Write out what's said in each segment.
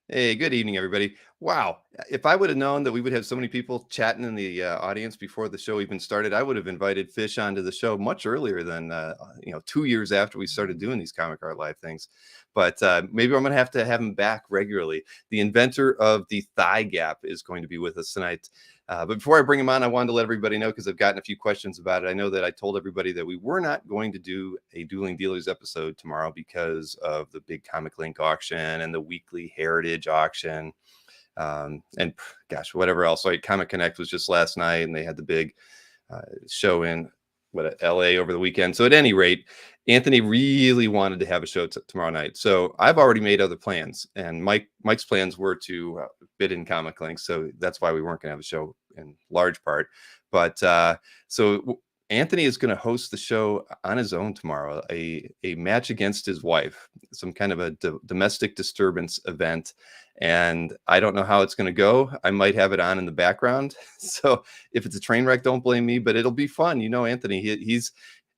Hey, good evening, everybody. Wow. If I would have known that we would have so many people chatting in the audience before the show even started, I would have invited Fish onto the show much earlier than 2 years after we started doing these Comic Art Live things. But maybe I'm going to have him back regularly. The inventor of the thigh gap is going to be with us tonight. But before I bring him on, I wanted to let everybody know, because I've gotten a few questions about it. I know that I told everybody that we were not going to do a Dueling Dealers episode tomorrow because of the big Comic Link auction and the weekly Heritage auction. And gosh, whatever else. Like Comic Connect was just last night, and they had the big show in LA over the weekend. So at any rate, Anthony really wanted to have a show tomorrow night. So I've already made other plans, and Mike's plans were to bid in Comic Links. So that's why we weren't going to have a show in large part. But so Anthony is going to host the show on his own tomorrow, a match against his wife, some kind of a domestic disturbance event. And I don't know how it's going to go. I might have it on in the background. So if it's a train wreck, don't blame me, but it'll be fun. You know, Anthony, he's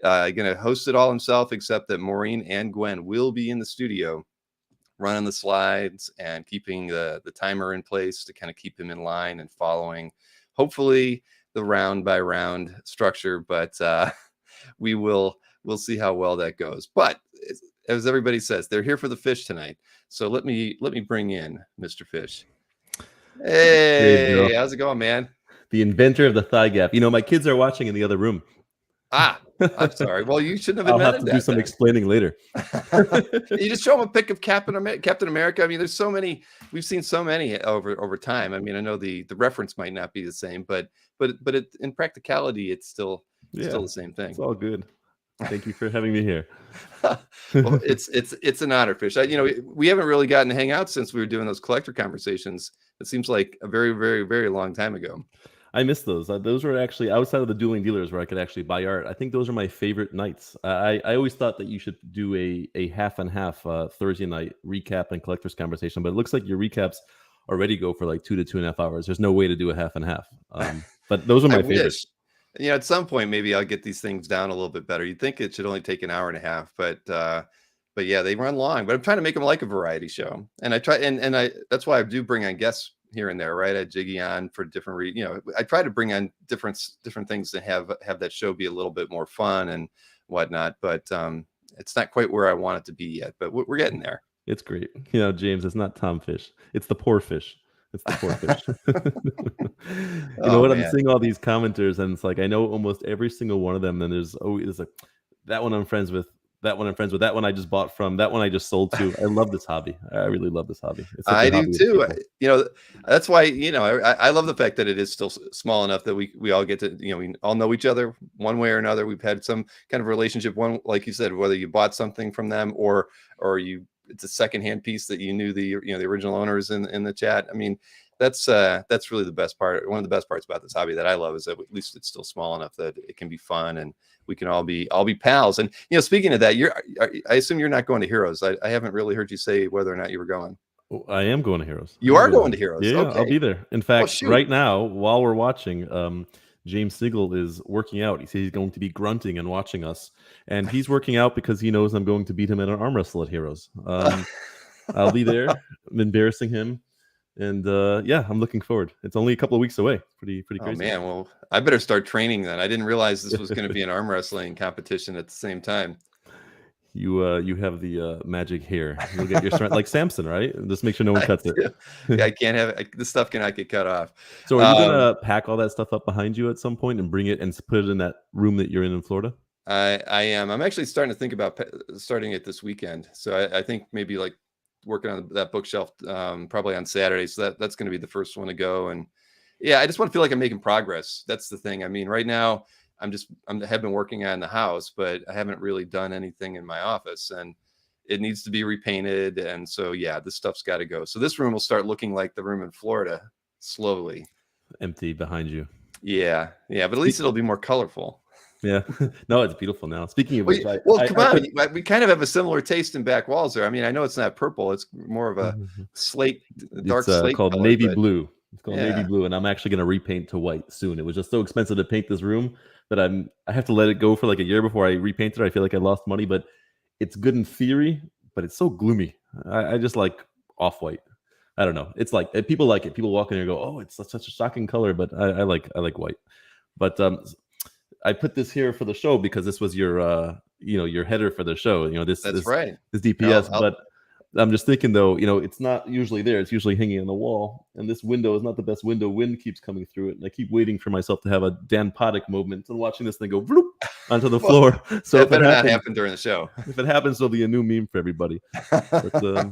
going to host it all himself, except that Maureen and Gwen will be in the studio running the slides and keeping the timer in place to kind of keep him in line and following, hopefully, the round by round structure. But we'll see how well that goes. But as everybody says, they're here for the Fish tonight. So let me bring in Mr. Fish. Hey, how's it going, man? The inventor of the thigh gap. You know, my kids are watching in the other room. I'm sorry. Well, you shouldn't have I'll invented have to do some explaining later. You just show them a pic of Captain America. I mean, there's so many. We've seen so many over time. I mean, I know the reference might not be the same, but in practicality, it's still the same thing. It's all good. Thank you for having me here. Well, it's an honor, Fish. We haven't really gotten to hang out since we were doing those collector conversations. It seems like a very, very, very long time ago. I miss those. Those were actually outside of the Dueling Dealers where I could actually buy art. I think those are my favorite nights. I always thought that you should do a half and half Thursday night recap and collectors conversation, but it looks like your recaps already go for like 2 to 2.5 hours. There's no way to do a half and half. But those are my favorites. At some point, maybe I'll get these things down a little bit better. You'd think it should only take an hour and a half, but yeah, they run long. But I'm trying to make them like a variety show, and I try, and I that's why I do bring on guests here and there, right? I jiggy on for different I try to bring on different things to have that show be a little bit more fun and whatnot. But it's not quite where I want it to be yet. But we're getting there. It's great. James, it's not Tom Fish. It's the poor fish. It's the poor fish. You know what? Man. I'm seeing all these commenters, and it's like I know almost every single one of them. And there's always like that one I'm friends with. That one I'm friends with. That one I just bought from. That one I just sold to. I love this hobby. I really love this hobby. I do too. That's why I love the fact that it is still small enough that we all get to we all know each other one way or another. We've had some kind of relationship. One, like you said, whether you bought something from them or it's a secondhand piece that you knew the original owners in the chat. I mean, that's really the best part. One of the best parts about this hobby that I love is that at least it's still small enough that it can be fun and we can all be pals. And speaking of that, I assume you're not going to Heroes. I haven't really heard you say whether or not you were going. Oh, I am going to Heroes. You are going to Heroes. Yeah, okay. I'll be there. In fact, right now while we're watching, James Siegel is working out. He says he's going to be grunting and watching us, and he's working out because he knows I'm going to beat him at an arm wrestle at Heroes. I'll be there. I'm embarrassing him. And I'm looking forward. It's only a couple of weeks away. Pretty crazy. Oh man, well, I better start training then. I didn't realize this was going to be an arm wrestling competition at the same time. You have the magic hair. You'll get your strength like Samson, right? Just make sure no one cuts it. Yeah, I can't have it. This stuff cannot get cut off. So are you gonna pack all that stuff up behind you at some point and bring it and put it in that room that you're in Florida? I am. I'm actually starting to think about starting it this weekend. So I think maybe like working on that bookshelf probably on Saturday. So that's going to be the first one to go. And yeah, I just want to feel like I'm making progress. That's the thing. I mean, right now I have been working on the house, but I haven't really done anything in my office, and it needs to be repainted. And so, yeah, this stuff's got to go. So this room will start looking like the room in Florida slowly. Empty behind you. Yeah. But at least it'll be more colorful. Yeah, no, it's beautiful now. Speaking of which, we kind of have a similar taste in back walls there. I mean, I know it's not purple; it's more of a slate, dark slate. Called color, navy blue. It's called navy blue, and I'm actually going to repaint to white soon. It was just so expensive to paint this room that I have to let it go for like a year before I repaint it. I feel like I lost money, but it's good in theory, but it's so gloomy. I just like off-white. I don't know. It's like people like it. People walk in and go, "Oh, it's such a shocking color," but I like white. But I put this here for the show because this was your your header for the show. That's right. This DPS. But I'm just thinking though, it's not usually there. It's usually hanging on the wall, and this window is not the best window. Wind keeps coming through it, and I keep waiting for myself to have a Dan Poddick moment and watching this thing go bloop onto the floor. So that better not happen during the show. If it happens, there'll be a new meme for everybody. But,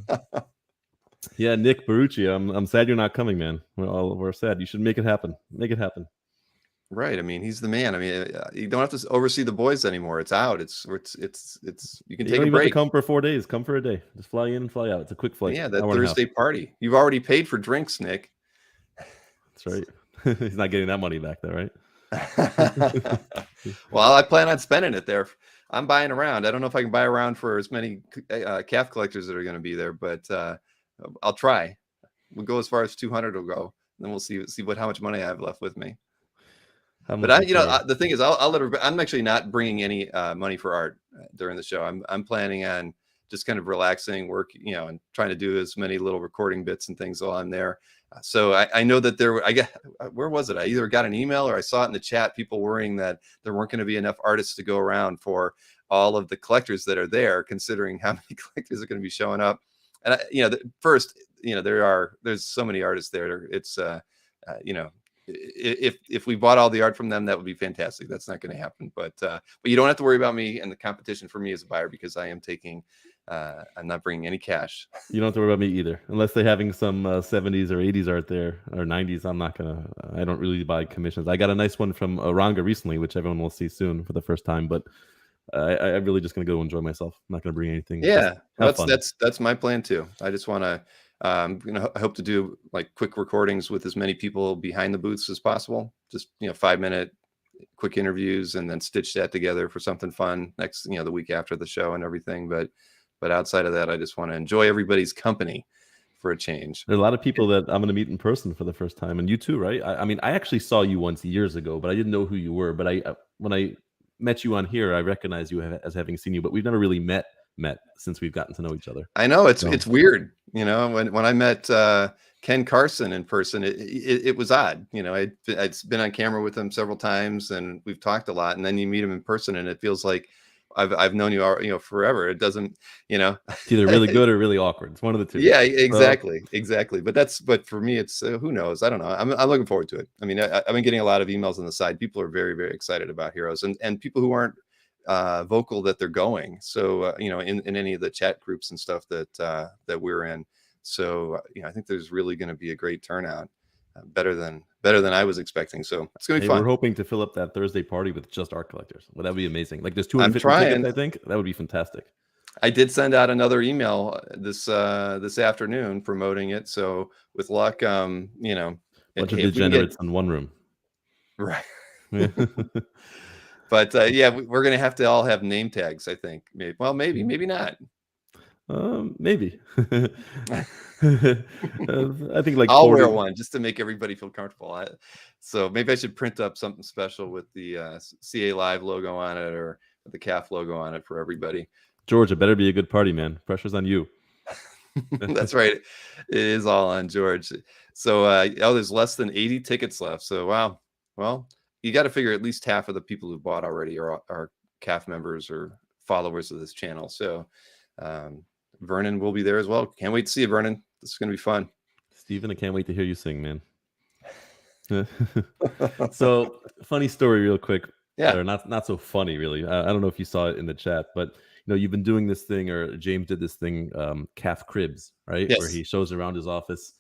yeah, Nick Barucci, I'm sad you're not coming, man. We're sad. You should make it happen. Make it happen. Right. I mean, he's the man. I mean, you don't have to oversee the boys anymore. It's out. It's you can take a break. Have to come for 4 days. Come for a day. Just fly in and fly out. It's a quick flight. Yeah, that Thursday party. You've already paid for drinks, Nick. That's right. He's not getting that money back though, right? Well, I plan on spending it there. I'm buying around. I don't know if I can buy around for as many CAF collectors that are going to be there, but I'll try. We'll go as far as 200 will go. Then we'll see how much money I have left with me. But the thing is, I'll let everybody. I'm actually not bringing any money for art during the show. I'm planning on just kind of relaxing, work, and trying to do as many little recording bits and things while I'm there. So I know that where was it? I either got an email or I saw it in the chat. People worrying that there weren't going to be enough artists to go around for all of the collectors that are there, considering how many collectors are going to be showing up. And there's so many artists there. It's if we bought all the art from them, that would be fantastic. That's not going to happen, but you don't have to worry about me and the competition for me as a buyer, because I am I'm not bringing any cash. You don't have to worry about me either, unless they're having some 70s or 80s art there, or 90s. I don't really buy commissions. I got a nice one from Aranga recently, which everyone will see soon for the first time, but I'm really just going to go enjoy myself. I'm not going to bring anything. Yeah, that's my plan too. I just want to I hope to do like quick recordings with as many people behind the booths as possible. Just 5-minute quick interviews, and then stitch that together for something fun next the week after the show and everything. But outside of that, I just want to enjoy everybody's company for a change. There's a lot of people that I'm going to meet in person for the first time, and you too, right? I mean, I actually saw you once years ago, but I didn't know who you were. But when I met you on here, I recognized you as having seen you, but we've never really met since we've gotten to know each other. I know it's weird, when I met Ken Carson in person, it was odd. I'd been on camera with him several times, and we've talked a lot, and then you meet him in person, and it feels like I've known you forever. It doesn't, it's either really good or really awkward. It's one of the two. Yeah, exactly. But for me, it's who knows? I don't know. I'm looking forward to it. I mean, I've been getting a lot of emails on the side. People are very, very excited about Heroes, and people who aren't vocal that they're going. So in any of the chat groups and stuff that we're in. So I think there's really going to be a great turnout, better than I was expecting. So it's going to be fun. We're hoping to fill up that Thursday party with just art collectors. Well, that would be amazing. Like there's 250 tickets, I think. That would be fantastic. I did send out another email this afternoon promoting it. So with luck, bunch of degenerates in one room. Right. But we're going to have to all have name tags, I think. Maybe not. Maybe. I think like I'll wear one just to make everybody feel comfortable. So maybe I should print up something special with the CALIVE logo on it, or the CAF logo on it for everybody. George, it better be a good party, man. Pressure's on you. That's right. It is all on George. So there's less than 80 tickets left. So wow. Well, you got to figure at least half of the people who bought already are CAF members or followers of this channel. So Vernon will be there as well. Can't wait to see you, Vernon. This is going to be fun. Steven, I can't wait to hear you sing, man. So funny story real quick. Yeah. Or not so funny, really. I don't know if you saw it in the chat, but you've been doing this thing, or James did this thing, CAF Cribs, right? Yes. Where he shows around his office.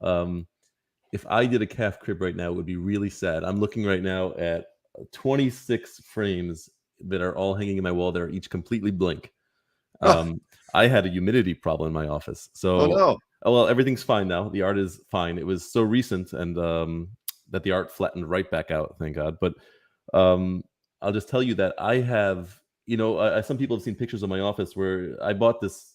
If I did a CAF crib right now, it would be really sad. I'm looking right now at 26 frames that are all hanging in my wall that are each completely blank. I had a humidity problem in my office. So, well, everything's fine now. The art is fine. It was so recent, and that the art flattened right back out, thank God. But I'll just tell you that I have, some people have seen pictures of my office where I bought this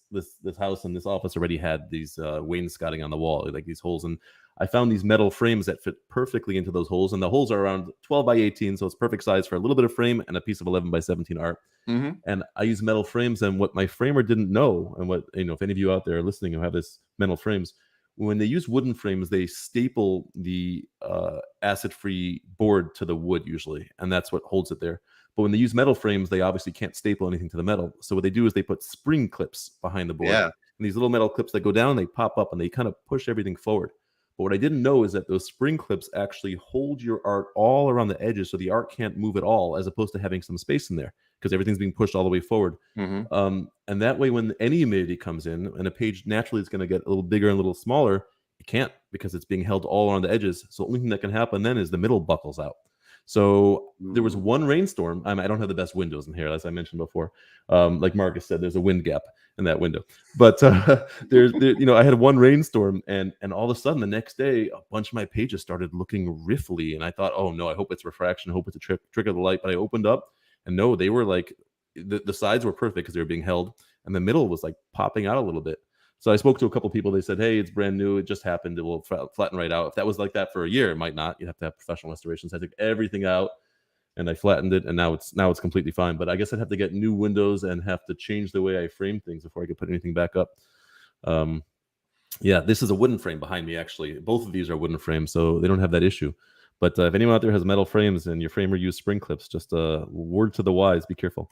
house, and this office already had these wainscoting on the wall, like these holes. And I found these metal frames that fit perfectly into those holes, and the holes are around 12 by 18, so it's perfect size for a little bit of frame and a piece of 11 by 17 art. Mm-hmm. And I use metal frames, and what my framer didn't know, and what if any of you out there listening who have this metal frames, when they use wooden frames, they staple the acid-free board to the wood usually, and that's what holds it there. But when they use metal frames, they obviously can't staple anything to the metal. So what they do is they put spring clips behind the board. Yeah. And these little metal clips that go down, they pop up and they kind of push everything forward. But what I didn't know is that those spring clips actually hold your art all around the edges, so the art can't move at all, as opposed to having some space in there because everything's being pushed all the way forward. And that way, when any humidity comes in and a page naturally is going to get a little bigger and a little smaller, it can't because it's being held all around the edges. So the only thing that can happen then is the middle buckles out. So there was one rainstorm. I don't have the best windows in here, as I mentioned before. Like Marcus said, there's a wind gap in that window. But I had one rainstorm, and all of a sudden the next day, a bunch of my pages started looking riffly, and I thought, oh no, I hope it's refraction. I hope it's a trick of the light. But I opened up, and no, they were like the sides were perfect because they were being held, and the middle was like popping out a little bit. So I spoke to a couple people. They said, hey, it's brand new. It just happened. It will flatten right out. If that was like that for a year, it might not. You'd have to have professional restorations. I took everything out and I flattened it, and now it's completely fine. But I guess I'd have to get new windows and have to change the way I frame things before I could put anything back up. Yeah, this is a wooden frame behind me, actually. Both of these are wooden frames, so they don't have that issue. But if anyone out there has metal frames and your framer used spring clips, just a word to the wise, be careful.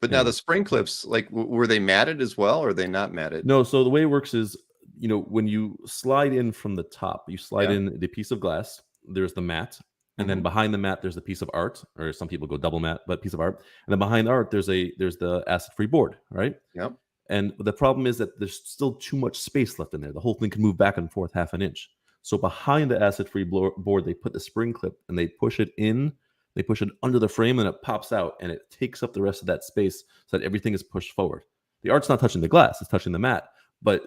But now the spring clips, like, were they matted as well, or are they not matted? No, so the way it works is, when you slide in from the top, you slide in the piece of glass, there's the mat, and then behind the mat, there's a piece of art, or some people go double mat, but piece of art. And then behind the art, there's the acid-free board, right? Yep. And the problem is that there's still too much space left in there. The whole thing can move back and forth half an inch. So behind the acid-free board, they put the spring clip and they push it in. They push it under the frame and it pops out and it takes up the rest of that space so that everything is pushed forward. The art's not touching the glass, it's touching the mat, but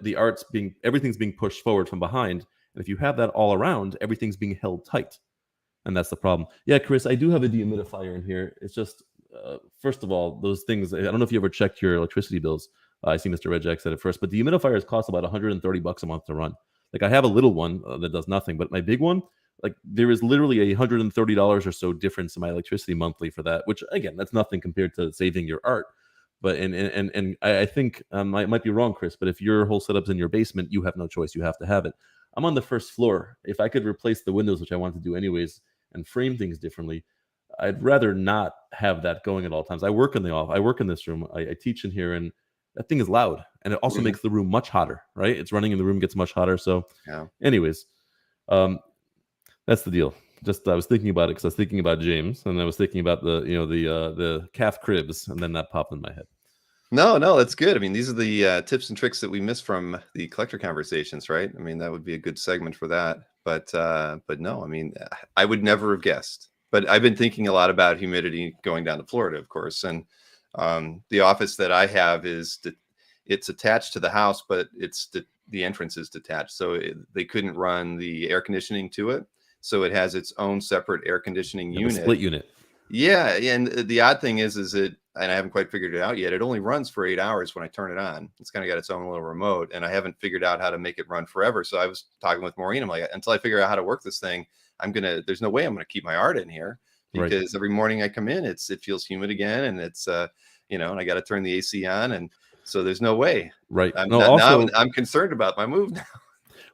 everything's being pushed forward from behind. And if you have that all around, everything's being held tight. And that's the problem. Yeah, Chris, I do have a dehumidifier in here. It's just, first of all, those things, I don't know if you ever checked your electricity bills. I see Mr. Redjack said it first, but dehumidifiers cost about $130 a month to run. Like, I have a little one that does nothing, but my big one, like, there is literally $130 or so difference in my electricity monthly for that, which again, that's nothing compared to saving your art. But and I think I might be wrong, Chris, but if your whole setup's in your basement, you have no choice. You have to have it. I'm on the first floor. If I could replace the windows, which I want to do anyways, and frame things differently, I'd rather not have that going at all times. I work in this room. I teach in here, and that thing is loud, and it also makes the room much hotter. Right? It's running, and the room gets much hotter. So, anyways, that's the deal. Just I was thinking about it because I was thinking about James, and I was thinking about the CAF cribs, and then that popped in my head. No, that's good. I mean, these are the tips and tricks that we miss from the collector conversations, right? I mean, that would be a good segment for that. But no, I mean, I would never have guessed. But I've been thinking a lot about humidity going down to Florida, of course. And the office that I have it's attached to the house, but the entrance is detached, so they couldn't run the air conditioning to it. So it has its own separate air conditioning unit. Split unit. Yeah, and the odd thing is it, and I haven't quite figured it out yet, it only runs for 8 hours when I turn it on. It's kind of got its own little remote, and I haven't figured out how to make it run forever. So I was talking with Maureen. I'm like, until I figure out how to work this thing, there's no way I'm gonna keep my art in here, because every morning I come in, it feels humid again, and it's and I got to turn the AC on, and so there's no way. Right. Now I'm concerned about my move now.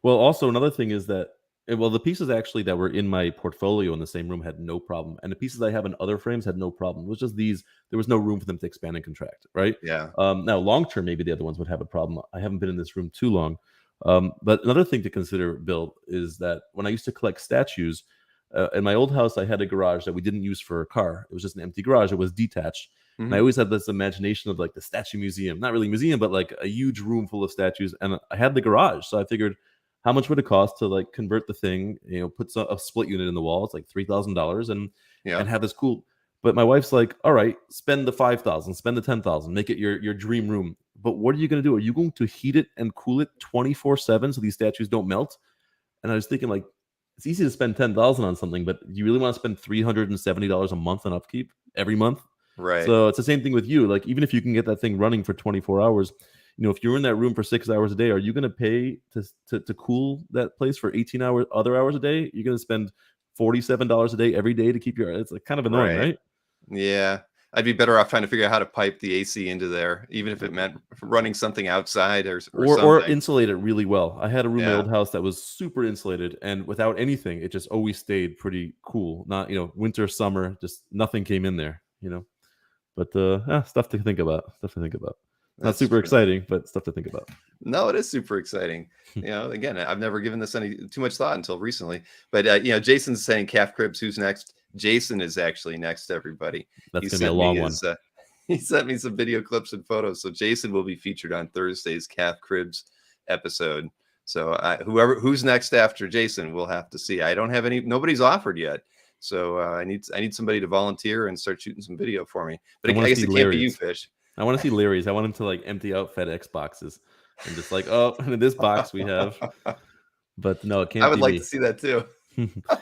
Well, also another thing is that, the pieces actually that were in my portfolio in the same room had no problem. And the pieces I have in other frames had no problem. It was just there was no room for them to expand and contract, right? Yeah. Now, long-term, maybe the other ones would have a problem. I haven't been in this room too long. But another thing to consider, Bill, is that when I used to collect statues, in my old house, I had a garage that we didn't use for a car. It was just an empty garage. It was detached. And I always had this imagination of like the statue museum, not really museum, but like a huge room full of statues. And I had the garage. So I figured, how much would it cost to like convert the thing, put a split unit in the wall? It's like $3,000 and have this cool. But my wife's like, all right, spend the $5,000, spend the $10,000, make it your dream room. But what are you going to do? Are you going to heat it and cool it 24/7 so these statues don't melt? And I was thinking, like, it's easy to spend $10,000 on something, but you really want to spend $370 a month on upkeep every month? Right. So it's the same thing with you. Like, even if you can get that thing running for 24 hours, if you're in that room for 6 hours a day, are you going to pay to cool that place for 18 hours a day? You're going to spend $47 a day every day to keep it's like kind of annoying, right? Yeah. I'd be better off trying to figure out how to pipe the AC into there, even if it meant running something outside or something. Or insulate it really well. I had a room in my Yeah. old house that was super insulated, and without anything, it just always stayed pretty cool. Not, winter, summer, just nothing came in there, But stuff to think about. Not That's super true. exciting, but stuff to think about. No, it is super exciting. Again, I've never given this too much thought until recently. But Jason's saying CAF Cribs, who's next? Jason is actually next, everybody. That's gonna be a long one. He sent me some video clips and photos. So Jason will be featured on Thursday's CAF Cribs episode. So who's next after Jason, we'll have to see. I don't have nobody's offered yet. So I need somebody to volunteer and start shooting some video for me. But I guess it can't be you, Fish. I want to see Larry's. I want him to like empty out FedEx boxes and just like, oh, in this box we have. But no, it can't be I would like me. to see that too.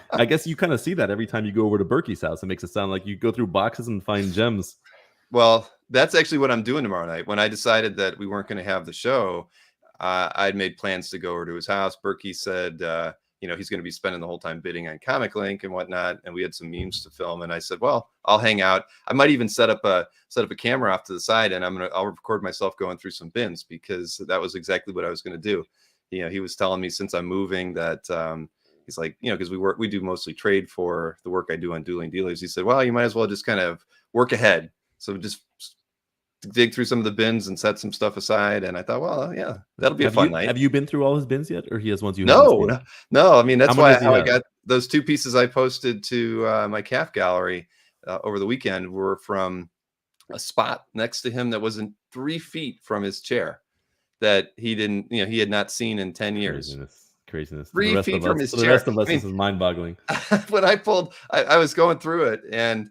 I guess you kind of see that every time you go over to Berkey's house. It makes it sound like you go through boxes and find gems. Well, that's actually what I'm doing tomorrow night. When I decided that we weren't going to have the show, I'd made plans to go over to his house. Berkey said, he's going to be spending the whole time bidding on Comic Link and whatnot. And we had some memes to film. And I said, well, I'll hang out. I might even set up a camera off to the side, and I'll record myself going through some bins, because that was exactly what I was going to do. He was telling me since I'm moving that, he's like, because we do mostly trade for the work I do on Dueling Dealers. He said, well, you might as well just kind of work ahead. So just dig through some of the bins and set some stuff aside. And I thought, well, yeah, that'll be a fun night. Have you been through all his bins yet, or he has ones you No. I mean, that's why how I got those 2 pieces I posted to my CAF gallery over the weekend were from a spot next to him that wasn't 3 feet from his chair that he didn't, he had not seen in 10 years. Craziness. 3 feet from his chair. The rest of us, this is mind-boggling. When I was going through it, and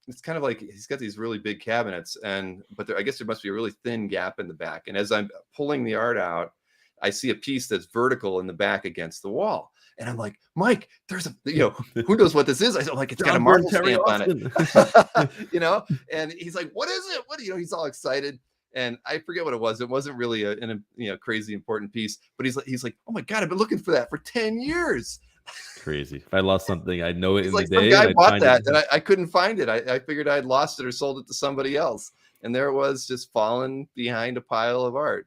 it's kind of like he's got these really big cabinets, but I guess there must be a really thin gap in the back. And as I'm pulling the art out, I see a piece that's vertical in the back against the wall. And I'm like, Mike, there's who knows what this is? I'm like, it's got a Marvel stamp on it, and he's like, what is it? He's all excited. And I forget what it was. It wasn't really a crazy important piece, but he's like, oh my God, I've been looking for that for 10 years. Crazy. If I lost something, I'd know it in the Some day. guy bought that, and I couldn't find it. I figured I'd lost it or sold it to somebody else. And there it was, just falling behind a pile of art.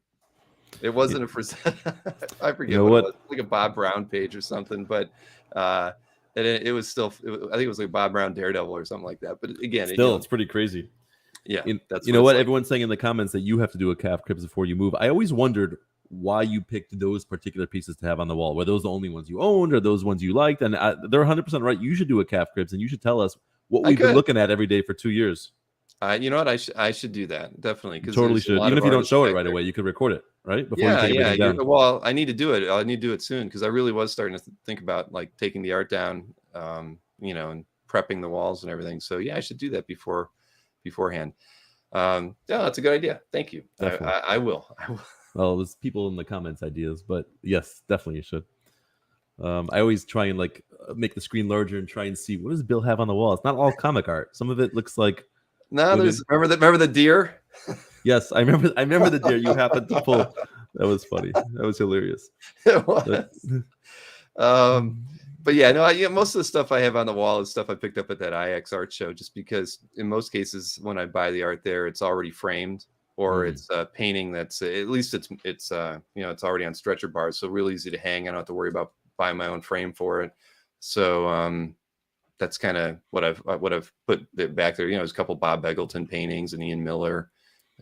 It wasn't I forget what it was, like a Bob Brown page or something, but it was still, I think it was like Bob Brown Daredevil or something like that. But again, it's pretty crazy. Yeah. That's what everyone's saying in the comments, that you have to do a CAF Cribs before you move. I always wondered why you picked those particular pieces to have on the wall. Were those the only ones you owned, or those ones you liked? And they're 100% right. You should do a CAF Cribs, and you should tell us what we've been looking at every day for 2 years. You know what? I should do that, definitely. You totally should. Even if you don't show it right away, you could record it, right? Before you take everything down. Well, I need to do it. I need to do it soon, because I really was starting to think about like taking the art down, and prepping the walls and everything. So yeah, I should do that beforehand. Yeah, that's a good idea. Thank you. I will. Well, there's people in the comments ideas, but yes, definitely you should. I always try and like make the screen larger and try and see, what does Bill have on the wall? It's not all comic art. Some of it looks like remember the deer? Yes, I remember the deer you happened to pull. That was funny. That was hilarious. It was. But yeah, no, most of the stuff I have on the wall is stuff I picked up at that IX art show, just because in most cases when I buy the art there, it's already framed, or it's a painting that's at least it's already on stretcher bars, so real easy to hang. I don't have to worry about buying my own frame for it. So that's kind of what I've put back there. There's a couple Bob Eggleton paintings and Ian Miller.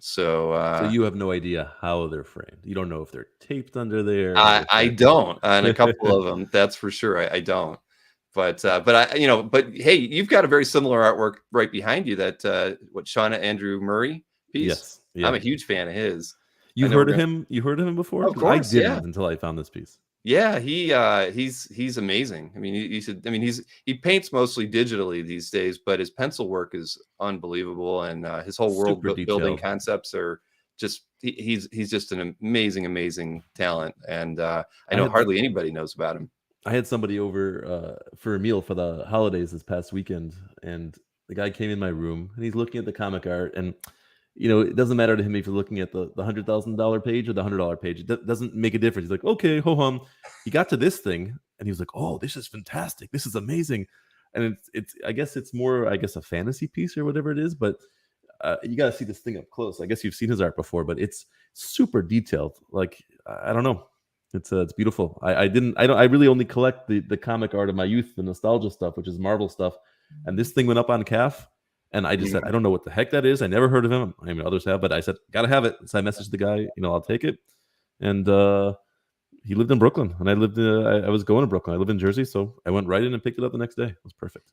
So you have no idea how they're framed. You don't know if they're taped under there. I don't, on a couple of them, that's for sure. I don't. But hey, you've got a very similar artwork right behind you. That Shauna Andrew Murray piece. Yes, yeah. I'm a huge fan of his. You heard of him? You heard of him before? Of course, I didn't until I found this piece. Yeah, he's amazing. I mean, he paints mostly digitally these days, but his pencil work is unbelievable, and his whole world building concepts are just he's just an amazing talent, and I know hardly anybody knows about him. I had somebody over for a meal for the holidays this past weekend, and the guy came in my room and he's looking at the comic art, and it doesn't matter to him if you're looking at the $100,000 page or the $100 page. It doesn't make a difference. He's like, okay, ho hum. He got to this thing and he was like, oh, this is fantastic. This is amazing. and it's I guess it's more a fantasy piece or whatever it is, but you got to see this thing up close. I guess you've seen his art before, but it's super detailed. Like I don't know, it's beautiful. I really only collect the comic art of my youth, the nostalgia stuff, which is Marvel stuff. And this thing went up on CAF, and I just said, I don't know what the heck that is. I never heard of him. I mean, others have, but I said, gotta have it. So I messaged the guy, I'll take it. And he lived in Brooklyn, and I was going to Brooklyn. I live in Jersey, so I went right in and picked it up the next day. It was perfect.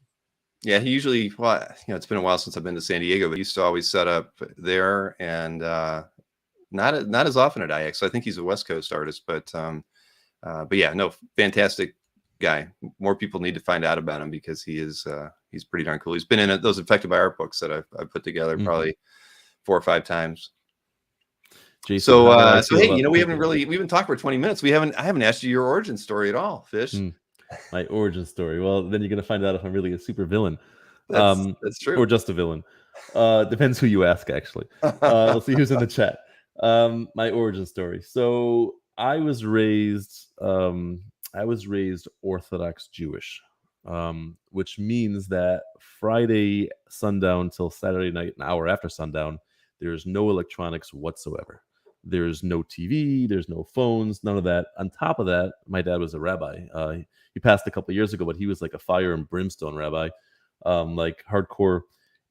Yeah, he usually, it's been a while since I've been to San Diego, but he used to always set up there, and not as often at IX. So I think he's a West Coast artist, but yeah, no, fantastic guy. More people need to find out about him because he's pretty darn cool. He's been in those Affected by Art books that I've put together probably 4 or 5 times. Jason, so hey, we haven't talked for 20 minutes. I haven't asked you your origin story at all, Fish. My origin story. Well, then you're gonna find out if I'm really a super villain. That's true, or just a villain. Depends who you ask, actually. Let's see who's in the chat. My origin story. So I was raised Orthodox Jewish, which means that Friday sundown till Saturday night, an hour after sundown, there's no electronics whatsoever. There's no TV, there's no phones, none of that. On top of that, my dad was a rabbi. He passed a couple of years ago, but he was like a fire and brimstone rabbi, like hardcore.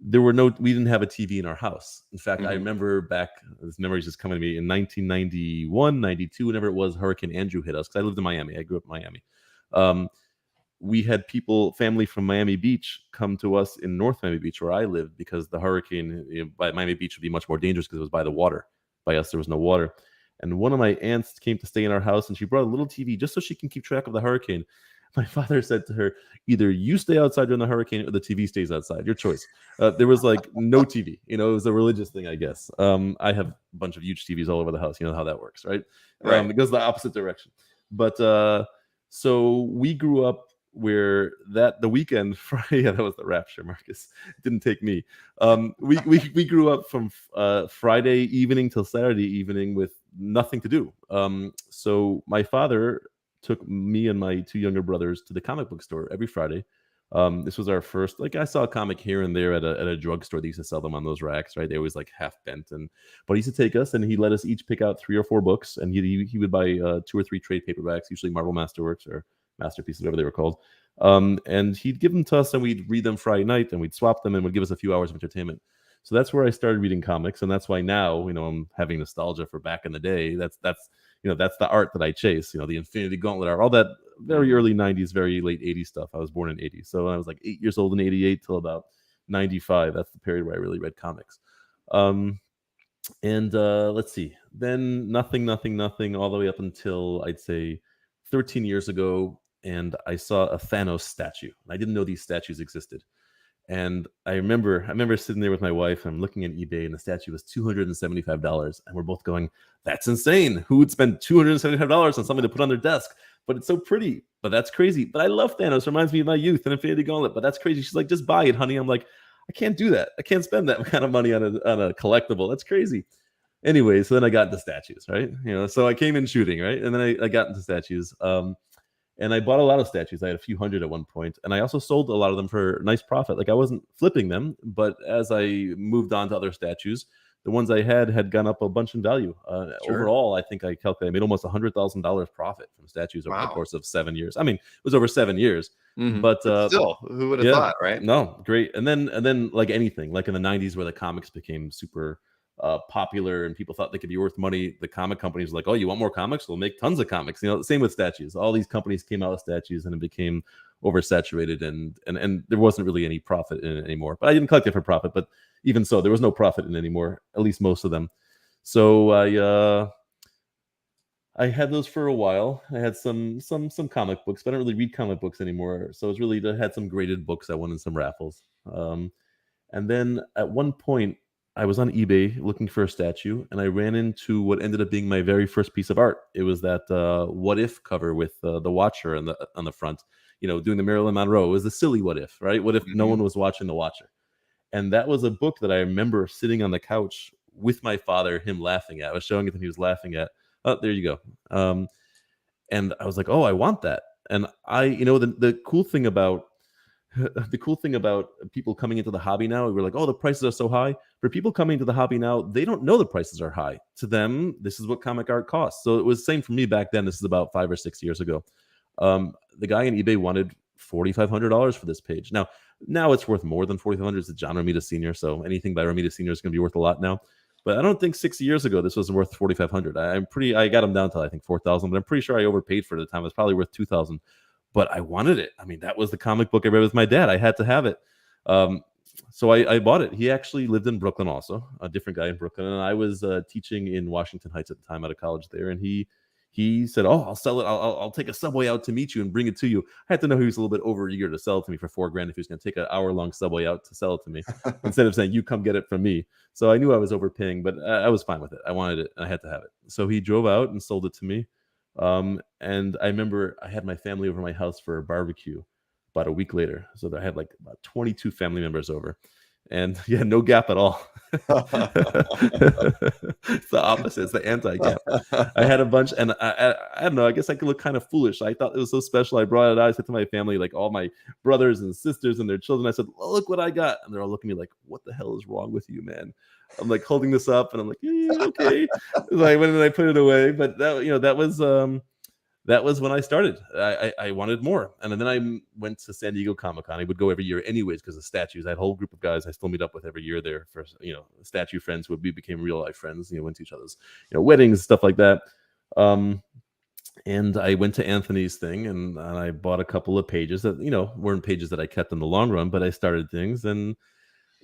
We didn't have a TV in our house. In fact, I remember this memory's just coming to me, in 1991, 92, whenever it was, Hurricane Andrew hit us, because I lived in Miami. I grew up in Miami. We had family from Miami Beach come to us in North Miami Beach, where I lived, because the hurricane by Miami Beach would be much more dangerous because it was by the water. By us, there was no water. And one of my aunts came to stay in our house, and she brought a little TV just so she can keep track of the hurricane. My father said to her, either you stay outside during the hurricane or the TV stays outside. Your choice. There was like no TV. It was a religious thing, I guess. I have a bunch of huge TVs all over the house. You know how that works, right? Right. It goes the opposite direction. But so we grew up where the weekend Friday, that was the rapture, Marcus. It didn't take me. We grew up from Friday evening till Saturday evening with nothing to do. So my father took me and my 2 younger brothers to the comic book store every Friday. This was our first, I saw a comic here and there at a drugstore. They used to sell them on those racks, right? They always half bent, but he used to take us, and he let us each pick out 3 or 4 books, and he would buy 2 or 3 trade paperbacks, usually Marvel Masterworks or Masterpieces, whatever they were called. And he'd give them to us, and we'd read them Friday night, and we'd swap them, and would give us a few hours of entertainment. So that's where I started reading comics, and that's why now, I'm having nostalgia for back in the day. That's the art that I chase. The Infinity Gauntlet art, all that very early 90s, very late 80s stuff. I was born in 80. So I was 8 years old in 88 till about 95. That's the period where I really read comics. Let's see. Then nothing, all the way up until I'd say 13 years ago, and I saw a Thanos statue. I didn't know these statues existed. And I remember sitting there with my wife, and I'm looking at eBay, and the statue was $275. And we're both going, that's insane. Who would spend $275 on something to put on their desk? But it's so pretty. But that's crazy. But I love Thanos. Reminds me of my youth and Infinity Gauntlet. But that's crazy. She's like, just buy it, honey. I'm like, I can't do that. I can't spend that kind of money on a collectible. That's crazy. Anyway, so then I got into statues, right? So I came in shooting, right? And then I got into statues. And I bought a lot of statues. I had a few hundred at one point. And I also sold a lot of them for nice profit. I wasn't flipping them, but as I moved on to other statues, the ones I had gone up a bunch in value. Sure. Overall, I think I calculated I made almost $100,000 profit from statues over the course of 7 years. I mean, it was over 7 years. But still, who would have thought, right? No, great. And then like anything, like in the 90s where the comics became super popular and people thought they could be worth money, the comic companies were like, oh, you want more comics? We'll make tons of comics. Same with statues. All these companies came out with statues, and it became oversaturated, and there wasn't really any profit in it anymore. But I didn't collect it for profit, but even so, there was no profit in it anymore, at least most of them. So I had those for a while. I had some comic books, but I don't really read comic books anymore. So it was I had some graded books I won in some raffles. And then at one point, I was on eBay looking for a statue, and I ran into what ended up being my very first piece of art. It was that What If cover with the Watcher on the front, doing the Marilyn Monroe. It was the silly What If, right? What if no one was watching the Watcher? And that was a book that I remember sitting on the couch with my father, him laughing at. I was showing it, and he was laughing at. Oh, there you go. And I was like, oh, I want that. And the cool thing about the cool thing about people coming into the hobby now, we're like, oh, the prices are so high. For people coming into the hobby now, they don't know the prices are high. To them, this is what comic art costs. So it was the same for me back then. This is about 5 or 6 years ago. The guy on eBay wanted $4,500 for this page. Now it's worth more than $4,500. It's John Romita Sr., so anything by Romita Sr. is going to be worth a lot now. But I don't think 6 years ago this was worth $4,500. I got him down to I think $4,000, but I'm pretty sure I overpaid for it at the time. It was probably worth $2,000. But I wanted it. I mean, that was the comic book I read with my dad. I had to have it. So I bought it. He actually lived in Brooklyn also, a different guy in Brooklyn. And I was teaching in Washington Heights at the time, out of college there. And he said, oh, I'll sell it. I'll take a subway out to meet you and bring it to you. I had to know he was a little bit over eager to sell it to me for $4,000 if he was going to take an hour-long subway out to sell it to me instead of saying, you come get it from me. So I knew I was overpaying, but I was fine with it. I wanted it. And I had to have it. So he drove out and sold it to me. And I remember I had my family over my house for a barbecue about a week later. So I had like about 22 family members over, and yeah, no gap at all. It's the opposite. It's the anti-gap. I had a bunch, and I don't know. I guess I could look kind of foolish. I thought it was so special. I brought it out. I said to my family, like all my brothers and sisters and their children, I said, oh, look what I got. And they're all looking at me like, what the hell is wrong with you, man? I'm like holding this up, and I'm like, yeah, okay. Like when did I put it away? But that was when I started. I wanted more, and then I went to San Diego Comic-Con. I would go every year, anyways, because of statues. I had a whole group of guys I still meet up with every year there for statue friends who we became real life friends. Went to each other's weddings, stuff like that. And I went to Anthony's thing, and I bought a couple of pages that weren't pages that I kept in the long run, but I started things and.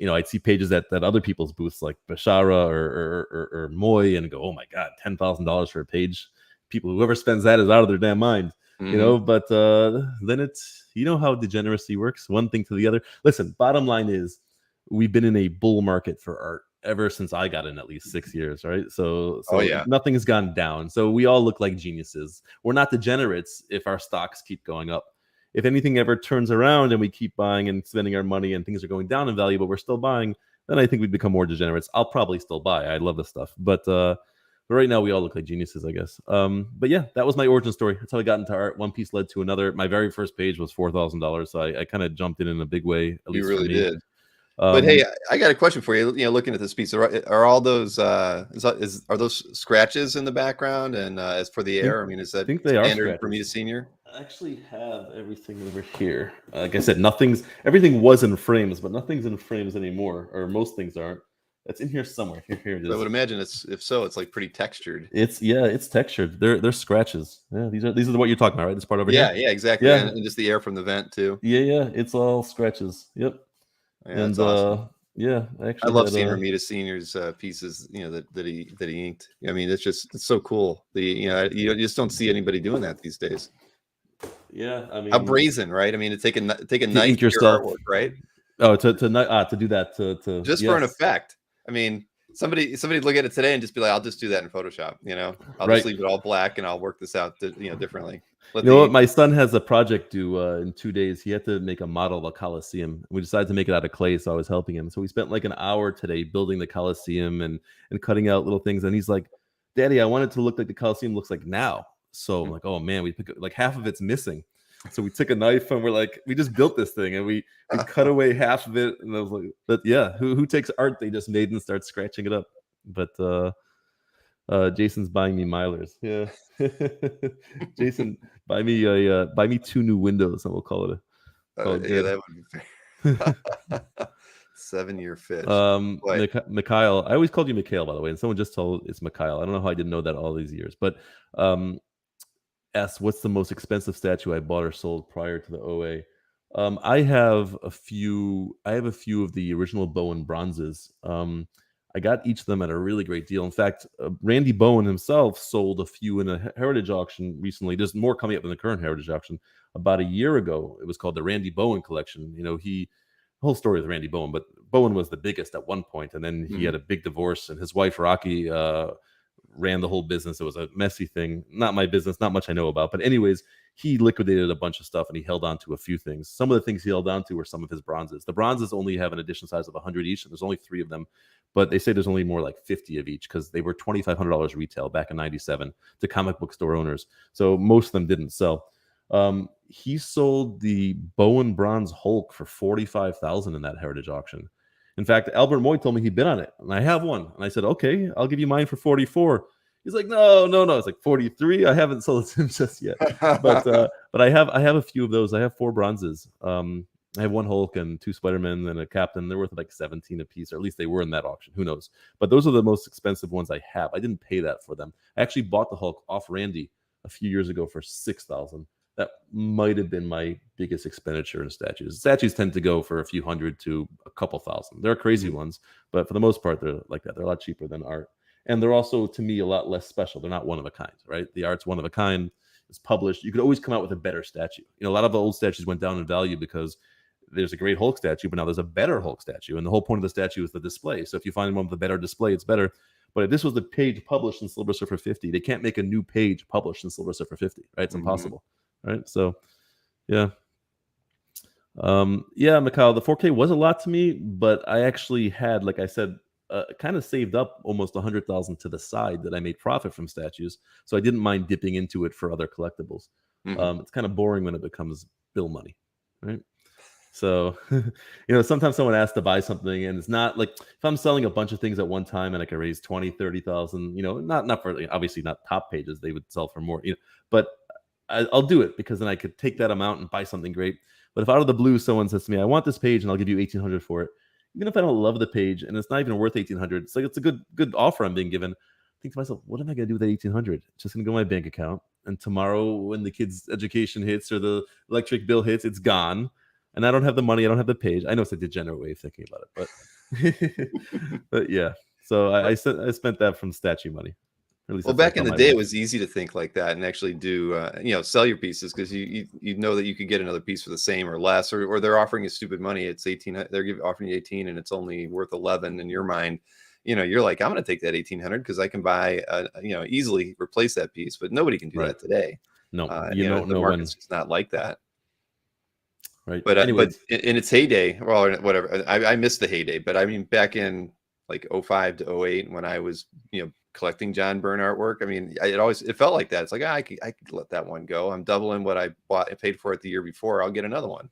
I'd see pages at other people's booths like Bashara or Moy and go, oh my God, $10,000 for a page. Whoever spends that is out of their damn mind, but then it's, how degeneracy works, one thing to the other. Listen, bottom line is we've been in a bull market for art ever since I got in, at least 6 years, right? So nothing has gone down. So we all look like geniuses. We're not degenerates if our stocks keep going up. If anything ever turns around and we keep buying and spending our money and things are going down in value, but we're still buying, then I think we'd become more degenerates. I'll probably still buy. I love this stuff. But right now we all look like geniuses, I guess. But yeah, that was my origin story. That's how I got into art. One piece led to another. My very first page was $4,000. So I kind of jumped in a big way. At least you really did. But hey, I got a question for you. Looking at this piece, are all those are those scratches in the background? And as for the air, is that standard for Romita Senior? I actually have everything over here. Like I said, everything was in frames, but nothing's in frames anymore, or most things aren't. It's in here somewhere. Here it is. I would imagine if so, it's like pretty textured. It's textured. They're scratches. Yeah, these are what you're talking about, right? This part over here. Yeah, exactly. Yeah. And just the air from the vent too. Yeah, it's all scratches. Yep. Yeah, and awesome. I love seeing Romita Senior's pieces. That he inked. It's so cool. You just don't see anybody doing that these days. Yeah, how brazen, right? To take a knife to your artwork, right? Oh, to do that to just for an effect. Somebody look at it today and just be like, I'll just do that in Photoshop. I'll just leave it all black and I'll work this out, differently. What? My son has a project due in 2 days. He had to make a model of a coliseum. We decided to make it out of clay, so I was helping him. So we spent like an hour today building the coliseum and cutting out little things. And he's like, Daddy, I want it to look like the coliseum looks like now. So I'm like, oh man, we pick like half of it's missing. So we took a knife and we're like, we just built this thing and we cut away half of it. And I was like, but yeah, who takes art they just made and starts scratching it up? But Jason's buying me milers. Yeah. Jason, buy me 2 new windows and we'll call it that would be fair. 7-year fish. Mikhail, I always called you Mikhail, by the way, and someone just told it's Mikhail. I don't know how I didn't know that all these years, but asked what's the most expensive statue I bought or sold prior to the OA. I have a few of the original Bowen bronzes. I got each of them at a really great deal. In fact, Randy Bowen himself sold a few in a heritage auction recently. There's more coming up in the current heritage auction. About a year ago, it was called the Randy Bowen collection. The whole story with Randy Bowen, but Bowen was the biggest at one point, and then he had a big divorce, and his wife Rocky ran the whole business. It was a messy thing. Not my business, not much I know about. But anyways, he liquidated a bunch of stuff and he held on to a few things. Some of the things he held on to were some of his bronzes. The bronzes only have an edition size of 100 each, and there's only 3 of them. But they say there's only more like 50 of each because they were $2,500 retail back in '97 to comic book store owners. So most of them didn't sell. he sold the Bowen Bronze Hulk for $45,000 in that heritage auction. In fact, Albert Moy told me he'd bid on it, and I have one. And I said, okay, I'll give you mine for 44. He's like, no. It's like 43. I haven't sold it to him just yet. But I have a few of those. I have 4 bronzes. I have 1 Hulk and 2 Spider-Men and a Captain. They're worth like 17 a piece, or at least they were in that auction. Who knows? But those are the most expensive ones I have. I didn't pay that for them. I actually bought the Hulk off Randy a few years ago for $6,000. That might have been my biggest expenditure in statues. Statues tend to go for a few hundred to a couple thousand. There are crazy ones, but for the most part, they're like that. They're a lot cheaper than art. And they're also, to me, a lot less special. They're not one of a kind, right? The art's one of a kind. It's published. You could always come out with a better statue. A lot of the old statues went down in value because there's a great Hulk statue, but now there's a better Hulk statue. And the whole point of the statue is the display. So if you find one with a better display, it's better. But if this was the page published in Silver Surfer 50, they can't make a new page published in Silver Surfer 50, right? It's impossible, right? So, yeah. Mikhail, the 4K was a lot to me, but I actually had, like I said, kind of saved up almost $100,000 to the side that I made profit from statues. So I didn't mind dipping into it for other collectibles. It's kind of boring when it becomes bill money, right? So, sometimes someone asks to buy something and it's not like, if I'm selling a bunch of things at one time and I can raise 20, 30,000, not for, obviously not top pages, they would sell for more, but I'll do it because then I could take that amount and buy something great. But if out of the blue, someone says to me, I want this page and I'll give you $1,800 for it. Even if I don't love the page and it's not even worth $1,800, it's like, it's a good offer I'm being given. I think to myself, what am I going to do with that $1,800? It's just going to go in my bank account. And tomorrow when the kid's education hits or the electric bill hits, it's gone. And I don't have the money. I don't have the page. I know it's a degenerate way of thinking about it, but yeah. So I spent that from statue money. Well, back in the day, it was easy to think like that and actually do, sell your pieces because you know that you could get another piece for the same or less, or they're offering you stupid money. It's 18. They're offering you 18, and it's only worth 11 in your mind. You're like, I'm going to take that 1,800 because I can buy, easily replace that piece. But nobody can do that today. No, the market's just not like that. Right. But but in its heyday, well, whatever. I missed the heyday, but I mean, back in like 05 to 08, when I was, collecting John Byrne artwork. I mean, it felt like that. It's like, I could let that one go. I'm doubling what I paid for it the year before. I'll get another one,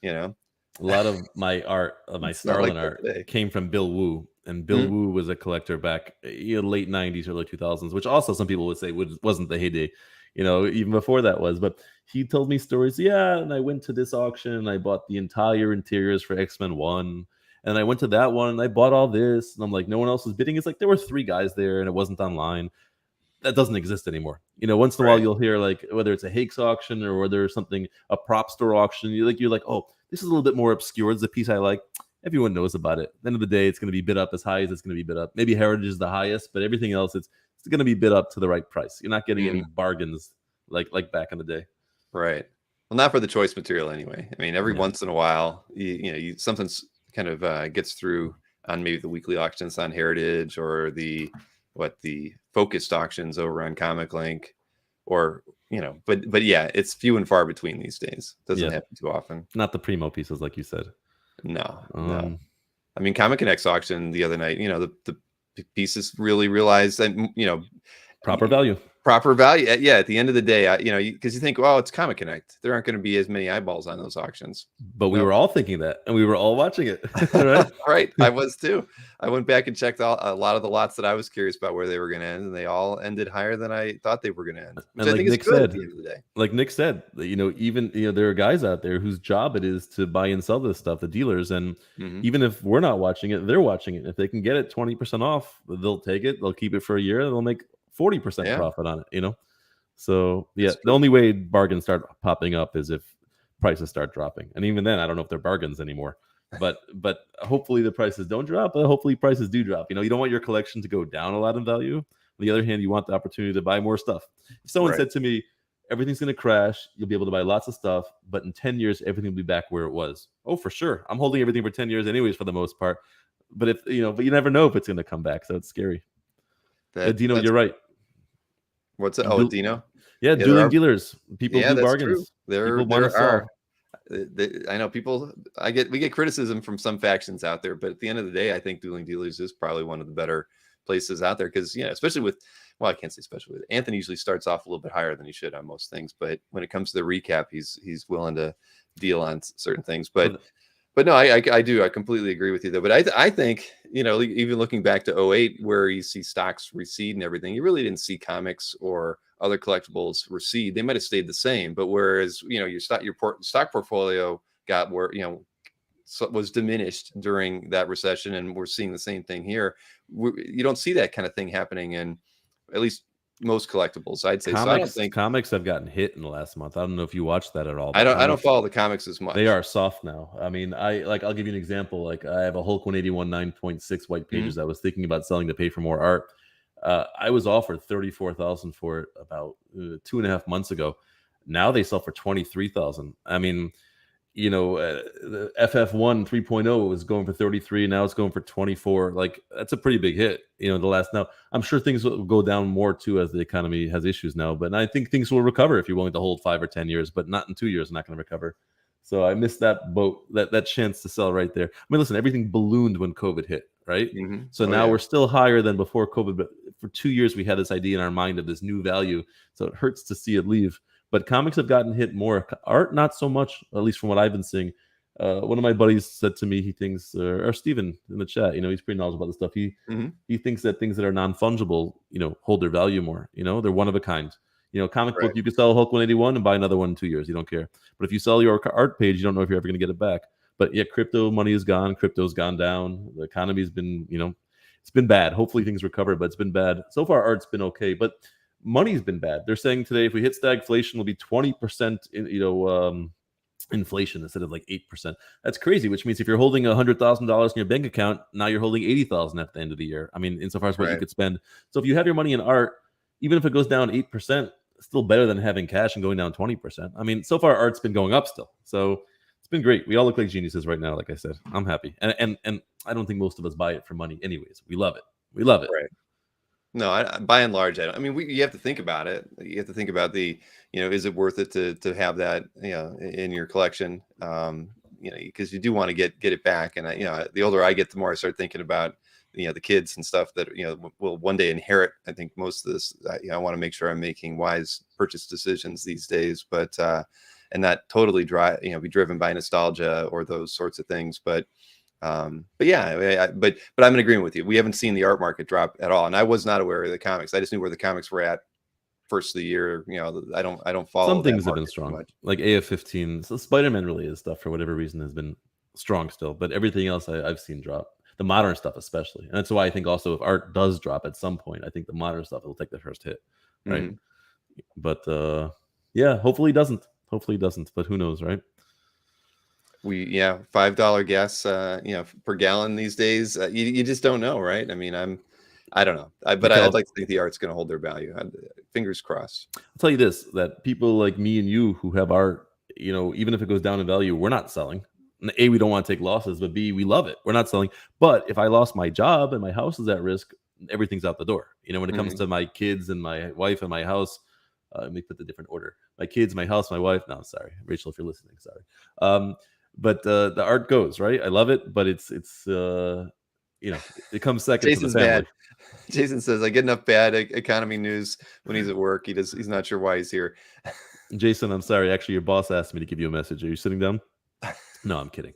A lot of my art, my Starlin art came from Bill Wu. And Bill Wu was a collector back late 90s, early 2000s, which also some people would say wasn't the heyday, even before that was. But he told me stories. Yeah, and I went to this auction and I bought the entire interiors for X-Men 1. And I went to that one and I bought all this. And I'm like, no one else was bidding. It's like there were 3 guys there and it wasn't online. That doesn't exist anymore. Once in a while you'll hear like whether it's a Hakes auction or whether it's something, a prop store auction. You're like, oh, this is a little bit more obscure. It's a piece I like. Everyone knows about it. At the end of the day, it's going to be bid up as high as it's going to be bid up. Maybe Heritage is the highest, but everything else, it's going to be bid up to the right price. You're not getting any bargains like back in the day. Right. Well, not for the choice material anyway. I mean, every once in a while, something's kind of gets through on maybe the weekly auctions on Heritage or the focused auctions over on Comic Link, or but yeah, it's few and far between these days. Doesn't happen too often. Not the primo pieces, like you said. No. I mean, Comic Connect's auction the other night. The pieces really realized that proper value. Yeah, at the end of the day, because you think, well, it's Comic Connect. There aren't going to be as many eyeballs on those auctions. But we were all thinking that, and we were all watching it. Right? Right. I was too. I went back and checked a lot of the lots that I was curious about where they were going to end, and they all ended higher than I thought they were going to end. And like Nick said, at the end of the day. Like Nick said, even there are guys out there whose job it is to buy and sell this stuff, the dealers, and even if we're not watching it, they're watching it. If they can get it 20% off, they'll take it. They'll keep it for a year. They'll make 40% profit on it. So yeah, the only way bargains start popping up is if prices start dropping, and even then, I don't know if they're bargains anymore. But hopefully the prices don't drop. But hopefully prices do drop. You don't want your collection to go down a lot in value. On the other hand, you want the opportunity to buy more stuff. If someone said to me, "Everything's going to crash. You'll be able to buy lots of stuff, but in 10 years, everything will be back where it was." Oh, for sure. I'm holding everything for 10 years, anyways, for the most part. But but you never know if it's going to come back, so it's scary. Dino, you're right. What's it? Oh, Dino. Yeah, dueling dealers. People do bargains. There are. I know people. We get criticism from some factions out there, but at the end of the day, I think dueling dealers is probably one of the better places out there because especially with well, I can't say special with Anthony usually starts off a little bit higher than he should on most things, but when it comes to the recap, he's willing to deal on certain things. But no, I do. I completely agree with you though. But I think, even looking back to 08, where you see stocks recede and everything, you really didn't see comics or other collectibles recede. They might have stayed the same, but whereas, your stock portfolio got was diminished during that recession, and we're seeing the same thing here. You don't see that kind of thing happening in at least most collectibles, I'd say. So I don't think comics have gotten hit in the last month. I don't know if you watched that at all. I don't follow the comics as much. They are soft now. I mean, I'll give you an example. Like, I have a Hulk 181 9.6 white pages. I was thinking about selling to pay for more art. I was offered $34,000 for it about 2.5 months ago. Now they sell for $23,000. I mean, the FF1 3.0 was going for 33. Now it's going for 24. Like, that's a pretty big hit. Now I'm sure things will go down more too as the economy has issues now. But I think things will recover if you're willing to hold 5 or 10 years. But not in 2 years, not going to recover. So I missed that boat, that chance to sell right there. I mean, listen, everything ballooned when COVID hit, right? So now we're still higher than before COVID. But for 2 years, we had this idea in our mind of this new value. So it hurts to see it leave. But comics have gotten hit more. Art, not so much, at least from what I've been seeing. One of my buddies said to me, he thinks, or Steven in the chat, he's pretty knowledgeable about this stuff. He thinks that things that are non-fungible, hold their value more. They're one of a kind. Comic book, you could sell a Hulk 181 and buy another one in 2 years. You don't care. But if you sell your art page, you don't know if you're ever going to get it back. But yeah, crypto money is gone. Crypto's gone down. The economy's been, it's been bad. Hopefully things recover, but it's been bad. So far, art's been okay. But money's been bad. They're saying today, if we hit stagflation, it'll be 20% inflation instead of like 8%. That's crazy, which means if you're holding $100,000 in your bank account, now you're holding $80,000 at the end of the year. I mean, insofar as what you could spend. So if you have your money in art, even if it goes down 8%, it's still better than having cash and going down 20%. I mean, so far art's been going up still. So it's been great. We all look like geniuses right now. Like I said, I'm happy. And I don't think most of us buy it for money anyways. We love it. We love it. Right. No, by and large, I don't. I mean, you have to think about it. You have to think about is it worth it to have that, in your collection? Because you do want to get it back. And the older I get, the more I start thinking about, the kids and stuff that, will one day inherit. I think most of this, I want to make sure I'm making wise purchase decisions these days, but and not totally be driven by nostalgia or those sorts of things. But yeah, but I'm in agreement with you. We haven't seen the art market drop at all, and I was not aware of the comics. I just knew where the comics were at first of the year. I don't follow. Some things have been strong, like AF-15. So Spider-Man really is stuff for whatever reason has been strong still, but everything else I've seen drop. The modern stuff especially, and that's why I think also if art does drop at some point, I think the modern stuff will take the first hit, right? But yeah, hopefully it doesn't. But who knows, right? $5 gas, per gallon these days. You just don't know, right? I mean, I don't know. But I'd like to think the art's going to hold their value. Fingers crossed. I'll tell you this: that people like me and you who have art, even if it goes down in value, we're not selling. A, we don't want to take losses, but B, we love it. We're not selling. But if I lost my job and my house is at risk, everything's out the door. When it comes to my kids and my wife and my house, let me put the different order: my kids, my house, my wife. No, sorry, Rachel, if you're listening, sorry. But the art goes, right. I love it, but it's it comes second. Jason's to the family. Bad. Jason says, I get enough bad economy news when he's at work. He's not sure why he's here. Jason, I'm sorry. Actually, your boss asked me to give you a message. Are you sitting down? No, I'm kidding.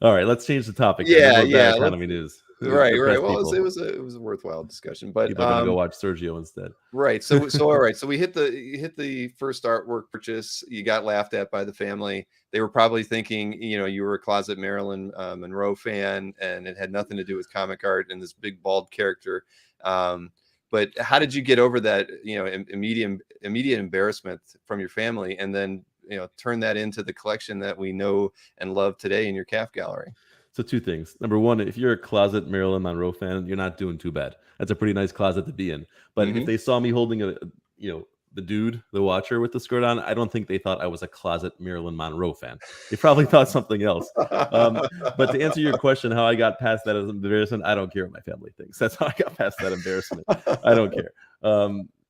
All right, let's change the topic. Yeah. Economy news. Right. Well, it was a worthwhile discussion, but people are gonna go watch Sergio instead. Right. So all right. So we hit the first artwork purchase. You got laughed at by the family. They were probably thinking, you were a closet Marilyn Monroe fan, and it had nothing to do with comic art and this big bald character. But how did you get over that, immediate embarrassment from your family, and then turn that into the collection that we know and love today in your CAF gallery? So two things. Number one, if you're a closet Marilyn Monroe fan, you're not doing too bad. That's a pretty nice closet to be in. But if they saw me holding the dude, the watcher with the skirt on, I don't think they thought I was a closet Marilyn Monroe fan. They probably thought something else. But to answer your question, how I got past that as an embarrassment, I don't care what my family thinks. That's how I got past that embarrassment. I don't care.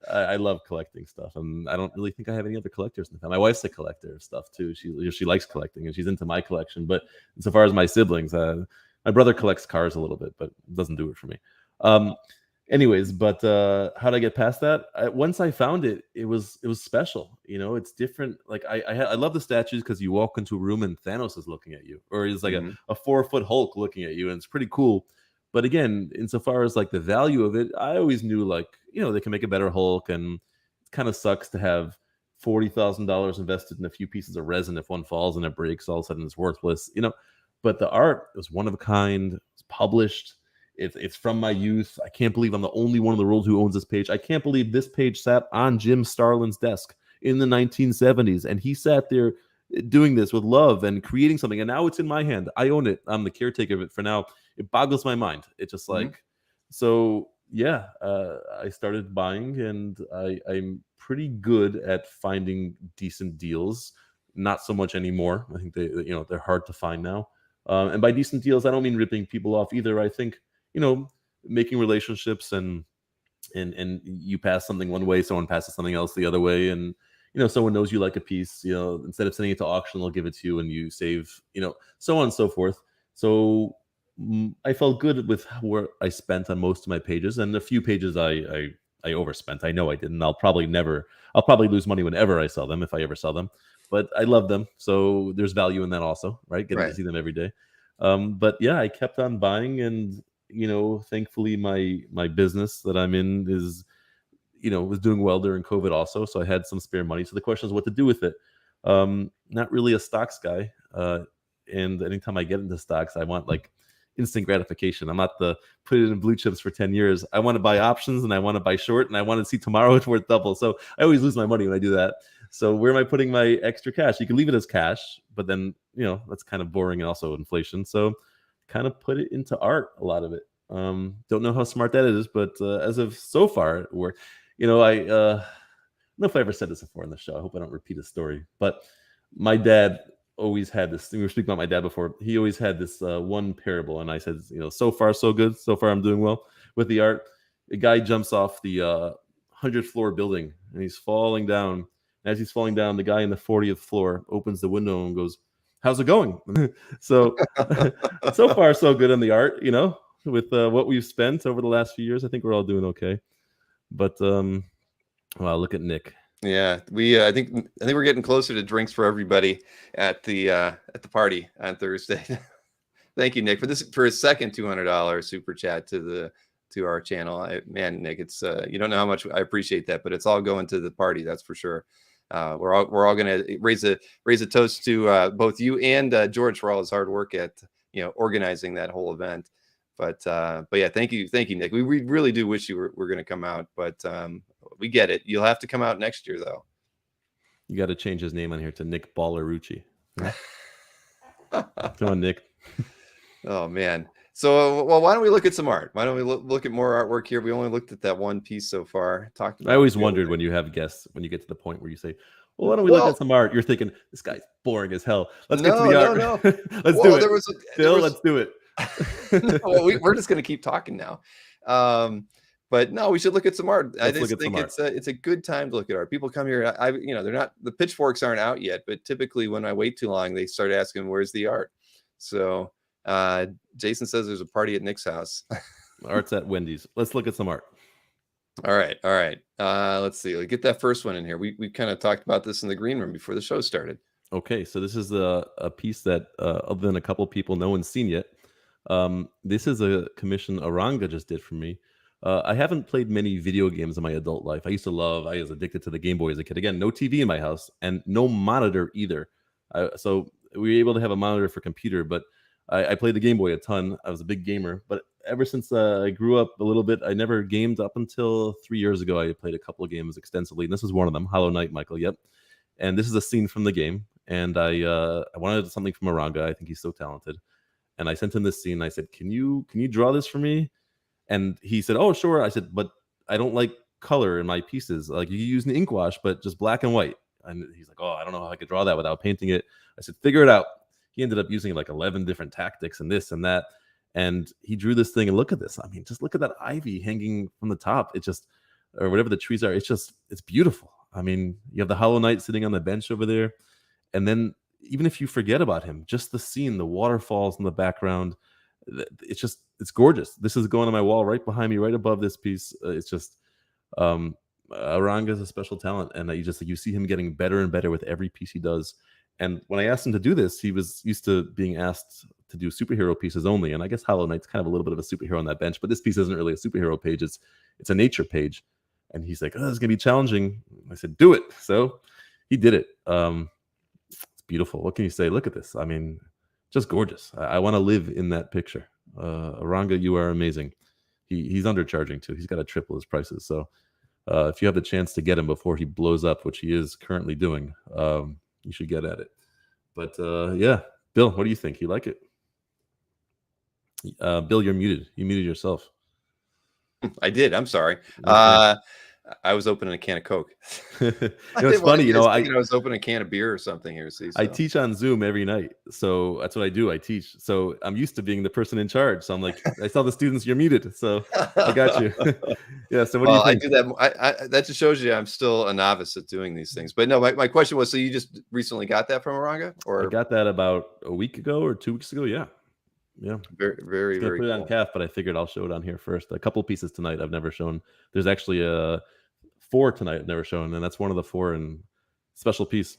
I love collecting stuff, and I don't really think I have any other collectors in the family. My wife's a collector of stuff too. She likes collecting, and she's into my collection. But so far as my siblings, my brother collects cars a little bit, but doesn't do it for me. Anyways, but how did I get past that? Once I found it, it was special. It's different. Like I love the statues because you walk into a room and Thanos is looking at you, or he's like a 4-foot Hulk looking at you, and it's pretty cool. But again, insofar as like the value of it, I always knew like they can make a better Hulk, and it kind of sucks to have $40,000 invested in a few pieces of resin. If one falls and it breaks, all of a sudden it's worthless. But the art was one of a kind. It's published. It's from my youth. I can't believe I'm the only one in the world who owns this page. I can't believe this page sat on Jim Starlin's desk in the 1970s, and he sat there doing this with love and creating something, and now it's in my hand. I own it. I'm the caretaker of it for now. It boggles my mind. It's just like, so yeah, I started buying, and I'm pretty good at finding decent deals. Not so much anymore. I think they're hard to find now. And by decent deals, I don't mean ripping people off either. I think making relationships and you pass something one way, someone passes something else the other way, and someone knows you like a piece, instead of sending it to auction, they'll give it to you and you save, so on and so forth. So I felt good with where I spent on most of my pages, and a few pages I overspent. I know I didn't. I'll probably lose money whenever I sell them, if I ever sell them, but I love them. So there's value in that also, right? Getting to see them every day. But yeah, I kept on buying, and thankfully my business that I'm in is, was doing well during COVID also. So I had some spare money. So the question is what to do with it. Not really a stocks guy. And anytime I get into stocks, I want like instant gratification. I'm not the put it in blue chips for 10 years. I want to buy options, and I want to buy short, and I want to see tomorrow it's worth double. So I always lose my money when I do that. So where am I putting my extra cash? You can leave it as cash, but then, that's kind of boring and also inflation. So kind of put it into art, a lot of it. Don't know how smart that is, but as of so far, I don't know if I ever said this before in the show. I hope I don't repeat a story, but my dad always had this. We were speaking about my dad before. He always had this one parable, and I said, so far so good. So far I'm doing well with the art. A guy jumps off the 100th floor building, and he's falling down. As he's falling down, the guy in the 40th floor opens the window and goes, "How's it going?" So so far so good on the art, with what we've spent over the last few years. I think we're all doing okay. But wow, look at Nick. Yeah, I think we're getting closer to drinks for everybody at the party on Thursday. Thank you, Nick, for his second $200 super chat to our channel. Man, Nick, it's you don't know how much I appreciate that, but it's all going to the party, that's for sure. We're all going to raise a toast to both you and George for all his hard work at organizing that whole event. But yeah, thank you, Nick. We really do wish you were going to come out, but we get it. You'll have to come out next year, though. You got to change his name on here to Nick Ballarucci. Come on, Nick. Oh man. So, well, why don't we look at some art? Why don't we look at more artwork here? We only looked at that one piece so far. I always wondered when you have guests, when you get to the point where you say, well, why don't we look at some art? You're thinking, this guy's boring as hell. Let's get to the art. No. Let's do it. Phil, let's do it. Well, we're just going to keep talking now. But no, we should look at some art. I just think it's a good time to look at art. People come here. They're not, the pitchforks aren't out yet, but typically when I wait too long, they start asking, where's the art? So Jason says there's a party at Nick's house. Art's at Wendy's. Let's look at some art. All right. Let's see. Let's get that first one in here. We kind of talked about this in the green room before the show started. Okay, so this is a piece that other than a couple people no one's seen yet. This is a commission Aranga just did for me. I haven't played many video games in my adult life. I was addicted to the Game Boy as a kid. Again, no TV in my house and no monitor either. So we were able to have a monitor for computer, but I played the Game Boy a ton. I was a big gamer, but ever since I grew up a little bit, I never gamed up until 3 years ago. I played a couple of games extensively, and this was one of them, Hollow Knight, Michael. Yep. And this is a scene from the game, and I wanted something from Aranga. I think he's so talented. And I sent him this scene. I said, can you draw this for me? And he said, oh, sure. I said, but I don't like color in my pieces. Like, you use an ink wash, but just black and white. And he's like, oh, I don't know how I could draw that without painting it. I said, figure it out. He ended up using like 11 different tactics and this and that. And he drew this thing, and look at this. I mean, just look at that ivy hanging from the top. It just, or whatever the trees are. It's beautiful. I mean, you have the Hollow Knight sitting on the bench over there. And then even if you forget about him, just the scene, the waterfalls in the background, it's gorgeous. This is going on my wall right behind me, right above this piece. It's just Aranga is a special talent, and you see him getting better and better with every piece he does. And when I asked him to do this, he was used to being asked to do superhero pieces only. And I guess Hollow Knight's kind of a little bit of a superhero on that bench, but this piece isn't really a superhero page. It's a nature page. And he's like, oh, this is going to be challenging. I said, do it. So he did it. It's beautiful. What can you say? Look at this. I mean, just gorgeous. I want to live in that picture. Aranga, you are amazing. He's undercharging too. He's got to triple his prices. So if you have the chance to get him before he blows up, which he is currently doing, you should get at it. But yeah, Bill, what do you think? You like it? Bill, you're muted. You muted yourself. I did. I'm sorry. I was opening a can of Coke. It's funny, I was opening a can of beer or something here. See, so. I teach on Zoom every night, so that's what I do. I teach, so I'm used to being the person in charge. So I'm like, I tell the students, you're muted, so I got you. Yeah. So what do you think? I do that. That just shows you I'm still a novice at doing these things. But no, my question was: so you just recently got that from Aranga, or I got that about a week ago or 2 weeks ago? Yeah. Very, very, very. Put it on CAF, but I figured I'll show it on here first. A couple pieces tonight I've never shown. There's actually 4 tonight I've never shown, and that's one of the 4 in special piece.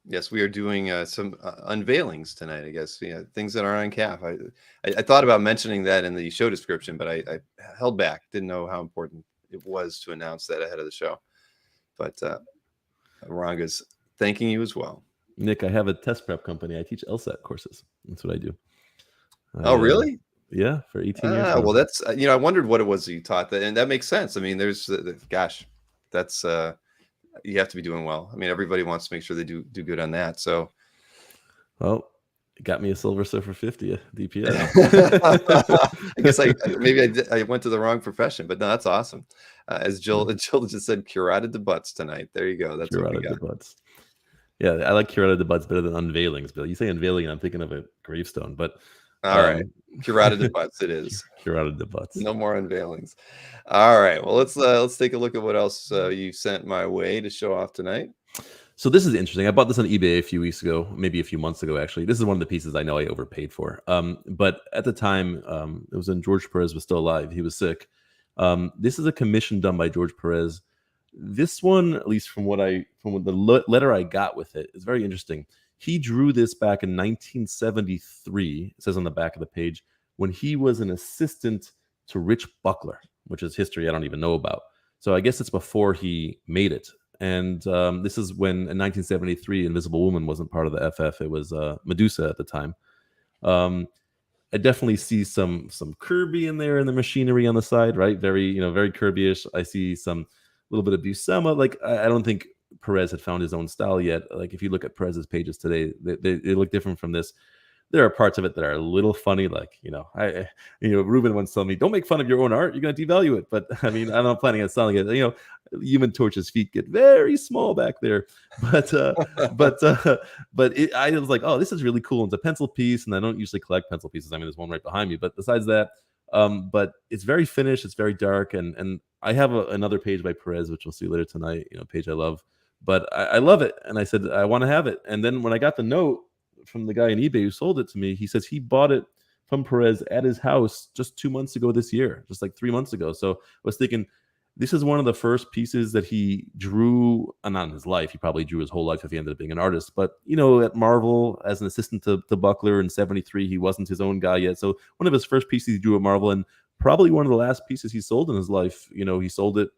Yes, we are doing some unveilings tonight, I guess. Things that are on CAF. I thought about mentioning that in the show description, but I held back. Didn't know how important it was to announce that ahead of the show. But Aranga's thanking you as well. Nick, I have a test prep company. I teach LSAT courses. That's what I do. Oh, really? Yeah, for 18 years. Well, that's I wondered what it was that you taught, and that makes sense. I mean, there's gosh, that's you have to be doing well. I mean, everybody wants to make sure they do good on that. So, well, it got me a Silver Surfer 50 DPS. I guess I went to the wrong profession, but no, that's awesome. As Jill just said, curated the butts tonight. There you go. That's what we got. Butts. Yeah, I like curated the butts better than unveilings. Bill, you say unveiling, and I'm thinking of a gravestone, but. All right, curated the butts. It is curated the butts. No more unveilings. All right. Well, let's take a look at what else you sent my way to show off tonight. So this is interesting. I bought this on eBay a few weeks ago, maybe a few months ago. Actually, this is one of the pieces I know I overpaid for. But at the time, it was when George Perez was still alive. He was sick. This is a commission done by George Perez. This one, at least from the letter I got with it, is very interesting. He drew this back in 1973, it says on the back of the page, when he was an assistant to Rich Buckler, which is history I don't even know about. So I guess it's before he made it. And this is when, in 1973, Invisible Woman wasn't part of the FF. It was Medusa at the time. I definitely see some Kirby in there in the machinery on the side, right? Very, very Kirby-ish. I see some little bit of Buscema. Like, I don't think Perez had found his own style yet. Like, if you look at Perez's pages today, they look different from this. There are parts of it that are a little funny, like, Ruben once told me, don't make fun of your own art, you're going to devalue it. But I mean, I'm not planning on selling it. Human Torch's feet get very small back there, but I was like, oh, this is really cool. It's a pencil piece, and I don't usually collect pencil pieces. I mean, there's one right behind me, but besides that, but it's very finished, it's very dark, and I have another page by Perez, which we'll see later tonight, a page I love, but I love it, and I said I want to have it. And then when I got the note from the guy on eBay who sold it to me, he says he bought it from Perez at his house just 2 months ago this year, just like 3 months ago. So I was thinking, this is one of the first pieces that he drew, not in his life. He probably drew his whole life if he ended up being an artist. But, at Marvel, as an assistant to Buckler in 73, he wasn't his own guy yet. So one of his first pieces he drew at Marvel, and probably one of the last pieces he sold in his life. He sold it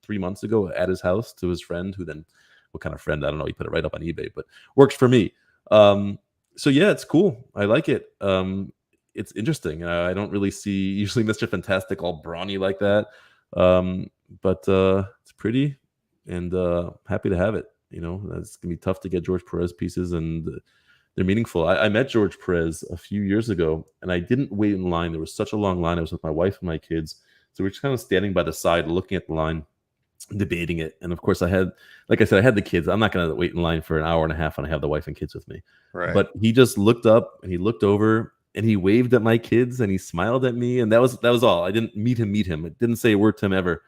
3 months ago at his house to his friend, who then, what kind of friend? I don't know. He put it right up on eBay, but works for me. So yeah, it's cool. I like it. It's interesting. I don't really see usually Mr. Fantastic all brawny like that. But it's pretty, and happy to have it. It's gonna be tough to get George Perez pieces, and they're meaningful. I met George Perez a few years ago, and I didn't wait in line. There was such a long line. I was with my wife and my kids, so we're just kind of standing by the side, looking at the line, debating it. And of course, I had the kids. I'm not going to wait in line for an hour and a half when I have the wife and kids with me. Right. But he just looked up and he looked over and he waved at my kids and he smiled at me, and that was all. I didn't meet him. It didn't say a word to him ever.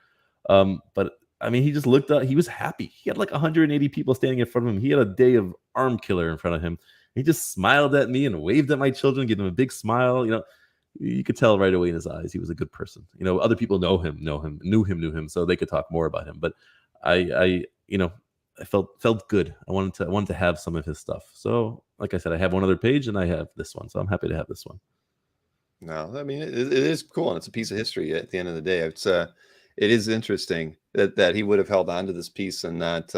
But I mean, he just looked up. He was happy. He had like 180 people standing in front of him. He had a day of arm killer in front of him. He just smiled at me and waved at my children, gave them a big smile. you could tell right away in his eyes he was a good person. Other people knew him, so they could talk more about him. But I felt good. I wanted to have some of his stuff. So, like I said, I have one other page, and I have this one. So I'm happy to have this one. No, I mean, it is cool, and it's a piece of history at the end of the day. It is interesting that he would have held on to this piece and not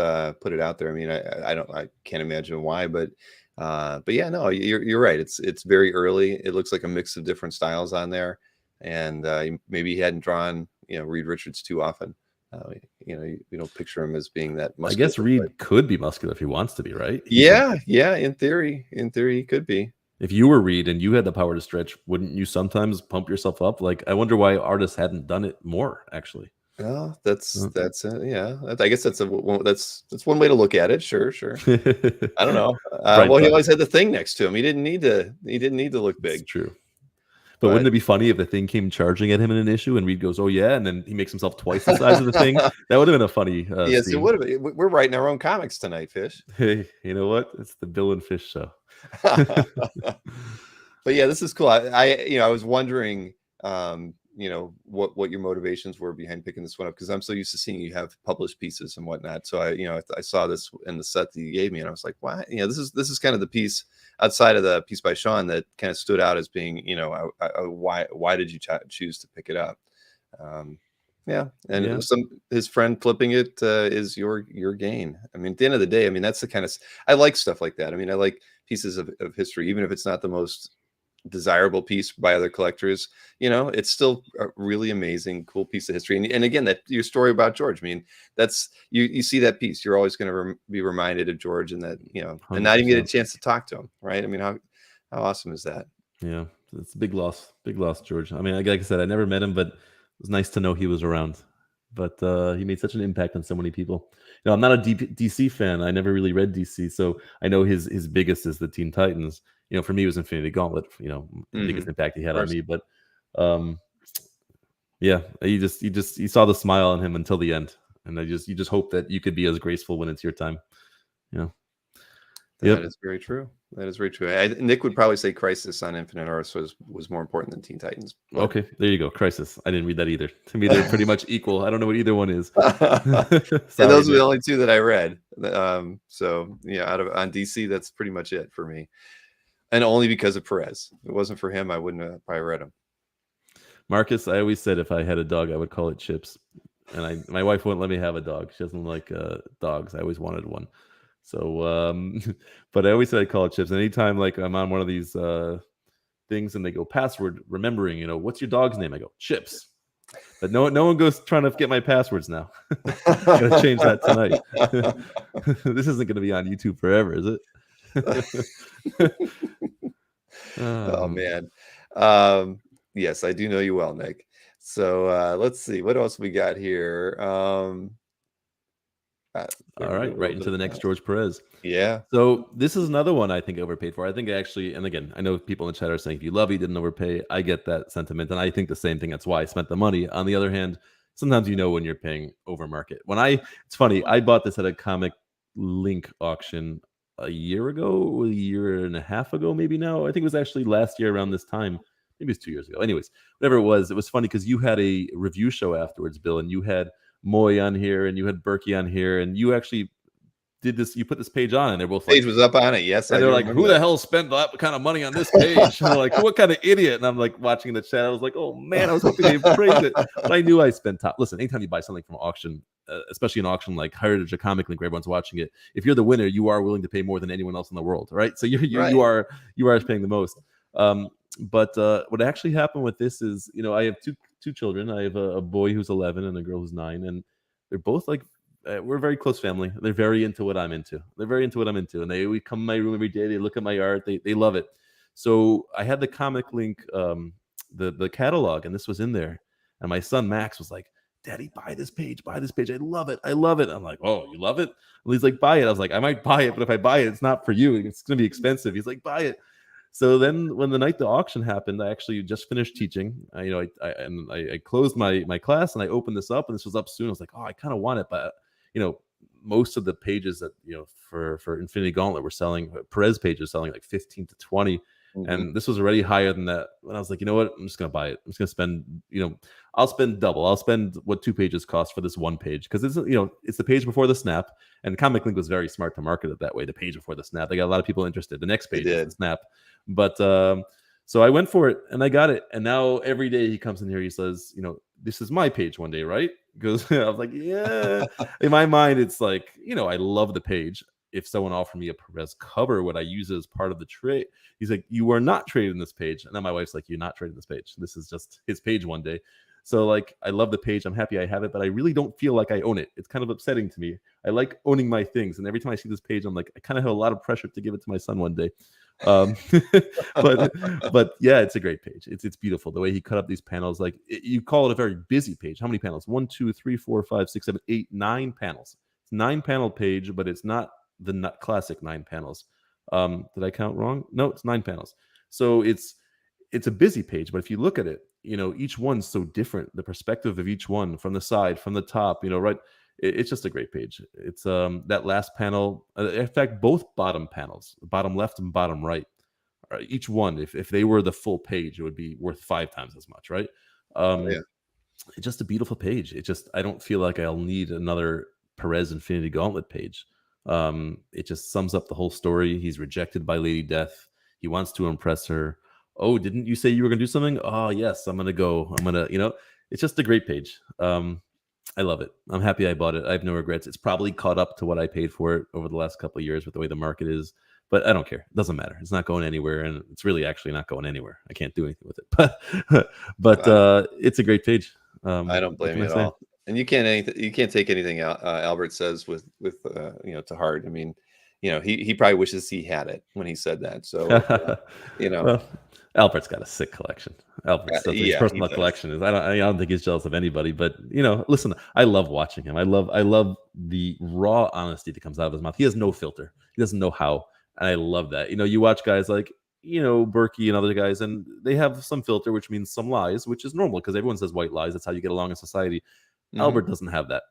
put it out there. I mean, I can't imagine why, but yeah, no, you're right. It's very early. It looks like a mix of different styles on there, and maybe he hadn't drawn Reed Richards too often. You don't picture him as being that muscular. I guess Reed could be muscular if he wants to be, right? Yeah. In theory, he could be. If you were Reed and you had the power to stretch, wouldn't you sometimes pump yourself up? Like, I wonder why artists hadn't done it more, actually. Oh, that's yeah. I guess that's one way to look at it. Sure. I don't know. Well, he always had the thing next to him. He didn't need to look big. It's true. But wouldn't it be funny if the thing came charging at him in an issue and Reed goes, "Oh yeah," and then he makes himself twice the size of the thing? That would have been a funny. Yes, scene. It would have. We're writing our own comics tonight, Fish. Hey, you know what? It's the Bill and Fish show. But yeah, this is cool. I was wondering, what your motivations were behind picking this one up, because I'm so used to seeing you have published pieces and whatnot. So I saw this in the set that you gave me, and I was like, "Why?" This is kind of the piece outside of the piece by Sean that kind of stood out as being, why did you choose to pick it up? Yeah, and his friend flipping it is your gain. I mean, at the end of the day, I mean, that's the kind of I like stuff like that. I mean, I like pieces of history, even if it's not the most desirable piece by other collectors. It's still a really amazing, cool piece of history. And again, that your story about George, I mean, that's you see that piece, you're always going to be reminded of George, and that and not even get a chance to talk to him, right? I mean, how awesome is that? Yeah, it's a big loss, George. I mean, like I said, I never met him, but it was nice to know he was around. But he made such an impact on so many people. I'm not a DC fan. I never really read DC, so I know his biggest is the Teen Titans. For me, it was Infinity Gauntlet. The biggest impact he had on me. But yeah, you saw the smile on him until the end, and you just hope that you could be as graceful when it's your time. That is very true. That is very true. Nick would probably say Crisis on Infinite Earths was more important than Teen Titans. But... Okay, there you go. Crisis. I didn't read that either. To me, they're pretty much equal. I don't know what either one is. And those are the only two that I read. So on DC, that's pretty much it for me. And only because of Perez. If it wasn't for him, I wouldn't have probably read him. Marcus, I always said if I had a dog, I would call it Chips. And my wife wouldn't let me have a dog. She doesn't like dogs. I always wanted one. So, but I always said I'd call it Chips. And anytime like I'm on one of these things and they go password remembering, what's your dog's name? I go Chips. But no one goes trying to get my passwords now. I'm gonna change that tonight. This isn't gonna be on YouTube forever, is it? Oh man. Yes, I do know you well, Nick. So let's see what else we got here. All right into the next George Perez. Yeah. So this is another one I think overpaid for. I think actually, and again, I know people in the chat are saying if you love it, you didn't overpay. I get that sentiment, and I think the same thing. That's why I spent the money. On the other hand, sometimes when you're paying over market. It's funny. I bought this at a comic link auction a year and a half ago, maybe now. I think it was actually last year around this time. Maybe it was 2 years ago. Anyways, whatever it was funny because you had a review show afterwards, Bill, and you had Moy on here and you had Berkey on here, and you actually did this. You put this page on, and they're both page was up on it. Yes, and they're like, "Who the hell spent that kind of money on this page?" And they're like, "What kind of idiot?" And I'm like watching the chat. I was like, "Oh man, I was hoping they'd praise it." But I knew I spent time. Listen, anytime you buy something from auction, especially an auction like Heritage or Comic Link, where everyone's watching it, if you're the winner, you are willing to pay more than anyone else in the world, right? So you are paying the most. But what actually happened with this is, I have two children. I have a boy who's 11 and a girl who's 9, and they're both like, we're a very close family. They're very into what I'm into. And we come in my room every day. They look at my art. They love it. So I had the Comic Link, the catalog, and this was in there. And my son Max was like, "Daddy, buy this page. I love it. I'm like, "Oh, you love it?" And he's like, "Buy it." I was like, "I might buy it, but if I buy it, it's not for you. It's going to be expensive." He's like, "Buy it." So then when the night the auction happened, I actually just finished teaching. I closed my class and I opened this up, and this was up soon. I was like, "Oh, I kind of want it." But, most of the pages that, for Infinity Gauntlet were selling, Perez pages selling like 15 to 20. And this was already higher than that. And I was like, you know what? I'm just going to buy it. I'm just going to spend, I'll spend double. I'll spend what 2 pages cost for this 1 page. Because it's, it's the page before the snap. And Comic Link was very smart to market it that way. The page before the snap. They got a lot of people interested. The next page is the snap. But so I went for it and I got it. And now every day he comes in here, he says, this is my page one day, right? Because I was like, yeah. In my mind, it's like, I love the page. If someone offered me a Perez cover, would I use it as part of the trade? He's like, you are not trading this page. And then my wife's like, you're not trading this page. This is just his page one day. So like, I love the page. I'm happy I have it, but I really don't feel like I own it. It's kind of upsetting to me. I like owning my things. And every time I see this page, I'm like, I kind of have a lot of pressure to give it to my son one day. But yeah, it's a great page. It's beautiful. The way he cut up these panels, like you call it a very busy page. How many panels? 1, 2, 3, 4, 5, 6, 7, 8, 9 panels. It's 9-panel page, but it's not the classic 9 panels. Did I count wrong? No, it's 9 panels. So it's a busy page, but if you look at it, each one's so different. The perspective of each one, from the side, from the top, right? It's just a great page. It's that last panel. In fact, both bottom panels, bottom left and bottom right, each one, if they were the full page, it would be worth 5 times as much, right? It's just a beautiful page. I don't feel like I'll need another Perez Infinity Gauntlet page. It just sums up the whole story. He's rejected by Lady Death. He wants to impress her. Oh, didn't you say you were going to do something? Oh, yes, I'm going to go. I'm going to, it's just a great page. I love it. I'm happy I bought it. I have no regrets. It's probably caught up to what I paid for it over the last couple of years with the way the market is, but I don't care. It doesn't matter. It's not going anywhere, and it's really actually not going anywhere. I can't do anything with it, but it's a great page. I don't blame you at all. And you can't take anything Albert says with to heart. I mean, he probably wishes he had it when he said that. So well, Albert's got a sick collection. Albert's his personal collection is. I don't think he's jealous of anybody. But listen, I love watching him. I love the raw honesty that comes out of his mouth. He has no filter. He doesn't know how, and I love that. You watch guys like Berkey and other guys, and they have some filter, which means some lies, which is normal because everyone says white lies. That's how you get along in society. Albert doesn't have that.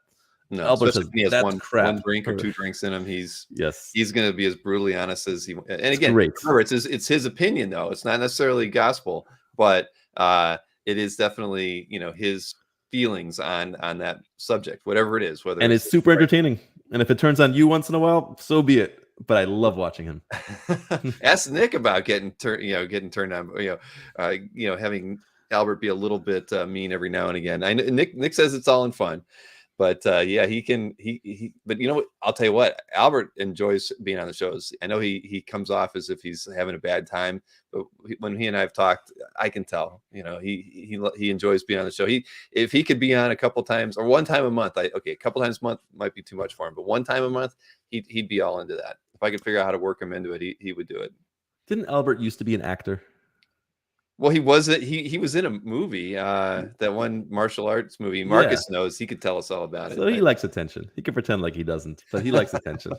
No, Albert says, he has one drink or 2 drinks in him. He's going to be as brutally honest as he. And again, remember, it's his opinion though. It's not necessarily gospel, but it is definitely his feelings on that subject, whatever it is. And it's super entertaining. And if it turns on you once in a while, so be it. But I love watching him. Ask Nick about getting turned on. Having Albert be a little bit mean every now and again. Nick says it's all in fun. But he can. But I'll tell you what. Albert enjoys being on the shows. I know he comes off as if he's having a bad time, but when he and I have talked, I can tell. He enjoys being on the show. If he could be on a couple times or 1 time a month, a couple times a month might be too much for him, but 1 time a month, he'd be all into that. If I could figure out how to work him into it, he would do it. Didn't Albert used to be an actor? Well, he was in a movie, that one martial arts movie. Marcus knows. He could tell us all about it. So he likes attention. He can pretend like he doesn't, but he likes attention.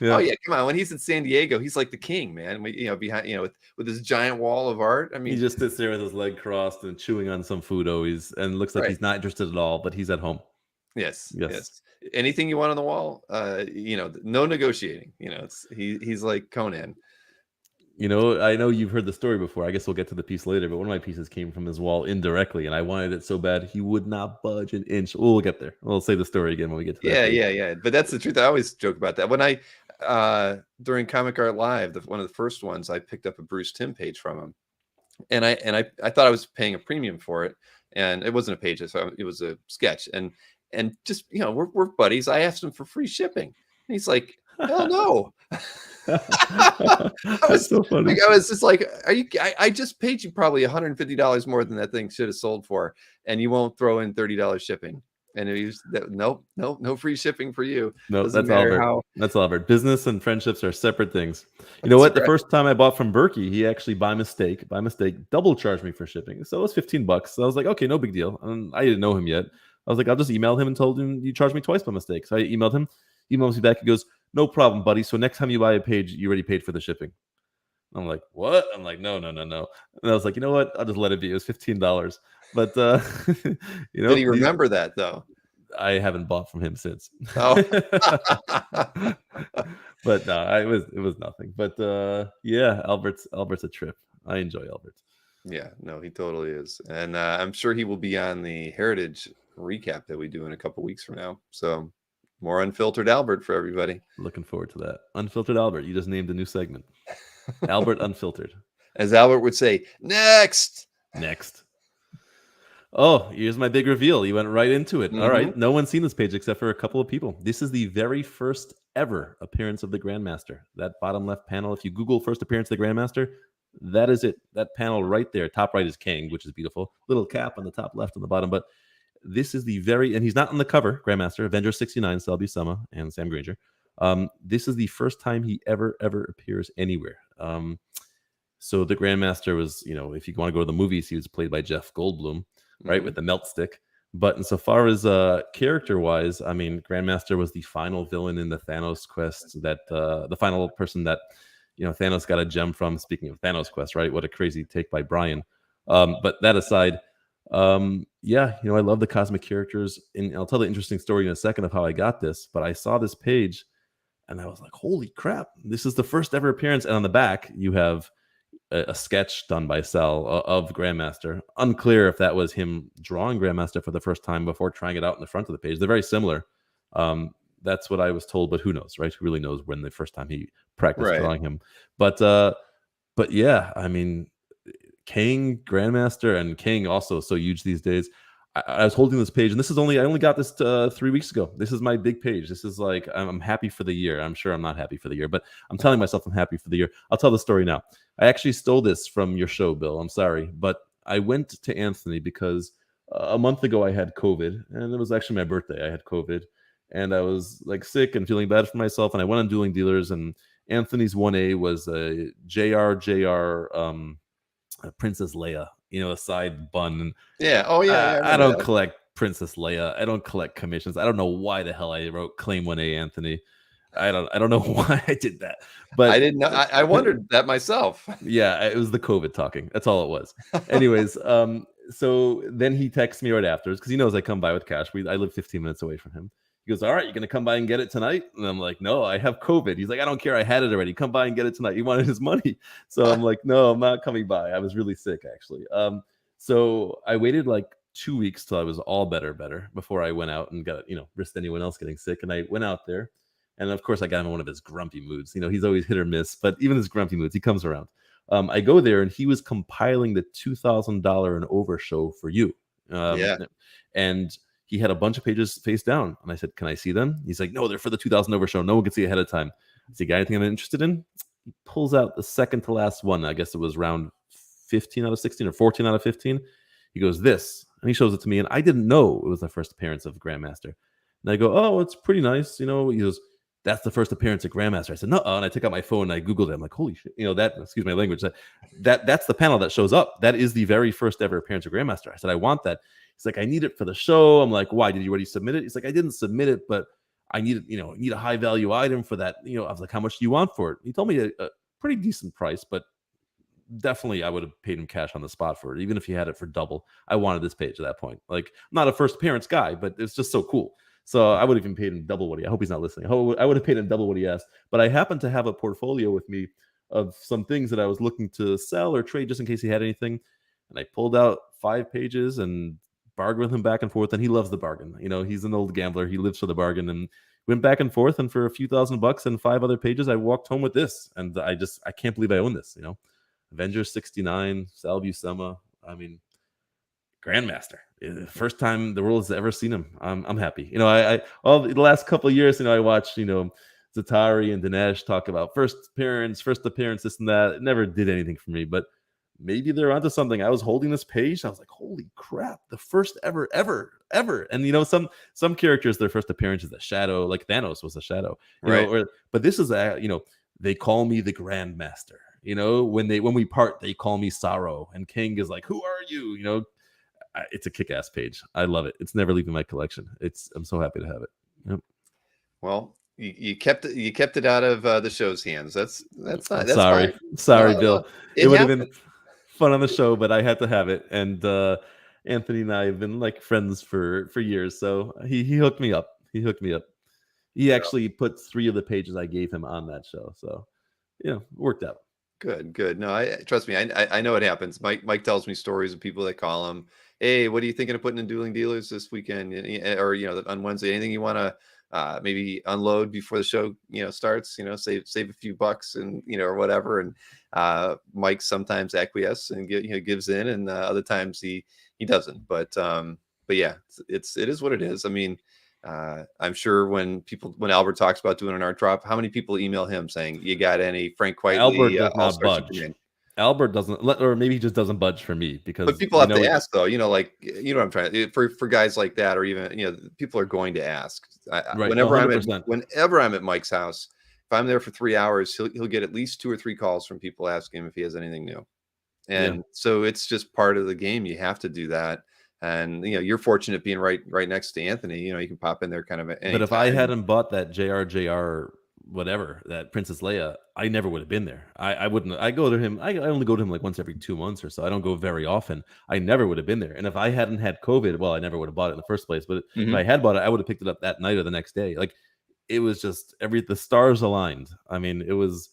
Oh yeah, come on. When he's in San Diego, he's like the king, man. Behind with his giant wall of art. I mean, he just sits there with his leg crossed and chewing on some food always, and looks like he's not interested at all. But he's at home. Yes. Anything you want on the wall, no negotiating. He's like Conan. I know you've heard the story before. I guess we'll get to the piece later, but one of my pieces came from his wall indirectly, and I wanted it so bad he would not budge an inch. We'll get there. We'll say the story again when we get to that. Yeah. But that's the truth. I always joke about that. When I during Comic Art Live, one of the first ones, I picked up a Bruce Timm page from him, and I thought I was paying a premium for it, and it wasn't a page. It was a sketch, and just we're buddies. I asked him for free shipping, and he's like, hell no. That's so funny. I was just like, "Are you? I just paid you probably $150 more than that thing should have sold for, and you won't throw in $30 shipping." And he was, nope, no free shipping for you. No, that's Albert. That's Albert. Business and friendships are separate things. You know what? The first time I bought from Berkey, he actually by mistake, double charged me for shipping. So it was $15. So I was like, okay, no big deal. And I didn't know him yet. I was like, I'll just email him and told him you charged me twice by mistake. So I emailed him. He emails me back. He goes, no problem, buddy. So next time you buy a page, you already paid for the shipping. I'm like, what? I'm like, no. And I was like, you know what? I'll just let it be. It was $15. But did he remember that though? I haven't bought from him since. Oh. But no, it was nothing. But yeah, Albert's a trip. I enjoy Albert. Yeah, no, he totally is. And I'm sure he will be on the Heritage recap that we do in a couple weeks from now. So more Unfiltered Albert for everybody. Looking forward to that. Unfiltered Albert. You just named a new segment. Albert Unfiltered. As Albert would say, next. Oh, here's my big reveal. You went right into it. All right. No one's seen this page except for a couple of people. This is the very first ever appearance of the Grandmaster. That bottom left panel, if you Google first appearance of the Grandmaster, that is it. That panel right there. Top right is King, which is beautiful. Little cap on the top left on the bottom. But this is the and he's not on the cover, Grandmaster, Avenger 69, Sal Buscema, and Sam Granger. This is the first time he ever appears anywhere. So the Grandmaster was, if you want to go to the movies, he was played by Jeff Goldblum, right, with the melt stick. But insofar as character-wise, I mean, Grandmaster was the final villain in the Thanos quest, that the final person that, Thanos got a gem from. Speaking of Thanos quest, right? What a crazy take by Brian. But that aside, yeah, I love the cosmic characters. And I'll tell the interesting story in a second of how I got this. But I saw this page, and I was like, holy crap, this is the first ever appearance. And on the back, you have a sketch done by Sal of Grandmaster. Unclear if that was him drawing Grandmaster for the first time before trying it out in the front of the page. They're very similar. That's what I was told, but who knows, right? Who really knows when the first time he practiced drawing him? But yeah, I mean, King, Grandmaster, and King also so huge these days. I was holding this page, and I only got this 3 weeks ago. This is my big page. This is like, I'm happy for the year. I'm sure I'm not happy for the year, but I'm telling myself I'm happy for the year. I'll tell the story now. I actually stole this from your show, Bill. I'm sorry, but I went to Anthony because a month ago I had COVID, and it was actually my birthday. I had COVID, and I was like sick and feeling bad for myself, and I went on Dueling Dealers, and Anthony's 1A was a JR Princess Leia, a side bun. Yeah. Oh yeah. I don't collect Princess Leia. I don't collect commissions. I don't know why the hell I wrote Claim 1A Anthony. I don't know why I did that, but I didn't know. I wondered that myself. Yeah, it was the COVID talking. That's all it was. Anyways, so then he texts me right afterwards because he knows I come by with cash. I live 15 minutes away from him. He goes, all right, you're going to come by and get it tonight? And I'm like, no, I have COVID. He's like, I don't care. I had it already. Come by and get it tonight. He wanted his money. So I'm like, no, I'm not coming by. I was really sick, actually. So I waited like 2 weeks till I was all better before I went out and got, risked anyone else getting sick. And I went out there. And of course, I got him in one of his grumpy moods. He's always hit or miss. But even his grumpy moods, he comes around. I go there, and he was compiling the $2,000 and over show for you. And he had a bunch of pages face down, and I said, can I see them? He's like, no, they're for the 2000 over show. No one can see ahead of time. I said, got anything I'm interested in? He pulls out the second to last one. I guess it was round 15 out of 16 or 14 out of 15. He goes, this, and he shows it to me, and I didn't know it was the first appearance of Grandmaster. And I go, oh, it's pretty nice. He goes, that's the first appearance of Grandmaster. I said, no, and I took out my phone and I Googled it. I'm like, holy shit, excuse my language. That's the panel that shows up. That is the very first ever appearance of Grandmaster. I said, I want that. He's like, I need it for the show. I'm like, why? Did you already submit it? He's like, I didn't submit it, but I need a high value item for that. I was like, how much do you want for it? He told me a pretty decent price, but definitely I would have paid him cash on the spot for it, even if he had it for double. I wanted this page at that point. Like, I'm not a first appearance guy, but it's just so cool. So I would have even paid him double what I hope he's not listening. I would have paid him double what he asked. But I happened to have a portfolio with me of some things that I was looking to sell or trade just in case he had anything. And I pulled out 5 pages and bargained with him back and forth. And he loves the bargain. He's an old gambler. He lives for the bargain. And went back and forth. And for a few $1,000 and 5 other pages, I walked home with this. And I can't believe I own this. Avenger 69, Sal Buscema. I mean, Grandmaster. First time the world has ever seen him. I'm happy. I the last couple of years, I watched, Zatari and Dinesh talk about first appearance, this and that. It never did anything for me, but maybe they're onto something. I was holding this page. I was like, holy crap, the first ever. And some characters, their first appearance is a shadow, like Thanos was a shadow, right? But this is they call me the Grandmaster. When we part, they call me Sorrow, and King is like, who are you? It's a kick-ass page. I love it. It's never leaving my collection. I'm so happy to have it. Yep. Well, you kept it out of the show's hands. That's not. Sorry, fine. Sorry, Bill. It would have been fun on the show, but I had to have it. And Anthony and I have been like friends for years, so he hooked me up. He actually put 3 of the pages I gave him on that show. So, it worked out. Good. No, I trust me. I know it happens. Mike tells me stories of people that call him. Hey, what are you thinking of putting in Dueling Dealers this weekend? Or on Wednesday? Anything you want to maybe unload before the show starts? Save a few bucks and or whatever. And Mike sometimes acquiesces and gives in, and other times he doesn't. But yeah, it is what it is. I mean. I'm sure when Albert talks about doing an art drop, how many people email him saying, "You got any Frank Quitely Albert does not All-Star budge. Superman?" Albert doesn't, or maybe he just doesn't budge for me because. But people have to ask, though. What I'm trying for guys like that, or even people are going to ask. Right. Whenever 100%. I'm at Mike's house, if I'm there for 3 hours, he'll get at least 2 or 3 calls from people asking him if he has anything new, and so it's just part of the game. You have to do that. And you're fortunate being right next to Anthony. You can pop in there kind of at any But if time. I hadn't bought that JR whatever, that Princess Leia, I never would have been there. I wouldn't. I go to him. I only go to him like once every 2 months or so. I don't go very often. I never would have been there. And if I hadn't had COVID, well, I never would have bought it in the first place. But if I had bought it, I would have picked it up that night or the next day. Like it was just the stars aligned. I mean, it was.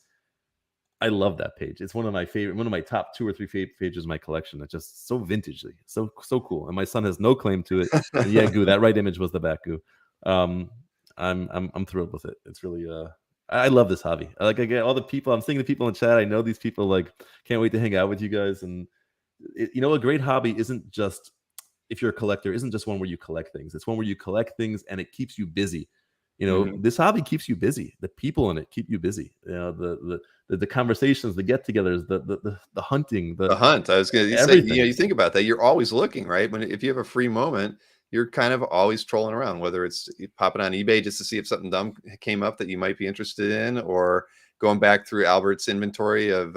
I love that page. It's one of my top 2 or 3 favorite pages in my collection. It's just so vintagely, so cool. And my son has no claim to it. And yeah, Goo, that right image was the back, Goo. I'm thrilled with it. It's really I love this hobby. I get all the people. I'm seeing the people in chat. I know these people. Like, can't wait to hang out with you guys. And a great hobby isn't just, if you're a collector, isn't just one where you collect things. It's one where you collect things and it keeps you busy. This hobby keeps you busy. The people in it keep you busy. The conversations, the get-togethers, the hunting, the hunt. I was going to say, you think about that. You're always looking, right? If you have a free moment, you're kind of always trolling around, whether it's popping on eBay just to see if something dumb came up that you might be interested in, or going back through Albert's inventory of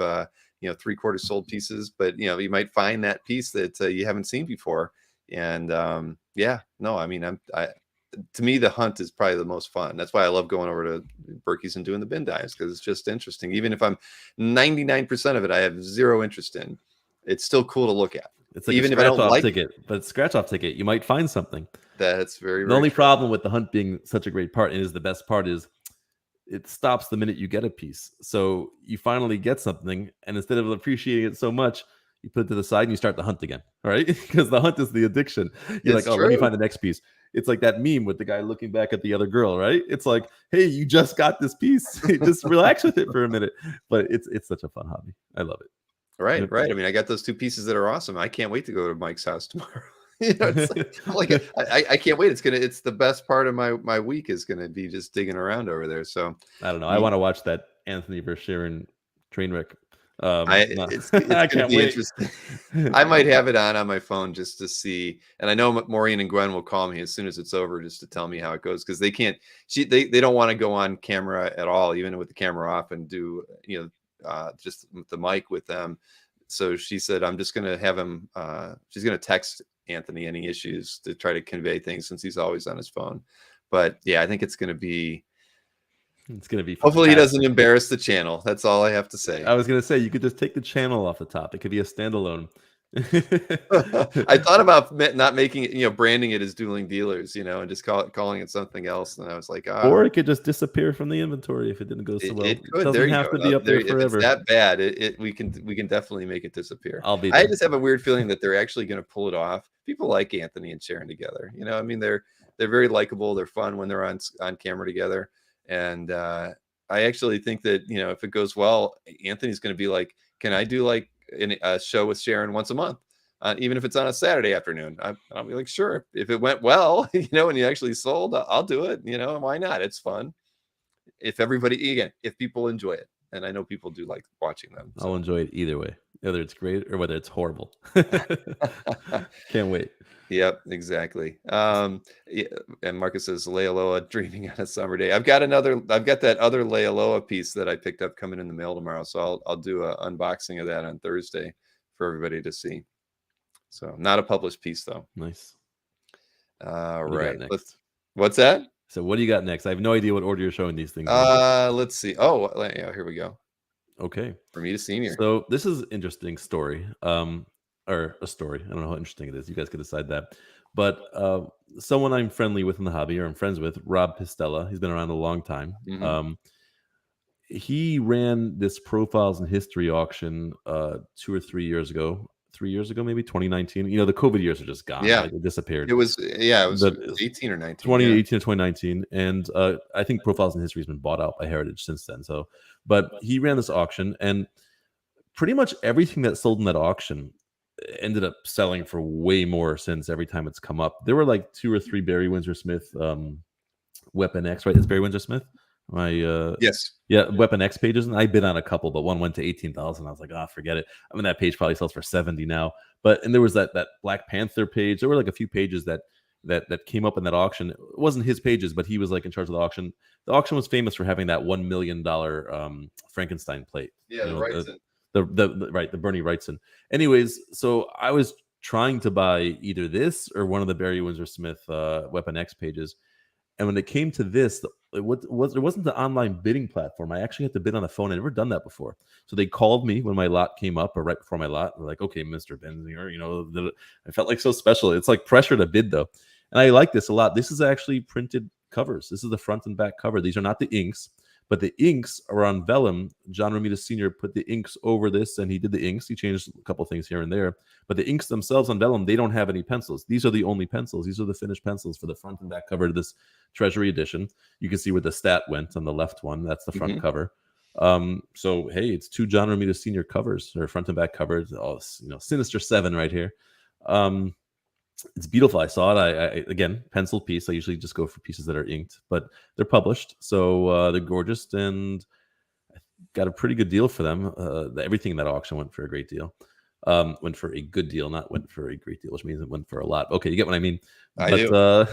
3/4 sold pieces. But you might find that piece that you haven't seen before. And to me, the hunt is probably the most fun. That's why I love going over to Berkey's and doing the bin dives, because it's just interesting. Even if I'm 99% of it, I have zero interest in. It's still cool to look at. It's like even a scratch-off ticket, but scratch-off ticket, you might find something. That's very, very the only true. problem with the hunt being such a great part, and is the best part, is it stops the minute you get a piece. So you finally get something, and instead of appreciating it so much, you put it to the side and you start the hunt again, right? Because the hunt is the addiction. You're like, let me find the next piece. It's like that meme with the guy looking back at the other girl, right? It's like, hey, you just got this piece. Just relax with it for a minute. But it's such a fun hobby. I love it. Right. I mean, I got those 2 pieces that are awesome. I can't wait to go to Mike's house tomorrow. It's like I can't wait. It's the best part of my week is gonna be just digging around over there. So I don't know. I want to watch that Anthony versus Sharon train wreck. It's gonna be interesting. I might have it on my phone just to see. And I know Maureen and Gwen will call me as soon as it's over just to tell me how it goes, because they can't. They don't want to go on camera at all, even with the camera off, and do just the mic with them. So she said, I'm just gonna have him. She's gonna text Anthony any issues to try to convey things, since he's always on his phone. But yeah, I think it's gonna be. It's going to be hopefully fantastic. He doesn't embarrass the channel. That's all I have to say. I was going to say, you could just take the channel off the top. It could be a standalone. I thought about not making it, branding it as Dueling Dealers, and just calling it something else. And I was like, or it could just disappear from the inventory if it didn't go so well. It could. Doesn't have to be up there forever. If it's that bad, we can definitely make it disappear. I just have a weird feeling that they're actually going to pull it off. People like Anthony and Sharon together. I mean, they're very likable. They're fun when they're on camera together. And I actually think that, if it goes well, Anthony's going to be like, can I do like a show with Sharon once a month? Even if it's on a Saturday afternoon, I'll be like, sure. If it went well, and you actually sold, I'll do it. Why not? It's fun. If people enjoy it. And I know people do like watching them. So. I'll enjoy it either way, whether it's great or whether it's horrible. Can't wait. Yep, exactly. And Marcus says Leia dreaming on a summer day. I've got that other Leia piece that I picked up coming in the mail tomorrow. So I'll do an unboxing of that on Thursday for everybody to see. So not a published piece though. Nice. Right. What's that? So what do you got next? I have no idea what order you're showing these things. Let's see. Oh, yeah, here we go. Okay. For me to senior. So this is an interesting story. Or a story. I don't know how interesting it is. You guys can decide that. But someone I'm friendly with in the hobby, or I'm friends with, Rob Pistella. He's been around a long time. He ran this Profiles in History auction 2 or 3 years ago. 3 years ago, maybe 2019. The COVID years are just gone. Yeah. Right? They disappeared. It was 18 or 19. 2018 or 2019. And I think Profiles in History has been bought out by Heritage since then. But he ran this auction, and pretty much everything that sold in that auction ended up selling for way more since every time it's come up. There were like 2 or 3 Barry Windsor Smith Weapon X, right? It's Barry Windsor Smith. Yes. Yeah, Weapon X pages, and I bid on a couple, but one went to 18,000. I was like, forget it. I mean, that page probably sells for 70 now. And there was that Black Panther page. There were like a few pages that came up in that auction. It wasn't his pages, but he was like in charge of the auction. The auction was famous for having that $1 million Frankenstein plate. Yeah, the Bernie Wrightson. Anyways, so I was trying to buy either this or one of the Barry Windsor Smith Weapon X pages. And when it came to this, there wasn't the online bidding platform. I actually had to bid on the phone. I'd never done that before. So they called me when my lot came up, or right before my lot. They're like, "Okay, Mr. Benz, I felt like so special. It's like pressure to bid, though. And I like this a lot. This is actually printed covers. This is the front and back cover. These are not the inks, but the inks are on vellum. John Romita Sr. put the inks over this, and he did the inks. He changed a couple things here and there. But the inks themselves on vellum, they don't have any pencils. These are the only pencils. These are the finished pencils for the front and back cover of this Treasury edition. You can see where the stat went on the left one. That's the front cover. So, hey, it's 2 John Romita Sr. covers, or front and back covers. Oh, Sinister 7 right here. It's beautiful. I saw it. I again, pencil piece. I usually just go for pieces that are inked, but they're published, so they're gorgeous, and I got a pretty good deal for them. Everything in that auction went for a great deal. Went for a good deal, not went for a great deal, which means it went for a lot. Okay, you get what I mean. I do.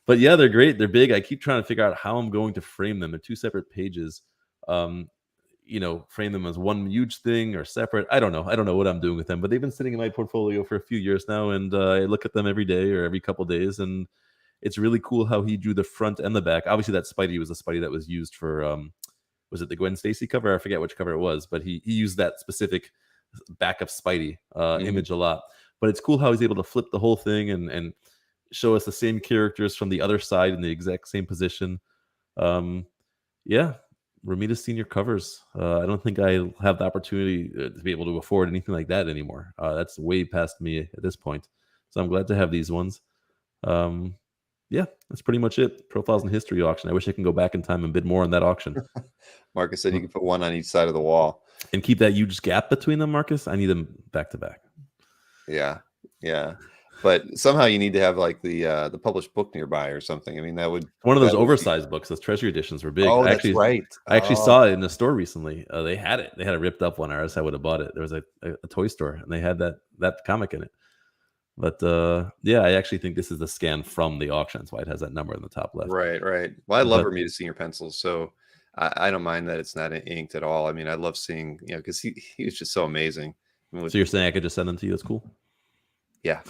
But yeah, they're great. They're big. I keep trying to figure out how I'm going to frame them. They're 2 separate pages. Frame them as one huge thing or separate. I don't know what I'm doing with them, but they've been sitting in my portfolio for a few years now, and I look at them every day or every couple of days, and it's really cool how he drew the front and the back. Obviously, that Spidey was a Spidey that was used for was it the Gwen Stacy cover? I forget which cover it was, but he used that specific back of Spidey image a lot. But it's cool how he's able to flip the whole thing and show us the same characters from the other side in the exact same position. Romita Senior covers. I don't think I have the opportunity to be able to afford anything like that anymore. That's way past me at this point. So I'm glad to have these ones. That's pretty much it. Profiles in History auction. I wish I can go back in time and bid more on that auction. Marcus said you can put one on each side of the wall. And keep that huge gap between them, Marcus. I need them back to back. Yeah. But somehow you need to have like the published book nearby or something. I mean, that would one of those oversized books. Those Treasury editions were big. Oh, that's right. I actually saw it in the store recently. They had it. They had a ripped up one. Or else I would have bought it. There was a toy store, and they had that comic in it. But I actually think this is the scan from the auction. That's why it has that number in the top left. Right. Well, I love Romita Senior pencils, so I don't mind that it's not inked at all. I mean, I love seeing, because he was just so amazing. So you're saying I could just send them to you? That's cool. Yeah.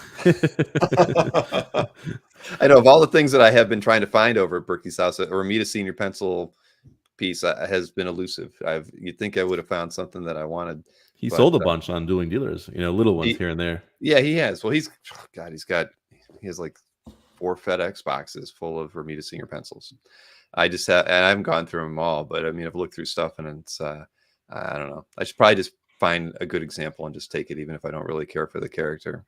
I know of all the things that I have been trying to find over at Berkey's house, a Romita Senior pencil piece has been elusive. You'd think I would have found something that I wanted. He sold a bunch on Dueling Dealers, little ones here and there. Yeah, he has. Well, he has like 4 FedEx boxes full of Romita Senior pencils. I haven't gone through them all, but I mean, I've looked through stuff, and it's I don't know. I should probably just find a good example and just take it, even if I don't really care for the character.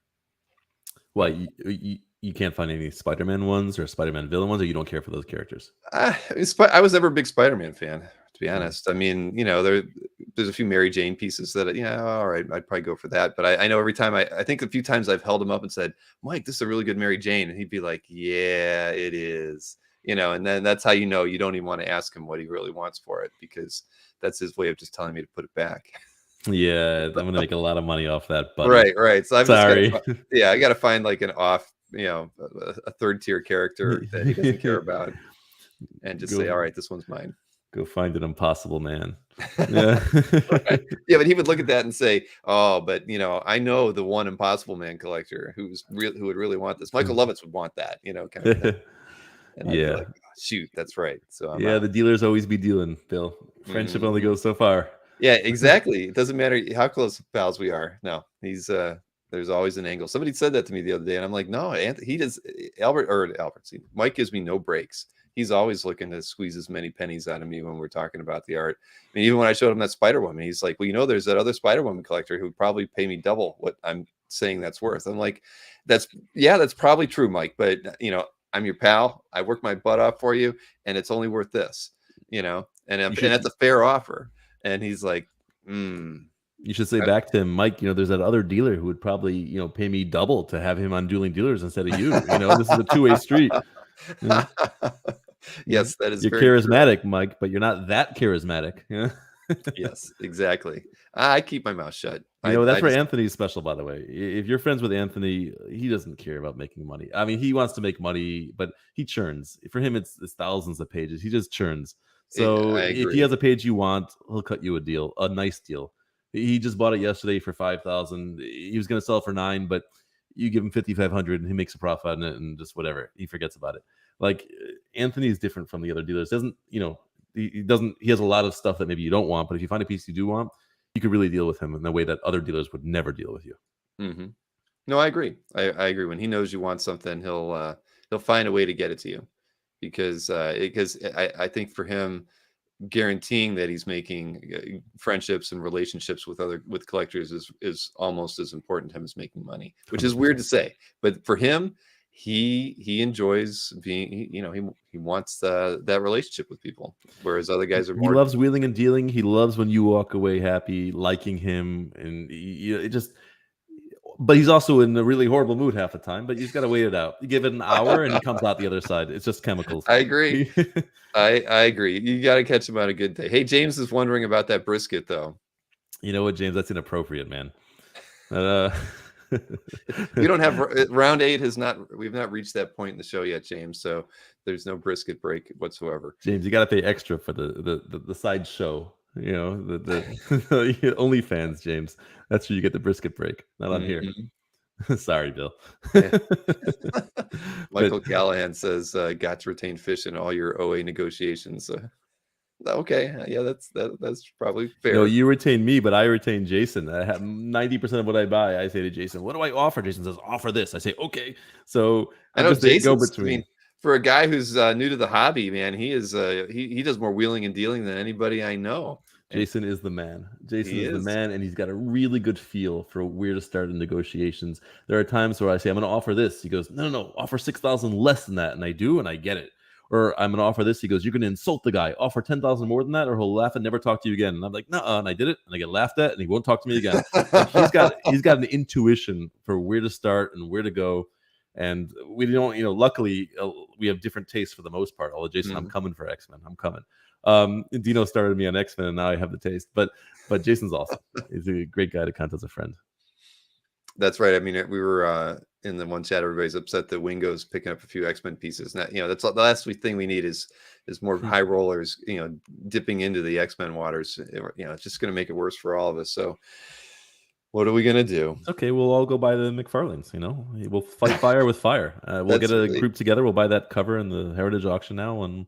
Well, you can't find any Spider-Man ones or Spider-Man villain ones, or you don't care for those characters? I was never a big Spider-Man fan, to be honest. I mean, there's a few Mary Jane pieces that, all right, I'd probably go for that. But I know every time I think a few times I've held him up and said, Mike, this is a really good Mary Jane. And he'd be like, yeah, it is. And then that's how you don't even want to ask him what he really wants for it, because that's his way of just telling me to put it back. Yeah, I'm going to make a lot of money off that. Buddy. Right. So Sorry. I got to find like an off, a third tier character that he doesn't care about, and just say, all right, this one's mine. Go find an impossible man. Yeah. Right. Yeah, but he would look at that and say, oh, but I know the one impossible man collector who would really want this. Michael Lovitz would want that, kind of thing. And I'd be like, oh, shoot, that's right. So the dealers always be dealing, Bill. Friendship only goes so far. Yeah, exactly. It doesn't matter how close pals we are. No, he's There's always an angle. Somebody said that to me the other day, and I'm like, no, he does. Mike gives me no breaks. He's always looking to squeeze as many pennies out of me when we're talking about the art. I mean, even when I showed him that Spider Woman, he's like, well, there's that other Spider Woman collector who would probably pay me double what I'm saying that's worth. I'm like, that's probably true, Mike. But I'm your pal. I work my butt off for you, and it's only worth this, and that's a fair offer. And he's like, You should say back to him, Mike, there's that other dealer who would probably, pay me double to have him on Dueling Dealers instead of you. This is a two-way street. Yes, that is. You're very charismatic, true. Mike, but you're not that charismatic. Yes, exactly. I keep my mouth shut. That's where Anthony's special, by the way. If you're friends with Anthony, he doesn't care about making money. I mean, he wants to make money, but he churns. For him, it's thousands of pages. He just churns. So if he has a page you want, he'll cut you a nice deal. He just bought it yesterday for $5,000. He was going to sell it for $9,000, but you give him $5,500 and he makes a profit on it and just whatever. He forgets about it. Like Anthony is different from the other dealers. He has a lot of stuff that maybe you don't want, but if you find a piece you do want, you could really deal with him in a way that other dealers would never deal with you. Mm-hmm. No, I agree. I agree. When he knows you want something, he'll find a way to get it to you, because I think for him, guaranteeing that he's making friendships and relationships with collectors is almost as important to him as making money, which is weird to say, but for him, he enjoys being, he wants that relationship with people, whereas other guys are more. He loves wheeling and dealing. He loves when you walk away happy, liking him, and but he's also in a really horrible mood half the time. But you just got to wait it out. You give it an hour, and he comes out the other side. It's just chemicals. I agree. I agree. You got to catch him on a good day. Hey, James is wondering about that brisket, though. You know what, James? That's inappropriate, man. We don't have round 8 we've not reached that point in the show yet, James. So there's no brisket break whatsoever. James, you got to pay extra for the side show. The OnlyFans, James. That's where you get the brisket break. Not on here. Sorry, Bill. Michael Callahan says, got to retain Fish in all your OA negotiations. Okay, yeah, that's probably fair. No, you retain me, but I retain Jason. I have 90% of what I buy. I say to Jason, "What do I offer?" Jason says, "Offer this." I say, "Okay." So I know Jason. I mean, for a guy who's new to the hobby, man, he is he does more wheeling and dealing than anybody I know. Jason is the man. Jason is the man, and he's got a really good feel for where to start in negotiations. There are times where I say, "I'm going to offer this." He goes, "No, offer 6,000 less than that," and I do, and I get it. Or I'm going to offer this. He goes, "You're going to insult the guy. Offer 10,000 more than that, or he'll laugh and never talk to you again." And I'm like, "No," and I did it, and I get laughed at, and he won't talk to me again. Like, he's got an intuition for where to start and where to go. And we don't, luckily we have different tastes for the most part. Although Jason, I'm coming for X-Men. I'm coming. Dino started me on X-Men, and now I have the taste. But Jason's awesome. He's a great guy to count as a friend. That's right. I mean, we were in the one chat. Everybody's upset that Wingo's picking up a few X-Men pieces. Now, that's the last thing we need is more high rollers, dipping into the X-Men waters. It's just going to make it worse for all of us. So, what are we going to do? Okay, we'll all go buy the McFarlanes. We'll fight fire with fire. We'll get a group together. We'll buy that cover in the Heritage auction now, and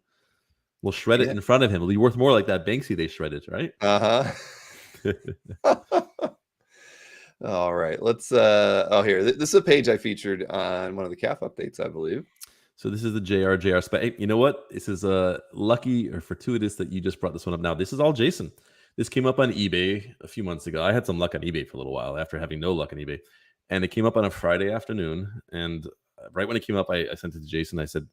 we'll shred it in front of him. It'll be worth more like that Banksy they shredded, right? All right, let's here. This is a page I featured on one of the CAF updates, I believe. So this is the JR spec. Hey, you know what? This is lucky or fortuitous that you just brought this one up now. This is all Jason. This came up on eBay a few months ago. I had some luck on eBay for a little while after having no luck on eBay. And it came up on a Friday afternoon. And right when it came up, I sent it to Jason. I said,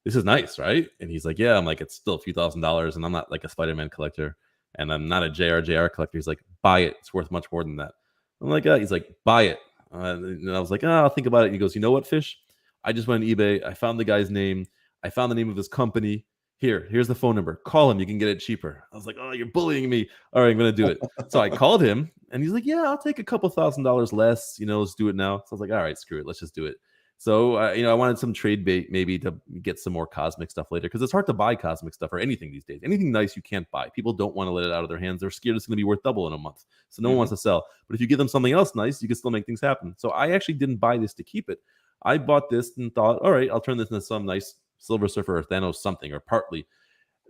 "This is nice, right?" And he's like, "Yeah." I'm like, "It's still a few $1,000s, and I'm not like a Spider-Man collector, and I'm not a JR collector." He's like, "Buy it. It's worth much more than that." I'm like, He's like, "Buy it." And I was like, "I'll think about it." And he goes, "You know what, Fish? I just went on eBay. I found the guy's name. I found the name of his company. Here's the phone number. Call him. You can get it cheaper." I was like, "Oh, you're bullying me." All right, I'm going to do it. So I called him, and he's like, "Yeah, I'll take a couple $1,000s less. Let's do it now." So I was like, "All right, screw it. Let's just do it." So, I wanted some trade bait maybe to get some more cosmic stuff later, because it's hard to buy cosmic stuff or anything these days. Anything nice you can't buy. People don't want to let it out of their hands. They're scared it's going to be worth double in a month. So no one wants to sell. But if you give them something else nice, you can still make things happen. So I actually didn't buy this to keep it. I bought this and thought, all right, I'll turn this into some nice Silver Surfer or Thanos something, or partly.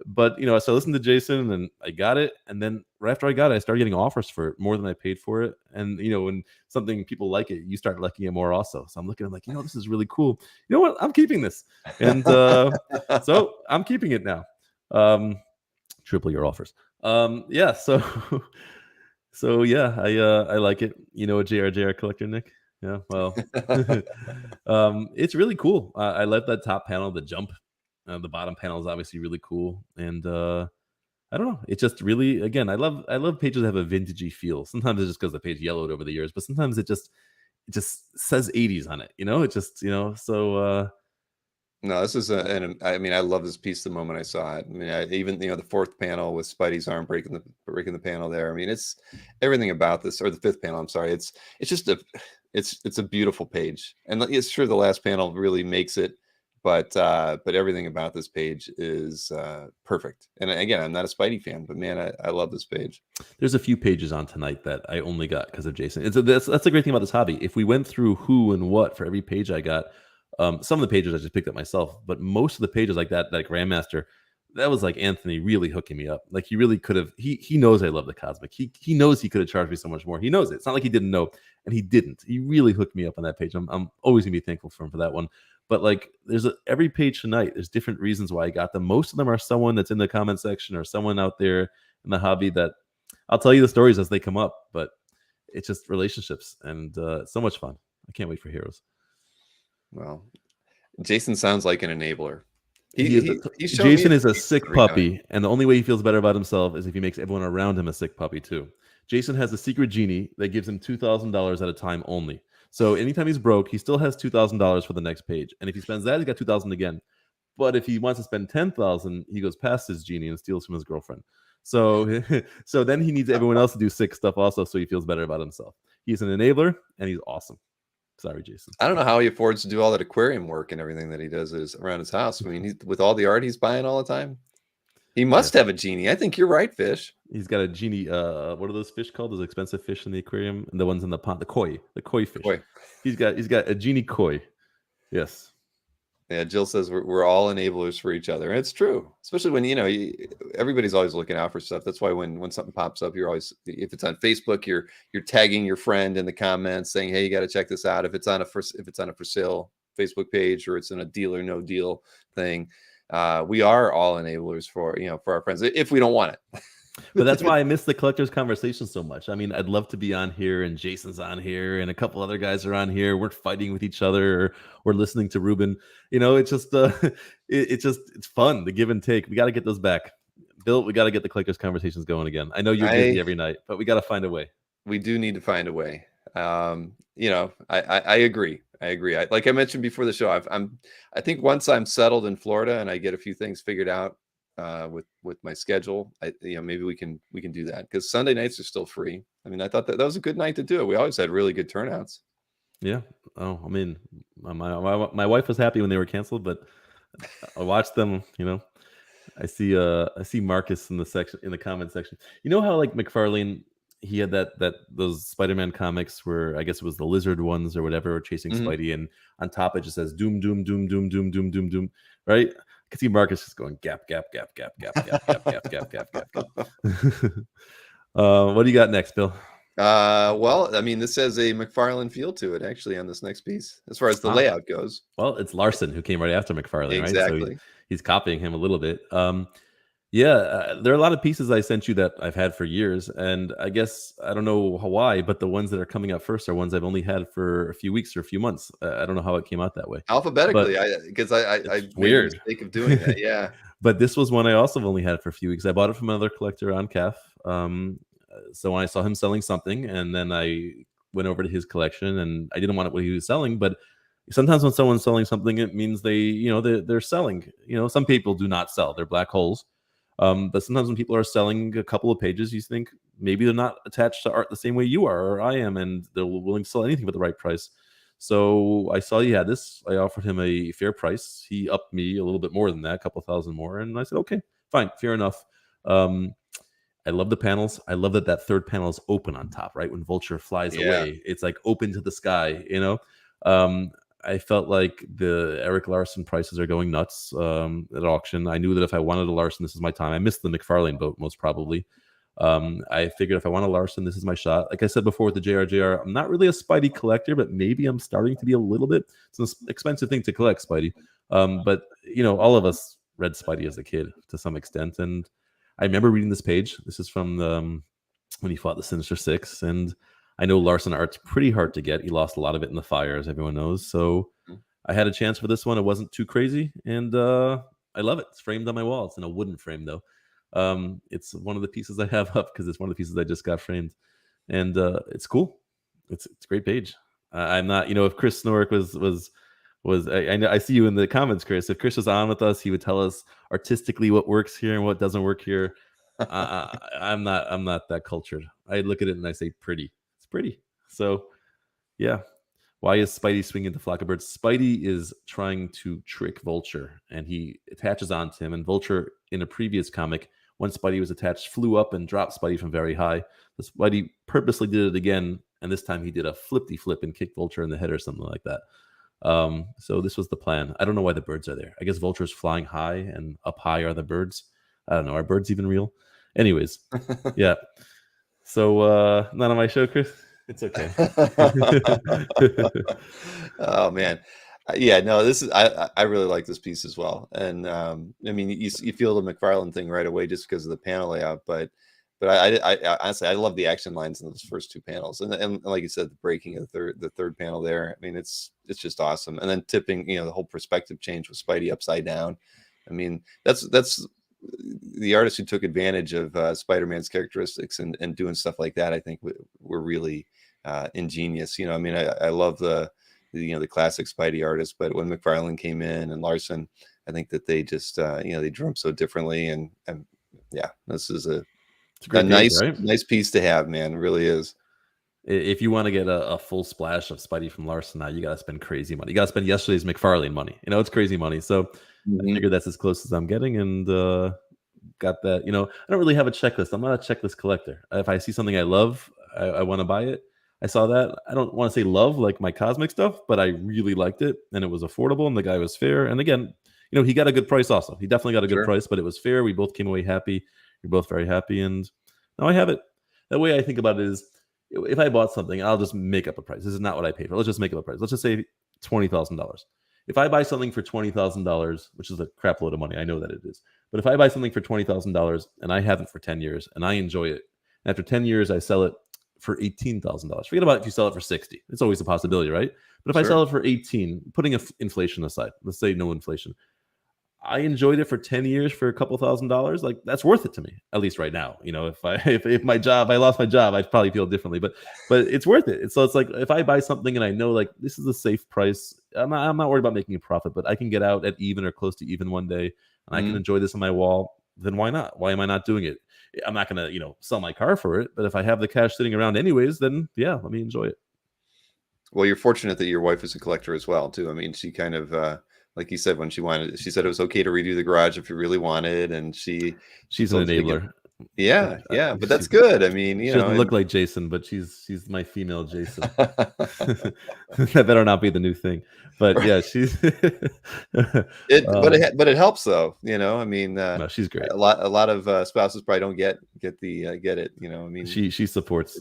But so I listened to Jason and I got it, and then right after I got it, I started getting offers for it more than I paid for it. And when something people like it, you start liking it more also. So I'm looking, I'm like, this is really cool. You know what? I'm keeping this, and so I'm keeping it now. Triple your offers. Yeah. So so yeah, I like it. You know a JR collector, Nick? Yeah. Well, it's really cool. I love that top panel, the jump. The bottom panel is obviously really cool, and I don't know. It's just really, again, I love pages that have a vintagey feel. Sometimes it's just because the page yellowed over the years, but sometimes it just says 80s on it. It just so. No, this is I mean, I love this piece the moment I saw it. I mean, even the fourth panel with Spidey's arm breaking the panel there. I mean, it's everything about this, or the fifth panel. I'm sorry. It's just it's a beautiful page, and it's sure the last panel really makes it, but everything about this page is perfect. And again, I'm not a Spidey fan, but man, I love this page. There's a few pages on tonight that I only got because of Jason. That's the great thing about this hobby. If we went through who and what for every page I got. Some of the pages I just picked up myself, but most of the pages like that Grandmaster, that was like Anthony really hooking me up. Like he really could have. He knows I love the Cosmic. He knows he could have charged me so much more. He knows it. It's not like he didn't know, and he didn't. He really hooked me up on that page. I'm always gonna be thankful for him for that one. But like, every page tonight, there's different reasons why I got them. Most of them are someone that's in the comment section or someone out there in the hobby that I'll tell you the stories as they come up. But it's just relationships, and it's so much fun. I can't wait for Heroes. Well, Jason sounds like an enabler. Jason is a sick puppy, and the only way he feels better about himself is if he makes everyone around him a sick puppy too. Jason has a secret genie that gives him $2,000 at a time only. So anytime he's broke, he still has $2,000 for the next page. And if he spends that, he's got $2,000 again. But if he wants to spend $10,000, he goes past his genie and steals from his girlfriend. So so then he needs everyone else to do sick stuff also, so he feels better about himself. He's an enabler, and he's awesome. Sorry, Jason. I don't know how he affords to do all that aquarium work and everything that he does around his house. I mean, with all the art he's buying all the time, he must have a genie. I think you're right, Fish. He's got a genie. What are those fish called? Those expensive fish in the aquarium, and the ones in the pond, the koi fish. Koi. He's got a genie koi. Yes. Yeah, Jill says we're all enablers for each other, and it's true. Especially when everybody's always looking out for stuff. That's why when something pops up, you're always, if it's on Facebook, you're tagging your friend in the comments saying, "Hey, you got to check this out." If it's on a for sale Facebook page, or it's in a deal or no deal thing, we are all enablers for our friends if we don't want it. But that's why I miss the collectors conversation so much. I mean, I'd love to be on here, and Jason's on here, and a couple other guys are on here. We're fighting with each other, or we're listening to Ruben. It's just it's fun, the give and take. We got to get those back. Bill, we got to get the collectors conversations going again. I know you're busy every night, but we got to find a way. We do need to find a way. I agree. Like I mentioned before the show, I think once I'm settled in Florida and I get a few things figured out with my schedule, maybe we can do that, because Sunday nights are still free. I mean, I thought that was a good night to do it. We always had really good turnouts. Yeah. Oh, I mean, my wife was happy when they were canceled, but I watched them. I see Marcus in the comment section. You know how like McFarlane, he had those Spider-Man comics where I guess it was the lizard ones or whatever, chasing Spidey, and on top it just says doom doom doom doom doom doom doom doom, right? I can see Marcus just going gap gap gap gap gap gap gap gap gap gap gap. What do you got next, Bill? Well, I mean, this has a McFarlane feel to it actually on this next piece, as far as the layout goes. Well, it's Larson who came right after McFarlane, exactly. Right? So he's copying him a little bit. Yeah, there are a lot of pieces I sent you that I've had for years, and I guess I don't know why, but the ones that are coming up first are ones I've only had for a few weeks or a few months. I don't know how it came out that way. Alphabetically, because I made a mistake of doing that. Yeah. But this was one I also only had for a few weeks. I bought it from another collector on CAF. So when I saw him selling something, and then I went over to his collection, and I didn't want what he was selling, but sometimes when someone's selling something, it means they're selling. Some people do not sell; they're black holes. But sometimes when people are selling a couple of pages, you think maybe they're not attached to art the same way you are or I am, and they're willing to sell anything for the right price. So I saw he had this. I offered him a fair price. He upped me a little bit more than that, a couple thousand more, and I said, okay, fine, fair enough. I love the panels. I love that third panel is open on top, right? When Vulture flies away, it's like open to the sky, I felt like the Eric Larson prices are going nuts at auction. I knew that if I wanted a Larson, this is my time. I missed the McFarlane boat most probably. I figured if I want a Larson, this is my shot. Like I said before with the JRJR, I'm not really a Spidey collector, but maybe I'm starting to be a little bit. It's an expensive thing to collect, Spidey. But all of us read Spidey as a kid to some extent, and I remember reading this page. This is from when he fought the Sinister Six, and I know Larson art's pretty hard to get. He lost a lot of it in the fire, as everyone knows. So I had a chance for this one. It wasn't too crazy, and I love it. It's framed on my wall. It's in a wooden frame, though. It's one of the pieces I have up because it's one of the pieces I just got framed, and it's cool. It's a great page. I'm not, if Chris Snorrick was I see you in the comments, Chris. If Chris was on with us, he would tell us artistically what works here and what doesn't work here. I'm not that cultured. I look at it and I say pretty. It's pretty. So yeah. Why is Spidey swinging the flock of birds? Spidey is trying to trick Vulture, and he attaches onto him. And Vulture, in a previous comic, when Spidey was attached, flew up and dropped Spidey from very high. The Spidey purposely did it again, and this time he did a flippy flip and kicked Vulture in the head or something like that. So this was the plan. I don't know why the birds are there. I guess Vulture's flying high, and up high are the birds. I don't know. Are birds even real? Anyways, yeah. So not on my show, Chris. It's okay. Oh man, yeah. No, this is I really like this piece as well, and I mean you feel the McFarlane thing right away just because of the panel layout, but I honestly I love the action lines in those first two panels, and like you said, the breaking of the third panel there. I mean it's just awesome, and then tipping the whole perspective change with Spidey upside down. I mean that's the artists who took advantage of Spider-Man's characteristics and doing stuff like that. I think were really ingenious. I mean I love the classic Spidey artists, but when McFarlane came in and Larson, I think that they just they drew them so differently, and yeah, this is a nice page, right? Nice piece to have, man. It really is. If you want to get a full splash of Spidey from Larson now, you got to spend crazy money. You got to spend yesterday's McFarlane money. It's crazy money. So I figured that's as close as I'm getting, and got that. I don't really have a checklist. I'm not a checklist collector. If I see something I love, I want to buy it. I saw that. I don't want to say love like my cosmic stuff, but I really liked it, and it was affordable, and the guy was fair. And again, he got a good price also. He definitely got a good price, but it was fair. We both came away happy. You're both very happy, and now I have it. The way I think about it is, if I bought something, I'll just make up a price. This is not what I paid for. Let's just make up a price. Let's just say $20,000. If I buy something for $20,000, which is a crap load of money, I know that it is. But if I buy something for $20,000 and I have it for 10 years and I enjoy it, and after 10 years I sell it for $18,000. Forget about if you sell it for 60. It's always a possibility, right? But if I sell it for 18, putting inflation aside, let's say no inflation, I enjoyed it for 10 years for a couple $1,000s. Like that's worth it to me, at least right now. If my job, I lost my job, I'd probably feel differently, but it's worth it. So it's like, if I buy something and I know like this is a safe price, I'm not worried about making a profit, but I can get out at even or close to even one day, and I can enjoy this on my wall, then why not? Why am I not doing it? I'm not going to, sell my car for it, but if I have the cash sitting around anyways, then yeah, let me enjoy it. Well, you're fortunate that your wife is a collector as well, too. I mean, she kind of, like you said, when she said it was okay to redo the garage if you really wanted, and she's an enabler. Yeah, but that's good. I mean, she doesn't look like Jason, but she's my female Jason. That better not be the new thing. But yeah, she's. But it helps though. I mean, no, she's great. A lot of spouses probably don't get it. I mean, she supports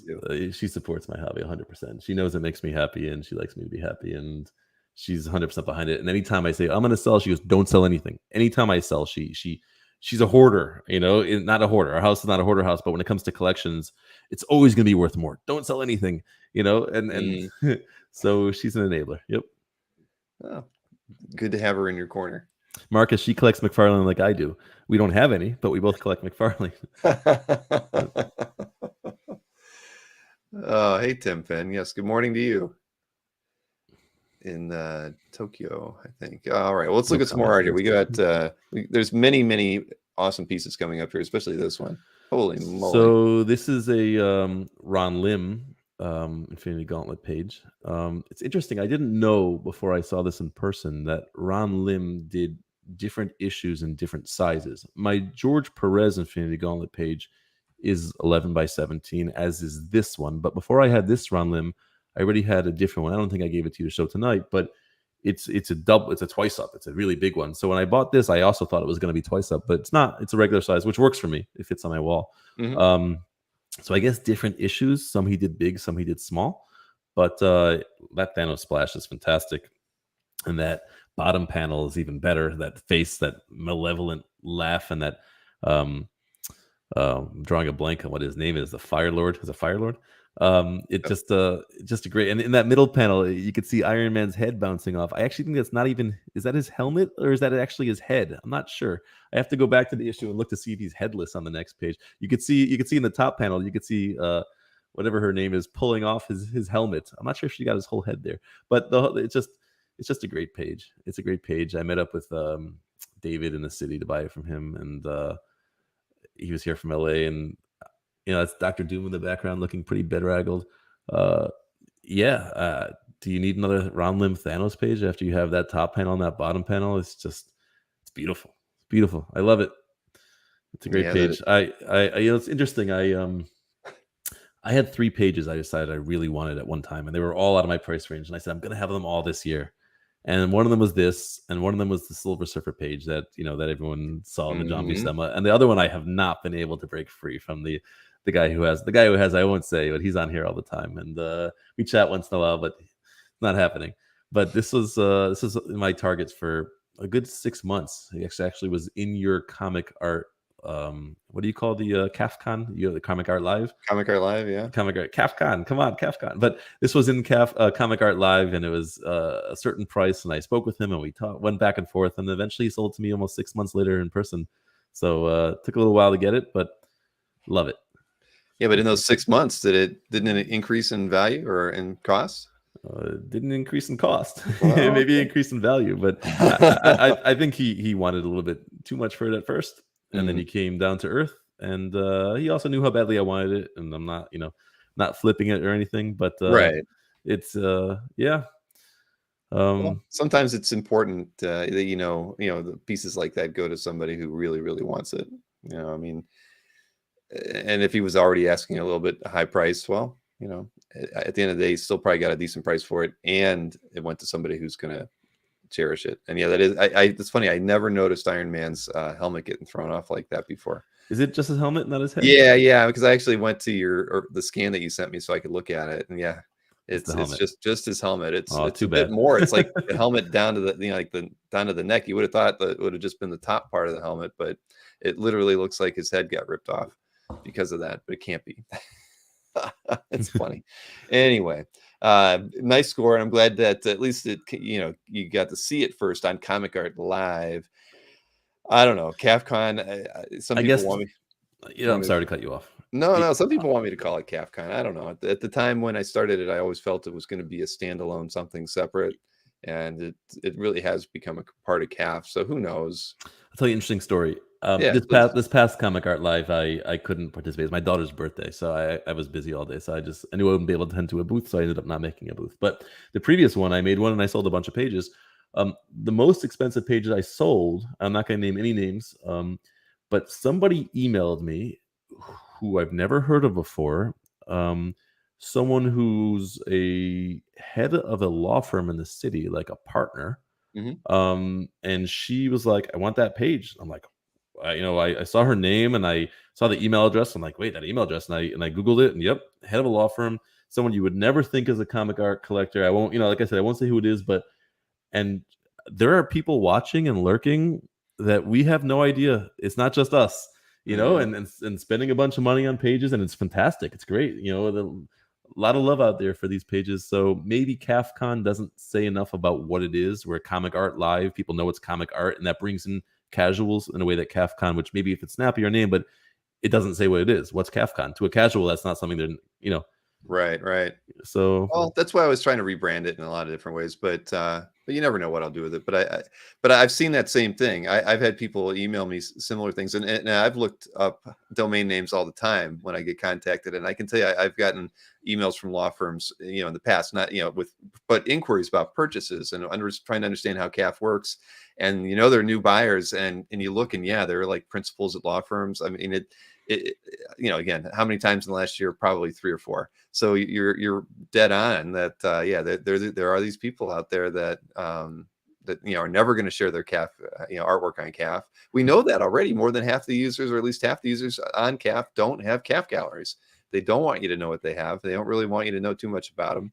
my hobby 100%. She knows it makes me happy, and she likes me to be happy, and she's 100% behind it. And anytime I say I'm going to sell, she goes, "Don't sell anything." Anytime I sell, she's a hoarder, not a hoarder. Our house is not a hoarder house, but when it comes to collections, it's always going to be worth more. Don't sell anything, and so she's an enabler. Yep. Oh, good to have her in your corner. Marcus, she collects McFarlane like I do. We don't have any, but we both collect McFarlane. Oh, hey, Tim Finn. Yes, good morning to you. In Tokyo, I think. All right, well, let's look at some more art here. We got there's many awesome pieces coming up here, especially this one. Holy moly! So this is a Ron Lim Infinity Gauntlet page. It's interesting. I didn't know before I saw this in person that Ron Lim did different issues in different sizes. My George Perez Infinity Gauntlet page is 11 by 17, as is this one. But before I had this Ron Lim, I already had a different one. I don't think I gave it to you to show tonight, but it's a twice up. It's a really big one. So when I bought this, I also thought it was going to be twice up, but it's not. It's a regular size, which works for me. It fits on my wall. So I guess different issues. Some he did big, some he did small. But that Thanos splash is fantastic, and that bottom panel is even better. That face, that malevolent laugh, and that I'm drawing a blank on what his name is. The Fire Lord. Is a Fire Lord. Just a great, and in that middle panel you could see Iron Man's head bouncing off. I actually think that's not even, is that his helmet or is that actually his head? I'm not sure. I have to go back to the issue and look to see if he's headless on the next page. You could see in the top panel, you could see whatever her name is pulling off his helmet. I'm not sure if she got his whole head there, but it's just a great page. It's a great page. I met up with David in the city to buy it from him, and he was here from LA, and that's Dr. Doom in the background looking pretty bedraggled. Do you need another Ron Lim Thanos page after you have that top panel and that bottom panel? It's beautiful. It's beautiful. I love it. It's a great page. It's interesting. I had 3 pages I decided I really wanted at one time, and they were all out of my price range. And I said, I'm going to have them all this year. And one of them was this, and one of them was the Silver Surfer page that that everyone saw in the John Buscema. And the other one I have not been able to break free from the guy who has I won't say, but he's on here all the time, and we chat once in a while, but it's not happening. But this is my targets for a good 6 months. He actually was in your comic art. What do you call the CAF Con? The Comic Art Live? Comic Art Live, yeah. Comic Art CAF Con. Come on, CAF Con. But this was in Comic Art Live, and it was a certain price. And I spoke with him, and we went back and forth, and eventually he sold to me almost 6 months later in person. So it took a little while to get it, but love it. Yeah, but in those 6 months, didn't it increase in value or in cost? Didn't increase in cost. Well, maybe increase in value, but I think he wanted a little bit too much for it at first. And then he came down to earth, and he also knew how badly I wanted it, and I'm not, not flipping it or anything, but right. It's well, sometimes it's important that the pieces like that go to somebody who really, really wants it. I mean, and if he was already asking a little bit high price, well, at the end of the day, he still probably got a decent price for it, and it went to somebody who's gonna cherish it. And that is, it's funny, I never noticed Iron Man's helmet getting thrown off like that before. Is it just his helmet, not his head? Yeah, because I actually went to the scan that you sent me so I could look at it, and it's just his helmet. It's too a bad. bit more. It's like the helmet down to the down to the neck. You would have thought that it would have just been the top part of the helmet, but it literally looks like his head got ripped off because of that, but it can't be. It's funny. Anyway, nice score, and I'm glad that at least you got to see it first on Comic Art Live. I don't know, CAF Con. Some people want me. I'm sorry to cut you off. No. Some people want me to call it CAF Con. I don't know. At the time when I started it, I always felt it was going to be a standalone, something separate, and it really has become a part of CAF. So who knows? I'll tell you an interesting story. This past Comic Art Live, I couldn't participate. It's my daughter's birthday, so I was busy all day. So I knew I wouldn't be able to head to a booth, so I ended up not making a booth. But the previous one, I made one, and I sold a bunch of pages. The most expensive pages I sold, I'm not going to name any names, but somebody emailed me who I've never heard of before. Someone who's a head of a law firm in the city, like a partner. And she was like, I want that page. I'm like, I saw her name and I saw the email address. I'm like, wait, that email address. And I Googled it, and yep, head of a law firm, someone you would never think is a comic art collector. I won't, like I said, I won't say who it is, and there are people watching and lurking that we have no idea. It's not just us, and spending a bunch of money on pages, and it's fantastic. It's great. A lot of love out there for these pages. So maybe CAF Con doesn't say enough about what it is. Where Comic Art Live, people know it's comic art, and that brings in casuals in a way that CAF Con, which maybe if it's snappier name, but it doesn't say what it is. What's CAF Con? To a casual, that's not something they're, Right. So, well, that's why I was trying to rebrand it in a lot of different ways, but you never know what I'll do with it. But I've seen that same thing. I've had people email me similar things, and I've looked up domain names all the time when I get contacted, and I can tell you I've gotten emails from law firms, in the past, not but inquiries about purchases and trying to understand how CAF works, and they're new buyers, and you look, and they're like principals at law firms. I mean, again, how many times in the last year? Probably 3 or 4. So you're dead on that. There are these people out there that are never going to share their CAF artwork on CAF. We know that already. More than half the users, or at least half the users on CAF, don't have CAF galleries. They don't want you to know what they have. They don't really want you to know too much about them.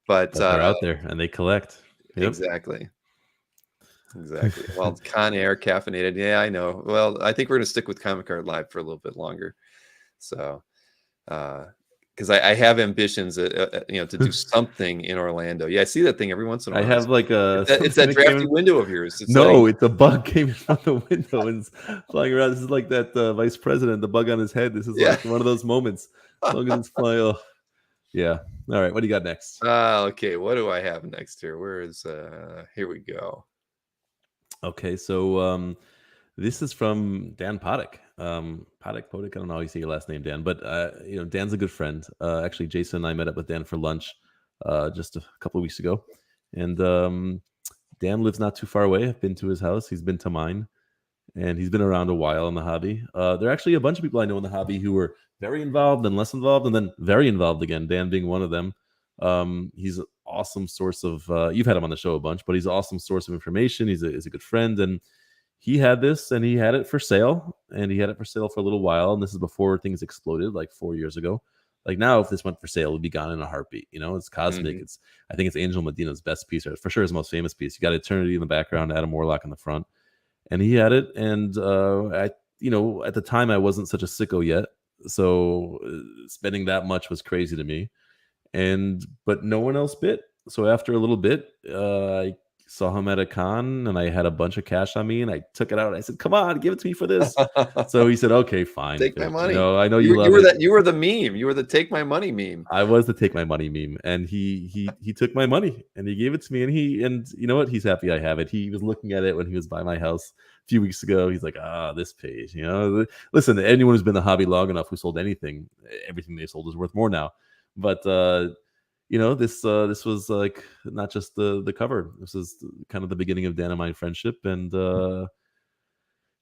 But they're out there and they collect. Yep. Exactly. Well, Con Air, caffeinated. Yeah, I know. Well, I think we're going to stick with Comic Art Live for a little bit longer. So, because I have ambitions, to do something in Orlando. Yeah, I see that thing every once in a while. I have like it's that drafty window of yours. It's a bug came in from the window and is flying around. This is like that vice president, the bug on his head. This is like one of those moments. As long as it's flying. Oh. Yeah. All right. What do you got next? Okay. What do I have next here? Where is here we go. Okay. So this is from Dan Poddick. Poddick, I don't know how you say your last name, Dan, but Dan's a good friend. Actually, Jason and I met up with Dan for lunch just a couple of weeks ago. And Dan lives not too far away. I've been to his house. He's been to mine. And he's been around a while in the hobby. There are actually a bunch of people I know in the hobby who were very involved and less involved, and then very involved again, Dan being one of them. He's an awesome source of, you've had him on the show a bunch, but he's an awesome source of information. He's a good friend, and he had this, and he had it for sale, and he had it for sale for a little while, and this is before things exploded, like 4 years ago. Like now, if this went for sale, it would be gone in a heartbeat. It's cosmic. I think it's Angel Medina's best piece, or for sure his most famous piece. You got Eternity in the background, Adam Warlock in the front. And he had it, and at the time I wasn't such a sicko yet, so spending that much was crazy to me. But no one else bit. So after a little bit, I saw him at a con, and I had a bunch of cash on me, and I took it out. And I said, "Come on, give it to me for this." So he said, "Okay, fine, take my money." I know you love it. That you were the meme. You were the take my money meme. I was the take my money meme, and he took my money and he gave it to me, and you know what? He's happy I have it. He was looking at it when he was by my house a few weeks ago. He's like, this page. Listen, anyone who's been in the hobby long enough who sold anything, everything they sold is worth more now. But this was like not just the cover. This is kind of the beginning of Dan and my friendship, and so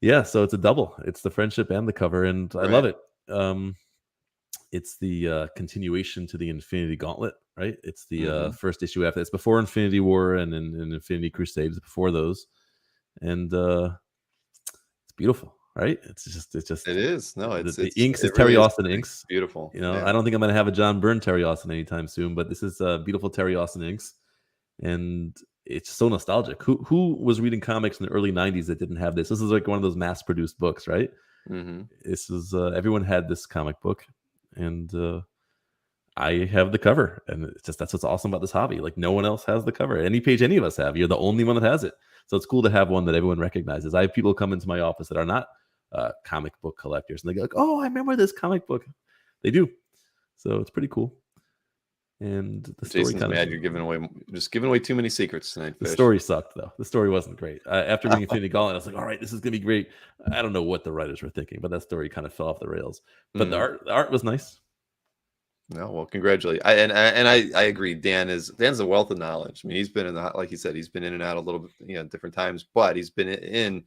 it's a double. It's the friendship and the cover, and I love it. It's the continuation to the Infinity Gauntlet, right? It's the first issue after. It's before Infinity War and Infinity Crusades, before those, and it's beautiful, right? It is. No, it's the inks is Terry Austin inks. Beautiful. I don't think I'm gonna have a John Byrne Terry Austin anytime soon, but this is beautiful Terry Austin inks, and it's so nostalgic. Who was reading comics in the early 90s that didn't have this? This is like one of those mass-produced books, right? This is everyone had this comic book, and I have the cover, and that's what's awesome about this hobby. Like no one else has the cover. Any page any of us have, you're the only one that has it. So it's cool to have one that everyone recognizes. I have people come into my office that are not comic book collectors, and they go like, "Oh, I remember this comic book." They do. So it's pretty cool. And the story Jason's mad you're giving away too many secrets tonight. The story sucked though. The story wasn't great. After reading Infinity Gauntlet, I was like, all right, this is gonna be great. I don't know what the writers were thinking, but that story kind of fell off the rails. But the art was nice. No, well, congratulate. I agree. Dan's a wealth of knowledge. I mean, he's been in like you said, he's been in and out a little bit, different times, but he's been in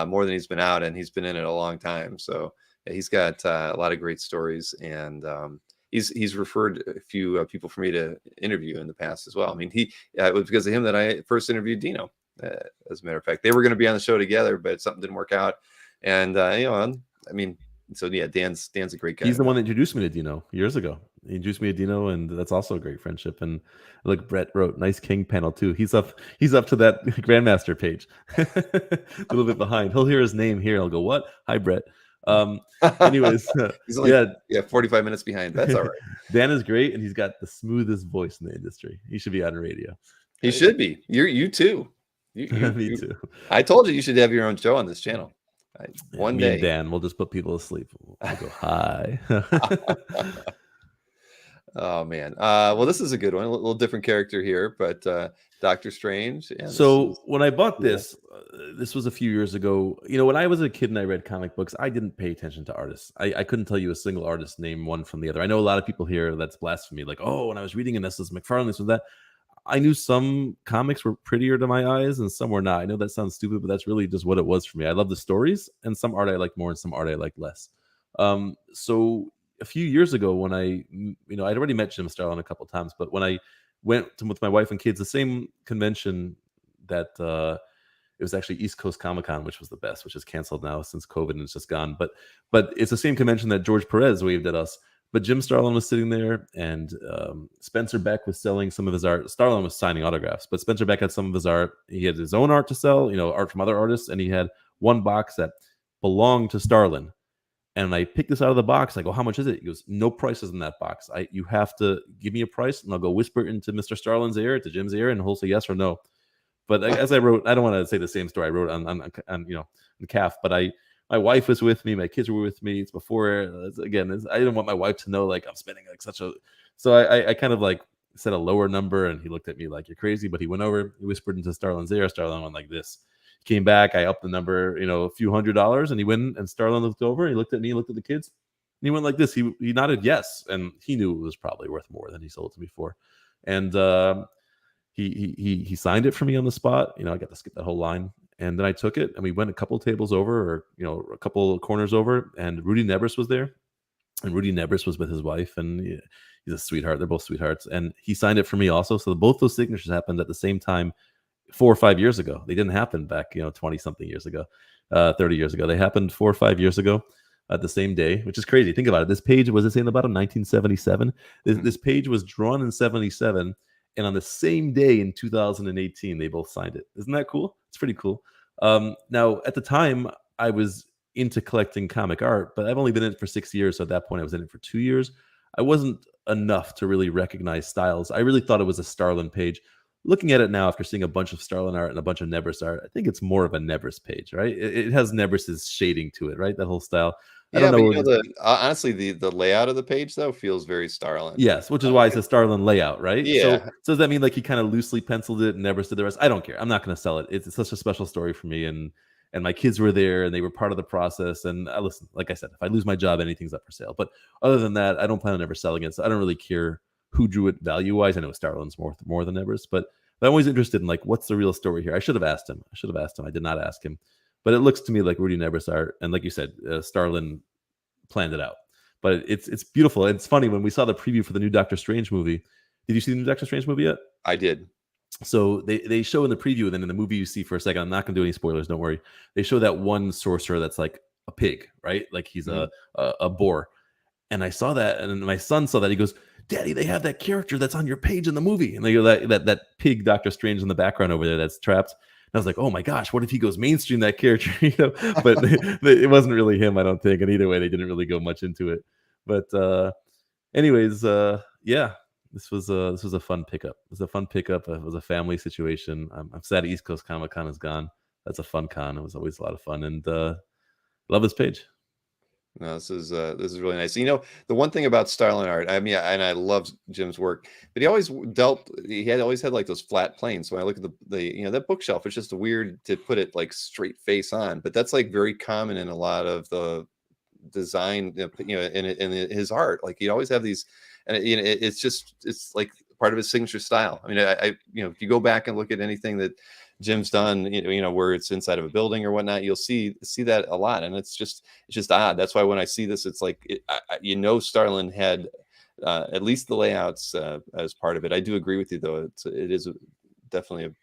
more than he's been out, and he's been in it a long time. So yeah, he's got a lot of great stories, and he's referred a few people for me to interview in the past as well. I mean, it was because of him that I first interviewed Dino. As a matter of fact, they were going to be on the show together, but something didn't work out. And so yeah, Dan's a great guy. He's the one that introduced me to Dino years ago. He introduced me to Dino, and that's also a great friendship. And look, Brett wrote nice King panel too. He's up to that Grandmaster page, a little bit behind. He'll hear his name here. I'll go, what? Hi, Brett. Anyways, he's only, 45 minutes behind. That's all right. Dan is great, and he's got the smoothest voice in the industry. He should be on radio. He should be. You too. Me too. I told you should have your own show on this channel. One day, and Dan, we'll just put people to sleep. We'll go hi. Oh man. Well, this is a good one. A little different character here, but Doctor Strange. Yeah, so when I bought this, this was a few years ago. When I was a kid and I read comic books, I didn't pay attention to artists. I couldn't tell you a single artist name one from the other. I know a lot of people here that's blasphemy. Like, oh, when I was reading, and this was McFarlane, this was that. I knew some comics were prettier to my eyes and some were not. I know that sounds stupid, but that's really just what it was for me. I love the stories, and some art I like more and some art I like less. So a few years ago when I'd already met Jim Starlin a couple times, but when I went with my wife and kids, the same convention that it was actually East Coast Comic Con, which was the best, which is canceled now since COVID and it's just gone. But it's the same convention that George Perez waved at us. But Jim Starlin was sitting there, and Spencer Beck was selling some of his art. Starlin was signing autographs, but Spencer Beck had some of his art. He had his own art to sell, art from other artists, and he had one box that belonged to Starlin. And I picked this out of the box. I go, how much is it? He goes, no prices in that box. You have to give me a price, and I'll go whisper it into Mr. Starlin's ear, to Jim's ear, and he'll say yes or no. But as I wrote, I don't want to say the same story I wrote on CAF, but my wife was with me, my kids were with me. It's before, I didn't want my wife to know like I'm spending like so I kind of like said a lower number, and he looked at me like you're crazy, but he went over, he whispered into Starlin's ear. Starlin went like this. He came back, I upped the number, a few $100s, and he went, and Starlin looked over, he looked at me, looked at the kids, and he went like this. He nodded yes, and he knew it was probably worth more than he sold to me for. And he signed it for me on the spot. I got to skip that whole line. And then I took it, and we went a couple tables over, or a couple corners over, and Rudy Nebris was there. And Rudy Nebris was with his wife, and he's a sweetheart. They're both sweethearts. And he signed it for me also. So both those signatures happened at the same time 4 or 5 years ago. They didn't happen back, 20-something years ago, 30 years ago. They happened 4 or 5 years ago at the same day, which is crazy. Think about it. This page, was it saying about 1977? This page was drawn in 77. And on the same day in 2018, they both signed it. Isn't that cool? It's pretty cool. Now, at the time, I was into collecting comic art, but I've only been in it for 6 years. So at that point, I was in it for 2 years. I wasn't enough to really recognize styles. I really thought it was a Starlin page. Looking at it now, after seeing a bunch of Starlin art and a bunch of Nebris art, I think it's more of a Nebris page, right? It has Nebris's shading to it, right? That whole style. I don't know. Honestly, the layout of the page though feels very Starlin. Yes, which is why it's a Starlin layout, right? Yeah. So does that mean like he kind of loosely penciled it and never did the rest? I don't care. I'm not going to sell it. It's such a special story for me, and my kids were there and they were part of the process. And listen, like I said, if I lose my job, anything's up for sale. But other than that, I don't plan on ever selling it. So I don't really care who drew it value wise. I know Starlin's more than Nebris, but I'm always interested in like what's the real story here. I should have asked him. I did not ask him, but it looks to me like Rudy Nebris art, and like you said, Starlin planned it out. But it's beautiful. It's funny, when we saw the preview for the new Doctor Strange movie. Did you see the new Doctor Strange movie yet? I did. So they show in the preview, and then in the movie you see for a second. I'm not going to do any spoilers. Don't worry. They show that one sorcerer that's like a pig, right? Like he's a boar. And I saw that, and my son saw that. He goes, "Daddy, they have that character that's on your page in the movie." And they go, that pig Doctor Strange in the background over there that's trapped. And I was like, oh my gosh, what if he goes mainstream, that character? But it wasn't really him, I don't think. And either way, they didn't really go much into it. But anyways, yeah, this was a fun pickup. It was a fun pickup. It was a family situation. I'm sad East Coast Comic Con is gone. That's a fun con. It was always a lot of fun, and love this page. No, this is really nice. The one thing about Starlin art, I mean, and I love Jim's work, but he always always had like those flat planes. When I look at that bookshelf, it's just weird to put it like straight face on, but that's like very common in a lot of the design, in his art. Like he'd always have these, and it's like part of his signature style. I mean, I if you go back and look at anything that Jim's done, where it's inside of a building or whatnot, you'll see that a lot, and it's just odd. That's why when I see this, it's like Starlin had at least the layouts as part of it. I do agree with you though; it is definitely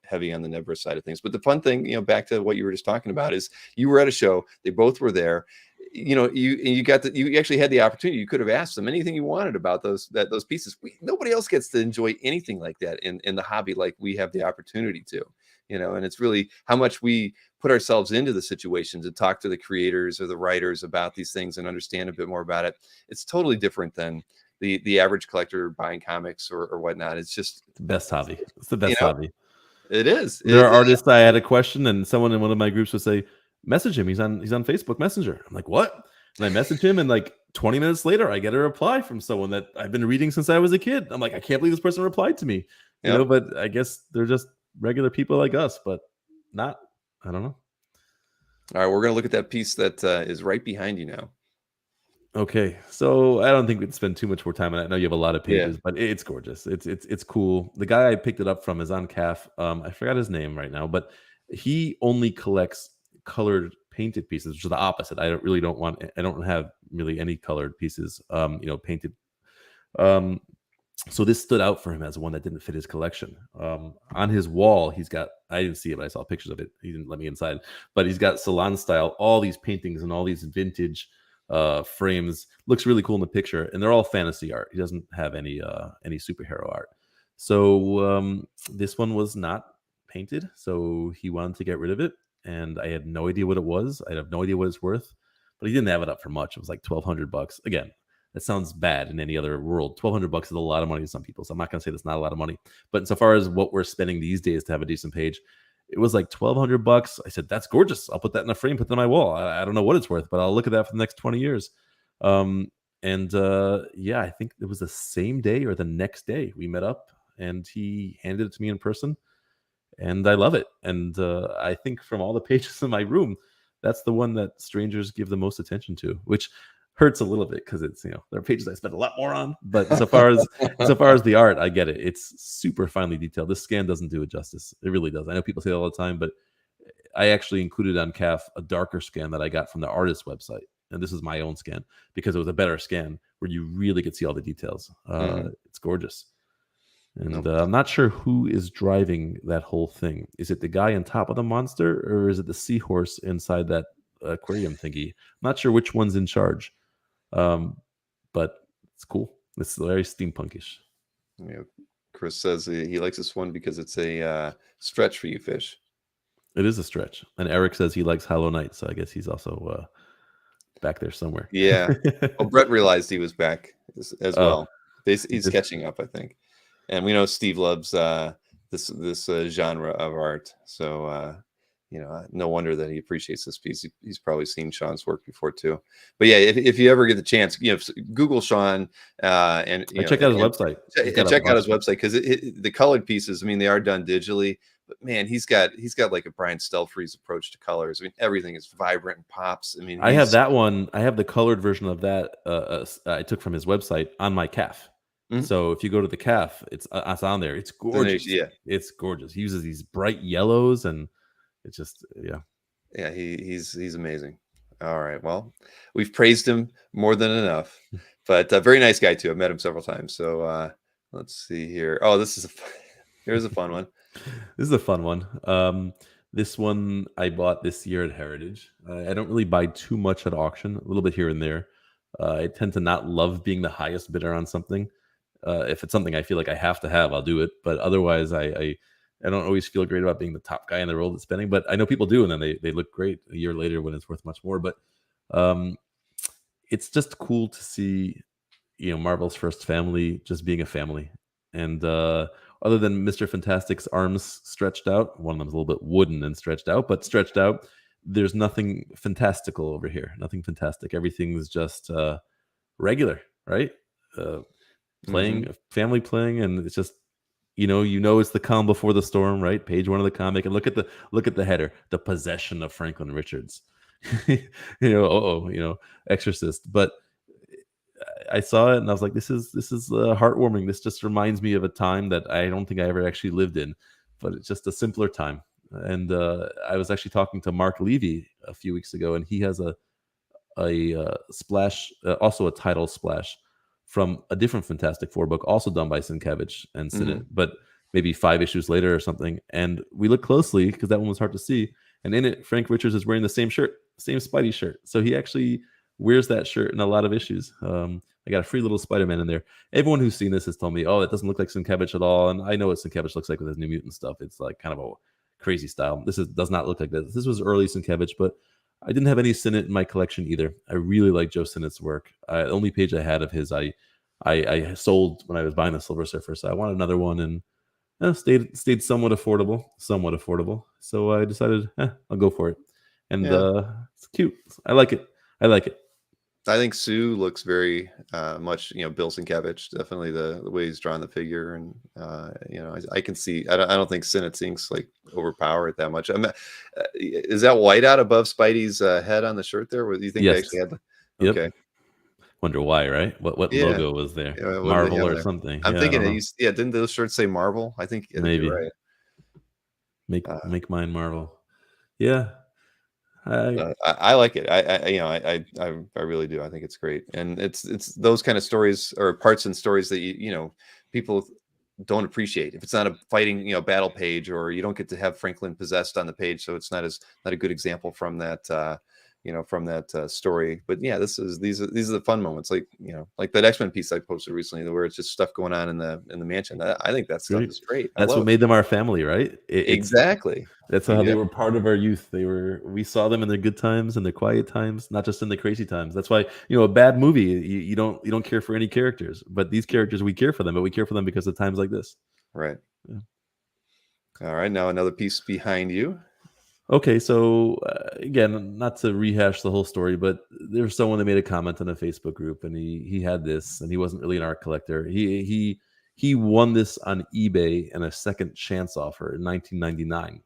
heavy on the Nebris side of things. But the fun thing, back to what you were just talking about, is you were at a show, they both were there. You actually had the opportunity. You could have asked them anything you wanted about those pieces. Nobody else gets to enjoy anything like that in the hobby like we have the opportunity to, and it's really how much we put ourselves into the situation to talk to the creators or the writers about these things and understand a bit more about it. It's totally different than the average collector buying comics or whatnot. It's just the best hobby. It's the best hobby. It is. There are artists. I had a question, and someone in one of my groups would say, message him. He's on Facebook Messenger. I'm like, what? And I message him, and like 20 minutes later, I get a reply from someone that I've been reading since I was a kid. I'm like, I can't believe this person replied to me. But I guess they're just regular people like us, but not. I don't know. All right, we're gonna look at that piece that is right behind you now. Okay, so I don't think we'd spend too much more time on it. I know you have a lot of Yeah. pages, but it's gorgeous. It's cool. The guy I picked it up from is on CAF. I forgot his name right now, but he only collects colored painted pieces, which is the opposite. I don't have really any colored pieces, painted. Um, so this stood out for him as one that didn't fit his collection. On his wall, he's got, I didn't see it, but I saw pictures of it. He didn't let me inside, but he's got salon style, all these paintings and all these vintage frames. Looks really cool in the picture, and they're all fantasy art. He doesn't have any superhero art. So this one was not painted, so he wanted to get rid of it, and I had no idea what it was. I have no idea what it's worth, but he didn't have it up for much. It was like $1,200. Again, that sounds bad in any other world. $1,200 is a lot of money to some people, so I'm not going to say that's not a lot of money. But insofar as what we're spending these days to have a decent page, it was like $1,200. I said, that's gorgeous. I'll put that in a frame, put it on my wall. I don't know what it's worth, but I'll look at that for the next 20 years. Yeah, I think it was the same day or the next day we met up, and he handed it to me in person, and I love it. And I think from all the pages in my room, that's the one that strangers give the most attention to, which hurts a little bit because it's, there are pages I spend a lot more on. But so far as the art, I get it. It's super finely detailed. This scan doesn't do it justice. It really does. I know people say that all the time, but I actually included on CAF a darker scan that I got from the artist's website. And this is my own scan because it was a better scan where you really could see all the details. It's gorgeous. And I'm not sure who is driving that whole thing. Is it the guy on top of the monster, or is it the seahorse inside that aquarium thingy? I'm not sure which one's in charge. But it's cool. It's very steampunkish. Yeah. Chris says he likes this one because it's a stretch for you, Fish. It is a stretch. And Eric says he likes Hollow Knight, so I guess he's also back there somewhere. Yeah. Well, Brett realized he was back as well. He's catching up, I think. And we know Steve loves this genre of art. So no wonder that he appreciates this piece. He's probably seen Sean's work before too. But yeah, if you ever get the chance, Google Sean and check out his website. Check out his website because the colored pieces. I mean, they are done digitally, but man, he's got like a Brian Stelfreeze approach to colors. I mean, everything is vibrant and pops. I mean, I have that one. I have the colored version of that. I took from his website on my CAF. Mm-hmm. So if you go to the CAF, it's on there. It's gorgeous. Yeah, it's gorgeous. He uses these bright yellows and. It's just, yeah. He's amazing. All right. Well, we've praised him more than enough, but a very nice guy too. I've met him several times. So let's see here. Oh, here's a fun one. This is a fun one. This one I bought this year at Heritage. I don't really buy too much at auction. A little bit here and there. I tend to not love being the highest bidder on something. If it's something I feel like I have to have, I'll do it. But otherwise, I don't always feel great about being the top guy in the world at spending, but I know people do, and then they look great a year later when it's worth much more. But it's just cool to see, Marvel's first family just being a family. And other than Mr. Fantastic's arms stretched out, one of them's a little bit wooden and stretched out, but stretched out, there's nothing fantastical over here. Nothing fantastic. Everything's just regular, right? Family playing, and it's just. It's the calm before the storm, right? Page 1 of the comic, and look at the header, the possession of Franklin Richards. Exorcist. But I saw it and I was like, this is heartwarming. This just reminds me of a time that I don't think I ever actually lived in, but it's just a simpler time. And I was actually talking to Mark Levy a few weeks ago, and he has a splash, also a title splash from a different Fantastic Four book, also done by Sienkiewicz and Sinnott, but maybe 5 issues later or something. And we look closely because that one was hard to see. And in it, Frank Richards is wearing the same shirt, same Spidey shirt. So he actually wears that shirt in a lot of issues. I got a free little Spider-Man in there. Everyone who's seen this has told me, oh, it doesn't look like Sienkiewicz at all. And I know what Sienkiewicz looks like with his New Mutant stuff. It's like kind of a crazy style. Does not look like this. This was early Sienkiewicz, but I didn't have any Sinnott in my collection either. I really like Joe Sinnott's work. The only page I had of his, I sold when I was buying the Silver Surfer, so I wanted another one, and stayed somewhat affordable. So I decided, I'll go for it, and it's cute. I like it. I think Sue looks very much, Bill Sienkiewicz. Definitely the way he's drawn the figure, and I can see. I don't think Sinnott thinks like overpower it that much. Is that white out above Spidey's head on the shirt there? What do you think? Yes. They actually had? Yep. Okay. Wonder why, right? What Yeah. logo was there? Yeah, what do they Marvel have or there? something? I'm Yeah, I thinking don't it know. used yeah, didn't those shirts say Marvel? I think you're Maybe right. Uh, make mine Marvel. Yeah, I I like it. I really do. I think it's great, and it's those kind of stories or parts and stories that people don't appreciate. If it's not a fighting battle page, or you don't get to have Franklin possessed on the page, so it's not a good example from that story. But yeah, these are the fun moments, like that X-Men piece I posted recently, where it's just stuff going on in the mansion. I think that stuff great. is great. I That's love what it. made them our family, right? It's Exactly. That's how they were part of our youth. We saw them in their good times and their quiet times, not just in the crazy times. That's why, a bad movie, you don't care for any characters, but these characters, we care for them, but we care for them because of times like this. Right. Yeah. All right. Now another piece behind you. Okay, so again, not to rehash the whole story, but there's someone that made a comment in a Facebook group, and he had this, and he wasn't really an art collector. He won this on eBay in a second chance offer in 1999.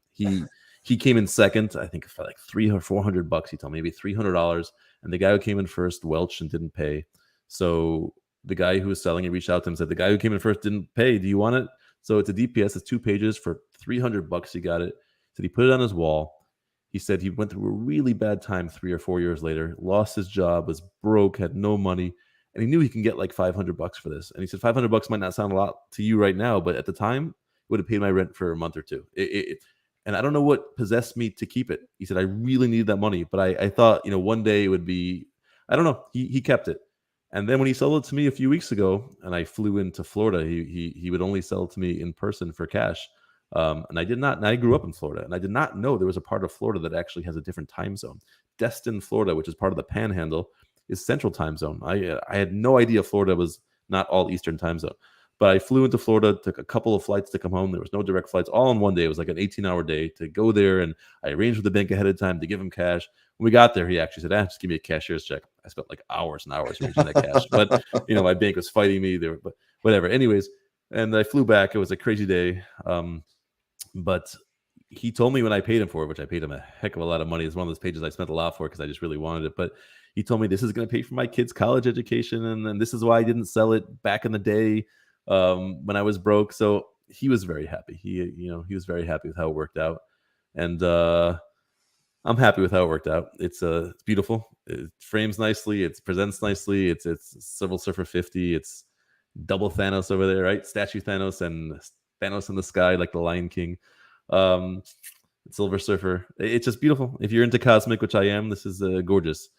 He came in second, I think, for like $300 or $400. He told me maybe $300, and the guy who came in first, Welch, and didn't pay. So the guy who was selling it reached out to him and said, "The guy who came in first didn't pay. Do you want it?" So it's a DPS. It's 2 pages for $300. He got it. So he put it on his wall. He said he went through a really bad time 3 or 4 years later, lost his job, was broke, had no money, and he knew he can get like $500 for this. And he said $500 might not sound a lot to you right now, but at the time, it would have paid my rent for a month or two. And I don't know what possessed me to keep it. He said I really needed that money, but I thought one day it would be. I don't know. He kept it, and then when he sold it to me a few weeks ago, and I flew into Florida, he would only sell it to me in person for cash. And I did not. And I grew up in Florida, and I did not know there was a part of Florida that actually has a different time zone. Destin, Florida, which is part of the Panhandle, is Central Time Zone. I had no idea Florida was not all Eastern Time Zone. But I flew into Florida, took a couple of flights to come home. There was no direct flights, all in one day. It was like an 18-hour day to go there, and I arranged with the bank ahead of time to give him cash. When we got there, he actually said, "Just give me a cashier's check." I spent like hours and hours arranging that cash, but my bank was fighting me there. But whatever. Anyways, and I flew back. It was a crazy day. But he told me when I paid him for it, which I paid him a heck of a lot of money. It's one of those pages I spent a lot for because I just really wanted it. But he told me this is going to pay for my kids' college education, and then this is why I didn't sell it back in the day when I was broke. So he was very happy. He was very happy with how it worked out, and I'm happy with how it worked out. It's beautiful. It frames nicely. It presents nicely. It's Civil Surfer 50. It's double Thanos over there, right? Statue Thanos and Thanos in the sky, like the Lion King. Silver Surfer. It's just beautiful. If you're into cosmic, which I am, this is gorgeous.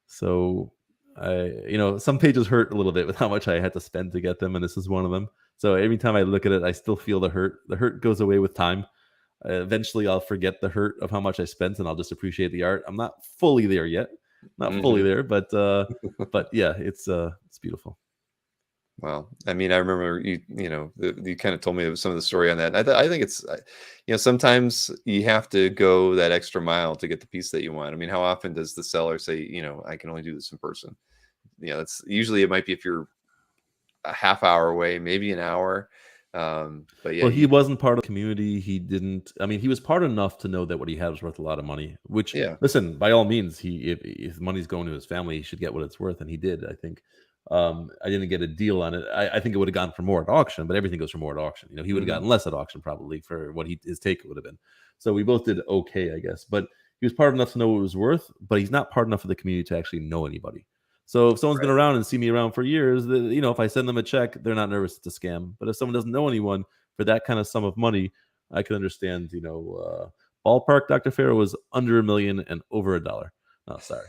So some pages hurt a little bit with how much I had to spend to get them, and this is one of them. So every time I look at it, I still feel the hurt. The hurt goes away with time. Eventually, I'll forget the hurt of how much I spent, and I'll just appreciate the art. I'm not fully there yet, fully there, but yeah, it's beautiful. Wow. I mean, I remember you kind of told me some of the story on that. I think it's, sometimes you have to go that extra mile to get the piece that you want. I mean, how often does the seller say, I can only do this in person? That's usually, it might be if you're a half hour away, maybe an hour. But yeah, well, he wasn't part of the community. He didn't. I mean, he was part enough to know that what he had was worth a lot of money. Which, listen, by all means, if money's going to his family, he should get what it's worth, and he did. I think. I didn't get a deal on it. I think it would have gone for more at auction, but everything goes for more at auction. He would have gotten less at auction probably for what his take would have been. So we both did okay, I guess. But he was part enough to know what it was worth, but he's not part enough of the community to actually know anybody. So if someone's been around and seen me around for years, if I send them a check, they're not nervous to scam. But if someone doesn't know anyone for that kind of sum of money, I can understand. Ballpark Dr. Farrow was under $1 million and over $1. Oh, sorry.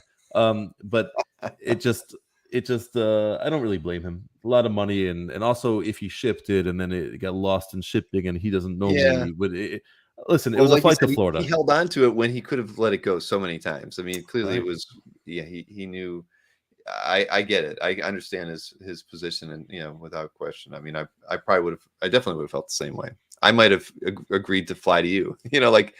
But it just I don't really blame him. A lot of money, and also if he shipped it and then it got lost in shipping and he doesn't know me. But listen, it was a flight to Florida. He held on to it when he could have let it go so many times. I mean, clearly it was. Yeah, he knew. I get it. I understand his position, and without question. I mean, I definitely would have felt the same way. I might have agreed to fly to you. Like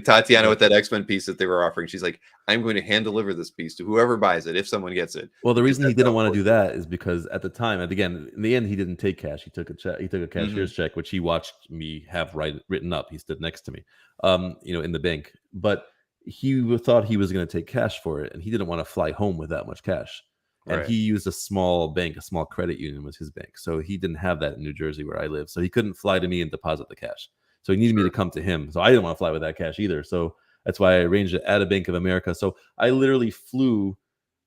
Tatiana with that X-Men piece that they were offering. She's like, I'm going to hand deliver this piece to whoever buys it if someone gets it. Well, the reason he didn't want to do that is because at the time, and again, in the end, he didn't take cash. He took a check. He took a cashier's check, which he watched me have written up. He stood next to me, in the bank. But he thought he was going to take cash for it, and he didn't want to fly home with that much cash. And he used a small bank, a small credit union was his bank. So he didn't have that in New Jersey where I live. So he couldn't fly to me and deposit the cash. So he needed me to come to him. So I didn't want to fly with that cash either. So that's why I arranged it at a Bank of America. So I literally flew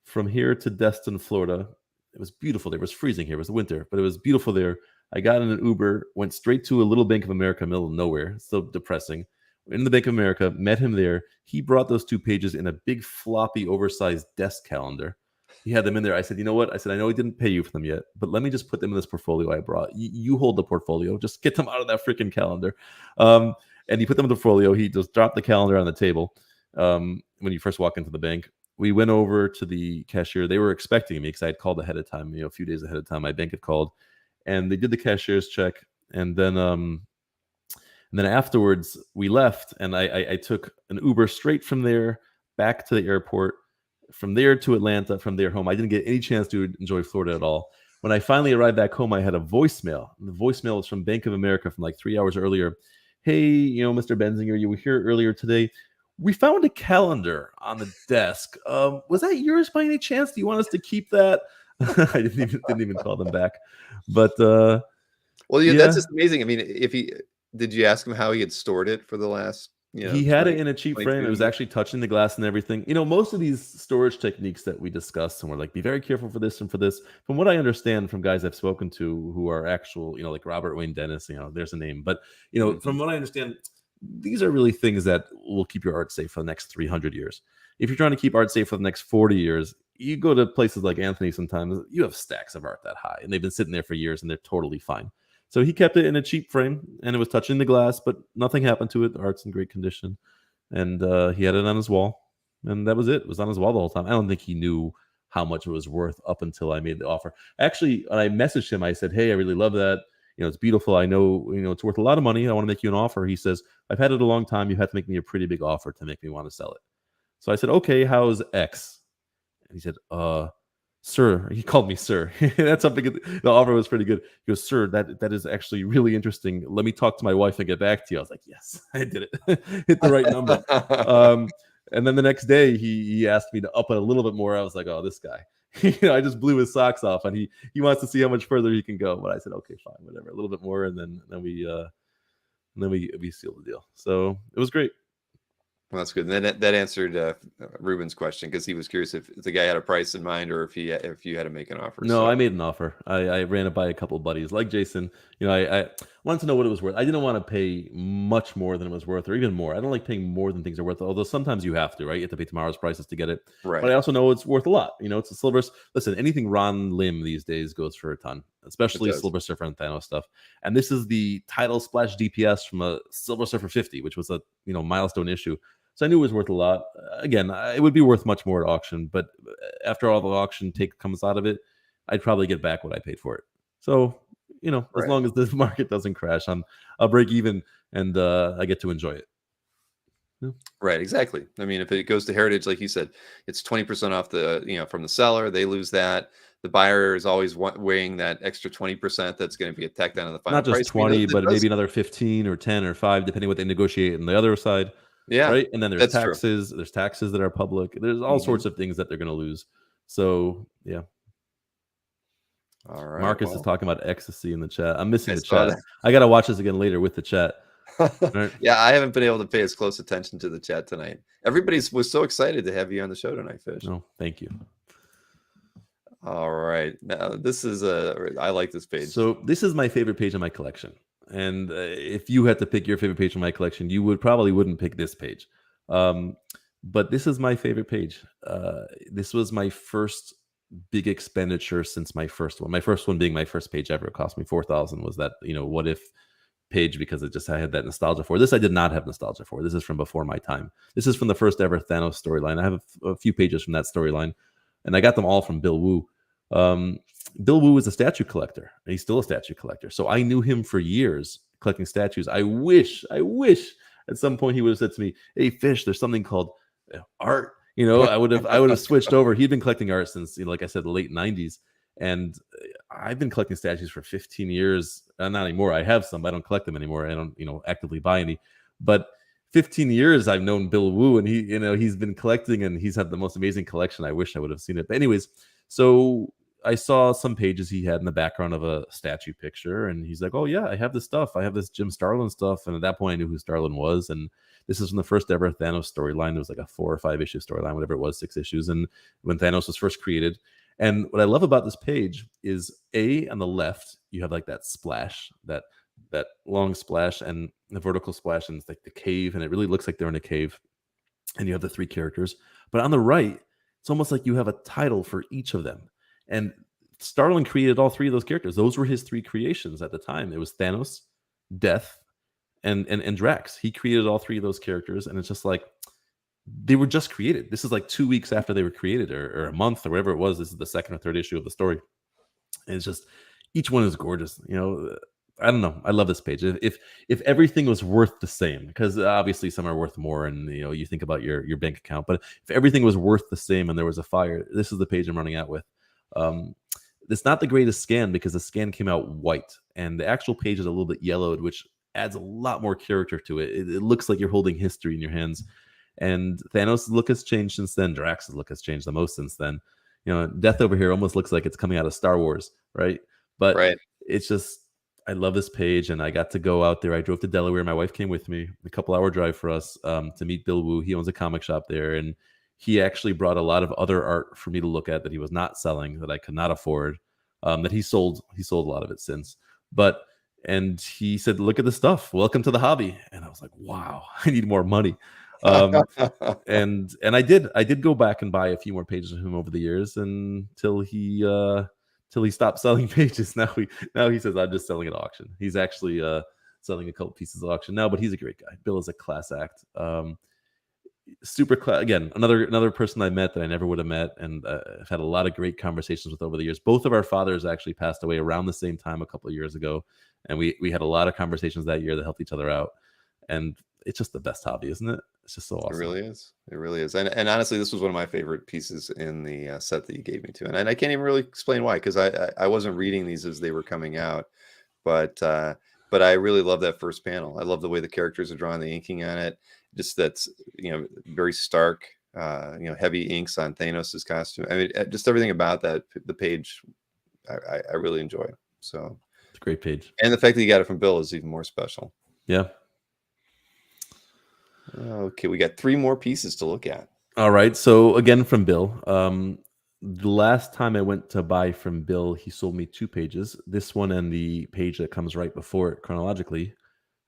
from here to Destin, Florida. It was beautiful there. It was freezing here. It was winter, but it was beautiful there. I got in an Uber, went straight to a little Bank of America, middle of nowhere. So depressing. In the Bank of America, met him there. He brought those 2 pages in a big floppy, oversized desk calendar. He had them in there. I said, you know what? I said, I know he didn't pay you for them yet, but let me just put them in this portfolio I brought. You hold the portfolio. Just get them out of that freaking calendar. And he put them in the portfolio. He just dropped the calendar on the table when you first walk into the bank. We went over to the cashier. They were expecting me because I had called ahead of time, a few days ahead of time. My bank had called, and they did the cashier's check. And then afterwards, we left, and I took an Uber straight from there back to the airport, from there to Atlanta, from there home. I didn't get any chance to enjoy Florida at all. When I finally arrived back home, I had a voicemail. The voicemail was from Bank of America from like 3 hours earlier. Hey, Mr. Benzinger, you were here earlier today. We found a calendar on the desk. Was that yours by any chance? Do you want us to keep that? I didn't even call them back. But that's just amazing. I mean, did you ask him how he had stored it for the last? He had it in a cheap frame. It was actually touching the glass and everything. Most of these storage techniques that we discussed, and we're like, be very careful for this and for this. From what I understand from guys I've spoken to who are actual, like Robert Wayne Dennis, there's a name. But, from what I understand, these are really things that will keep your art safe for the next 300 years. If you're trying to keep art safe for the next 40 years, you go to places like Anthony sometimes, you have stacks of art that high, and they've been sitting there for years, and they're totally fine. So he kept it in a cheap frame, and it was touching the glass, but nothing happened to it. The art's in great condition. And he had it on his wall, and that was it. It was on his wall the whole time. I don't think he knew how much it was worth up until I made the offer. Actually, when I messaged him, I said, hey, I really love that. It's beautiful. I know, it's worth a lot of money. I want to make you an offer. He says, I've had it a long time. You had to make me a pretty big offer to make me want to sell it. So I said, okay, how's X? And he said, sir, he called me sir. That's something. The offer was pretty good. He goes, sir, that is actually really interesting. Let me talk to my wife and get back to you. I was like, yes, I did it. Hit the right number. And then the next day he asked me to up it a little bit more. I was like, oh, this guy. I just blew his socks off, and he wants to see how much further he can go. But I said, okay, fine, whatever, a little bit more, and then we sealed the deal. So it was great. Well, that's good. And then that answered Ruben's question, because he was curious if the guy had a price in mind, or if you had to make an offer. No, I made an offer. I ran it by a couple of buddies like Jason. I wanted to know what it was worth. I didn't want to pay much more than it was worth, or even more. I don't like paying more than things are worth, although sometimes you have to, right? You have to pay tomorrow's prices to get it. Right. But I also know it's worth a lot. It's a Silver. Listen, anything Ron Lim these days goes for a ton, especially Silver Surfer and Thanos stuff. And this is the title splash DPS from a Silver Surfer 50, which was a milestone issue. So I knew it was worth a lot. Again, it would be worth much more at auction, but after all the auction take comes out of it, I'd probably get back what I paid for it. So, as long as the market doesn't crash, I'll break even, and I get to enjoy it. Yeah. Right, exactly. I mean, if it goes to Heritage, like you said, it's 20% off from the seller. They lose that. The buyer is always weighing that extra 20% that's going to be tacked down on the final price. Not just 20, but maybe another 15 or 10 or 5, depending what they negotiate on the other side. Yeah. Right. And then there's taxes. True. There's taxes that are public. There's all sorts of things that they're going to lose. So, yeah. All right. Marcus is talking about ecstasy in the chat. I'm missing the chat. I got to watch this again later with the chat. Right. Yeah, I haven't been able to pay as close attention to the chat tonight. Everybody was so excited to have you on the show tonight, Fish. No, thank you. All right. Now, this is I like this page. So this is my favorite page in my collection. And if you had to pick your favorite page in my collection, you probably wouldn't pick this page. But this is my favorite page. This was my first big expenditure since my first one. My first one being my first page ever. It cost me $4,000. Was that what if page, because I had that nostalgia for. This I did not have nostalgia for. This is from before my time. This is from the first ever Thanos storyline. I have a few pages from that storyline, and I got them all from Bill Wu. Bill Wu is a statue collector, and he's still a statue collector. So I knew him for years collecting statues. I wish at some point he would have said to me, "Hey, Fish, there's something called art." I would have switched over. He'd been collecting art since, like I said, the late 90s. And I've been collecting statues for 15 years. Not anymore. I have some, but I don't collect them anymore. I don't, actively buy any. But 15 years I've known Bill Wu, and he's been collecting, and he's had the most amazing collection. I wish I would have seen it. But anyways, so I saw some pages he had in the background of a statue picture, and he's like, "Oh yeah, I have this stuff. I have this Jim Starlin stuff." And at that point, I knew who Starlin was, and this is from the first ever Thanos storyline. It was like a 4 or 5 issue storyline, whatever it was, 6 issues, and when Thanos was first created. And what I love about this page is on the left, you have like that splash, that long splash, and the vertical splash, and it's like the cave, and it really looks like they're in a cave. And you have the 3 characters, but on the right, it's almost like you have a title for each of them. And Starlin created all 3 of those characters. Those were his 3 creations at the time. It was Thanos, Death, and Drax. He created all 3 of those characters, and it's just like they were just created. This is like 2 weeks after they were created, or a month, or whatever it was. This is the 2nd or 3rd issue of the story, and it's just each one is gorgeous. I don't know. I love this page. If everything was worth the same, because obviously some are worth more, and you think about your bank account. But if everything was worth the same and there was a fire, this is the page I'm running out with. It's not the greatest scan because the scan came out white, and the actual page is a little bit yellowed, which adds a lot more character to it. It looks like you're holding history in your hands. And Thanos' look has changed since then. Drax's look has changed the most since then. Death over here almost looks like it's coming out of Star Wars, right? But it's just, I love this page, and I got to go out there. I drove to Delaware. My wife came with me, a couple-hour drive for us to meet Bill Wu. He owns a comic shop there, and he actually brought a lot of other art for me to look at that he was not selling, that I could not afford, that he sold. He sold a lot of it since. And he said, "Look at the stuff. Welcome to the hobby." And I was like, wow, I need more money. And I did go back and buy a few more pages of him over the years, until he stopped selling pages. Now he says, "I'm just selling at auction." He's actually selling a couple pieces at auction now, but he's a great guy. Bill is a class act. Super class. Again, another person I met that I never would have met, and I've had a lot of great conversations with over the years. Both of our fathers actually passed away around the same time a couple of years ago, and we had a lot of conversations that year that helped each other out. And it's just the best hobby, isn't it? It's just so awesome. It really is. It really is. And honestly, this was one of my favorite pieces in the set that you gave me to. And I can't even really explain why, because I wasn't reading these as they were coming out. But I really love that first panel. I love the way the characters are drawn, the inking on it. Just that's, very stark, heavy inks on Thanos's costume. I mean, just everything about that, the page, I really enjoy. So it's a great page. And the fact that you got it from Bill is even more special. Yeah. Okay, we got 3 more pieces to look at. All right. So again, from Bill. The last time I went to buy from Bill, he sold me 2 pages. This one and the page that comes right before it chronologically.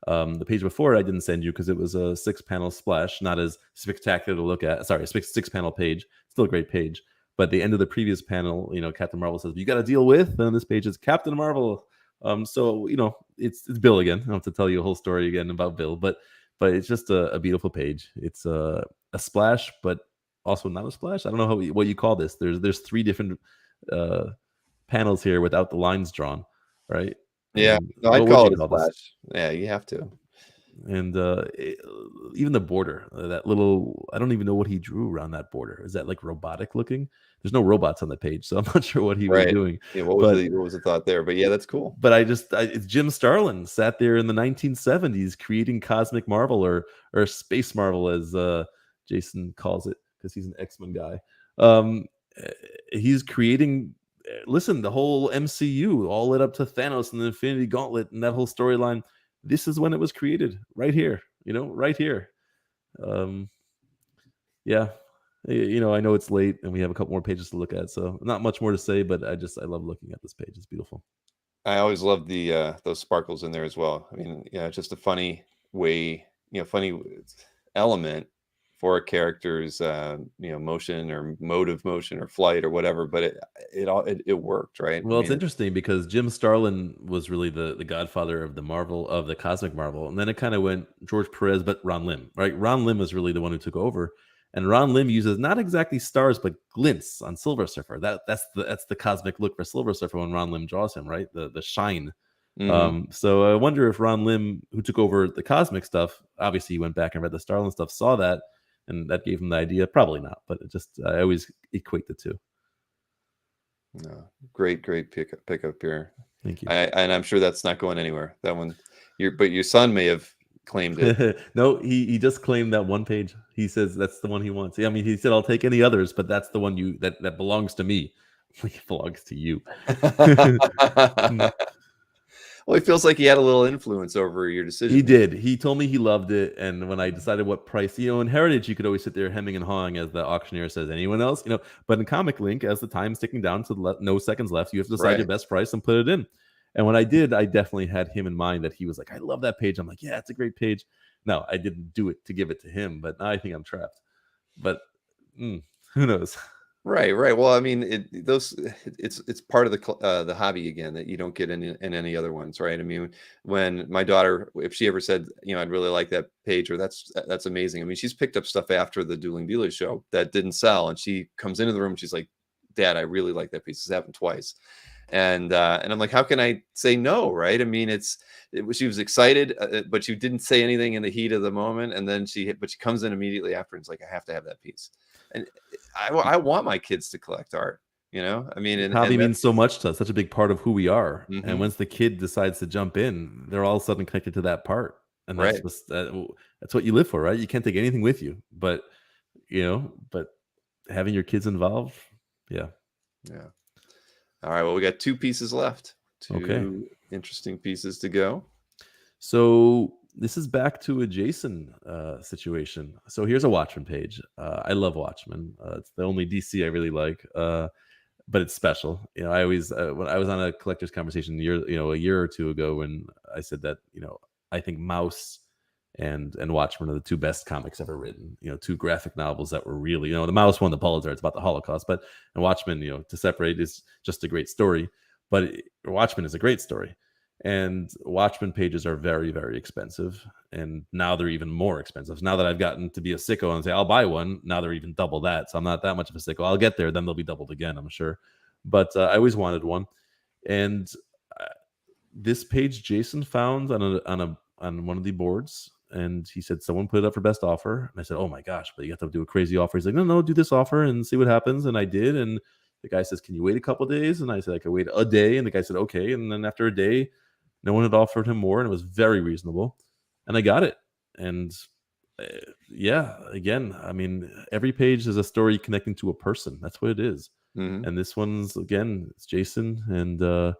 The page before it I didn't send you because it was a 6-panel splash, not as spectacular to look at. Sorry, a 6-panel page. Still a great page. But the end of the previous panel, Captain Marvel says, "You got to deal with." And this page is Captain Marvel. So it's Bill again. I don't have to tell you a whole story again about Bill, but it's just a beautiful page. It's a splash, but also not a splash. I don't know what you call this. There's 3 different panels here without the lines drawn, right? Yeah, no, I'd call it a splash. Yeah, you have to. And even the border, that little, I don't even know what he drew around that border. Is that like robotic looking? There's no robots on the page, so I'm not sure what he was doing. Yeah, what was the thought there? But yeah, that's cool. But it's Jim Starlin sat there in the 1970s creating Cosmic Marvel or Space Marvel, as Jason calls it, because he's an X-Men guy. He's creating, the whole MCU all led up to Thanos and the Infinity Gauntlet and that whole storyline. This is when it was created, right here, right here. Yeah. I know it's late and we have a couple more pages to look at, so not much more to say, but I love looking at this page. It's beautiful. I always love the those sparkles in there as well. I mean, just a funny way, funny element for a character's motion or mode of motion or flight or whatever, but it worked, right? Well, it's interesting because Jim Starlin was really the godfather of the Cosmic Marvel, and then it kind of went George Perez, but Ron Lim, right? Ron Lim was really the one who took over, and Ron Lim uses not exactly stars but glints on Silver Surfer. That's the cosmic look for Silver Surfer when Ron Lim draws him, right? The shine. Mm-hmm. So I wonder if Ron Lim, who took over the cosmic stuff, obviously he went back and read the Starlin stuff, saw that, and that gave him the idea. Probably not, but I always equate the two. No, great pickup here. Thank you. And I'm sure that's not going anywhere. That one, but your son may have claimed it. No, he just claimed that one page. He says that's the one he wants. Yeah, I mean, he said I'll take any others, but that's the one that belongs to me. It belongs to you. Well, he feels like he had a little influence over your decision. He did. He told me he loved it, and when I decided what price, in Heritage, you could always sit there hemming and hawing as the auctioneer says, anyone else, but in Comic Link, as the time's ticking down to no seconds left, you have to decide your best price and put it in. And when I did, I definitely had him in mind that he was like, I love that page. I'm like, yeah, it's a great page. No, I didn't do it to give it to him, but now I think I'm trapped. But who knows? Right. Well, I mean, it's part of the hobby again that you don't get in any other ones, right? I mean, when my daughter, if she ever said, I'd really like that page, or that's amazing. I mean, she's picked up stuff after the Dueling Dealers show that didn't sell, and she comes into the room, she's like, Dad, I really like that piece. This happened twice. And I'm like, how can I say no, right? I mean, she was excited, but she didn't say anything in the heat of the moment. And then she comes in immediately after and it's like, I have to have that piece. And I want my kids to collect art, I mean, hobby means so much to us, such a big part of who we are. Mm-hmm. And once the kid decides to jump in, they're all of a sudden connected to that part. And that's what you live for, right? You can't take anything with you, but having your kids involved. Yeah. All right. Well, we got 2 pieces left. Two interesting pieces to go. So this is back to a Jason situation. So here's a Watchmen page. I love Watchmen. It's the only DC I really like, but it's special. I always when I was on a collector's conversation a year or two ago, when I said that I think Mouse and Watchmen are the 2 best comics ever written. 2 graphic novels that were really, the Mouse won the Pulitzer. It's about the Holocaust, and Watchmen, to separate is just a great story. But Watchmen is a great story, and Watchmen pages are very, very expensive, and now they're even more expensive. Now that I've gotten to be a sicko and say I'll buy one, now they're even double that. So I'm not that much of a sicko. I'll get there, then they'll be doubled again, I'm sure. But I always wanted one, and this page Jason found on one of the boards. And he said, someone put it up for best offer. And I said, oh my gosh, but you have to do a crazy offer. He's like, no, do this offer and see what happens. And I did. And the guy says, can you wait a couple of days? And I said, I could wait a day. And the guy said, okay. And then after a day, no one had offered him more. And it was very reasonable. And I got it. And again, I mean, every page is a story connecting to a person. That's what it is. Mm-hmm. And this one's, again, it's Jason. And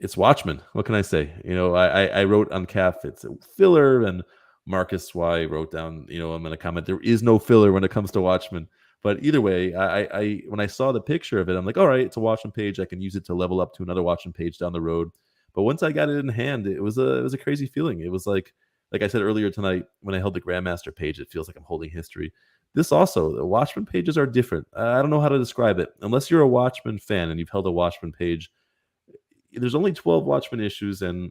it's Watchmen. What can I say? I wrote on CAF, it's a filler, and Marcus Y wrote down, I'm going to comment, there is no filler when it comes to Watchmen. But either way, I when I saw the picture of it, I'm like, all right, it's a Watchmen page. I can use it to level up to another Watchmen page down the road. But once I got it in hand, it was a crazy feeling. It was like I said earlier tonight, when I held the Grandmaster page, it feels like I'm holding history. This also, the Watchmen pages are different. I don't know how to describe it. Unless you're a Watchmen fan and you've held a Watchmen page, there's only 12 Watchmen issues, and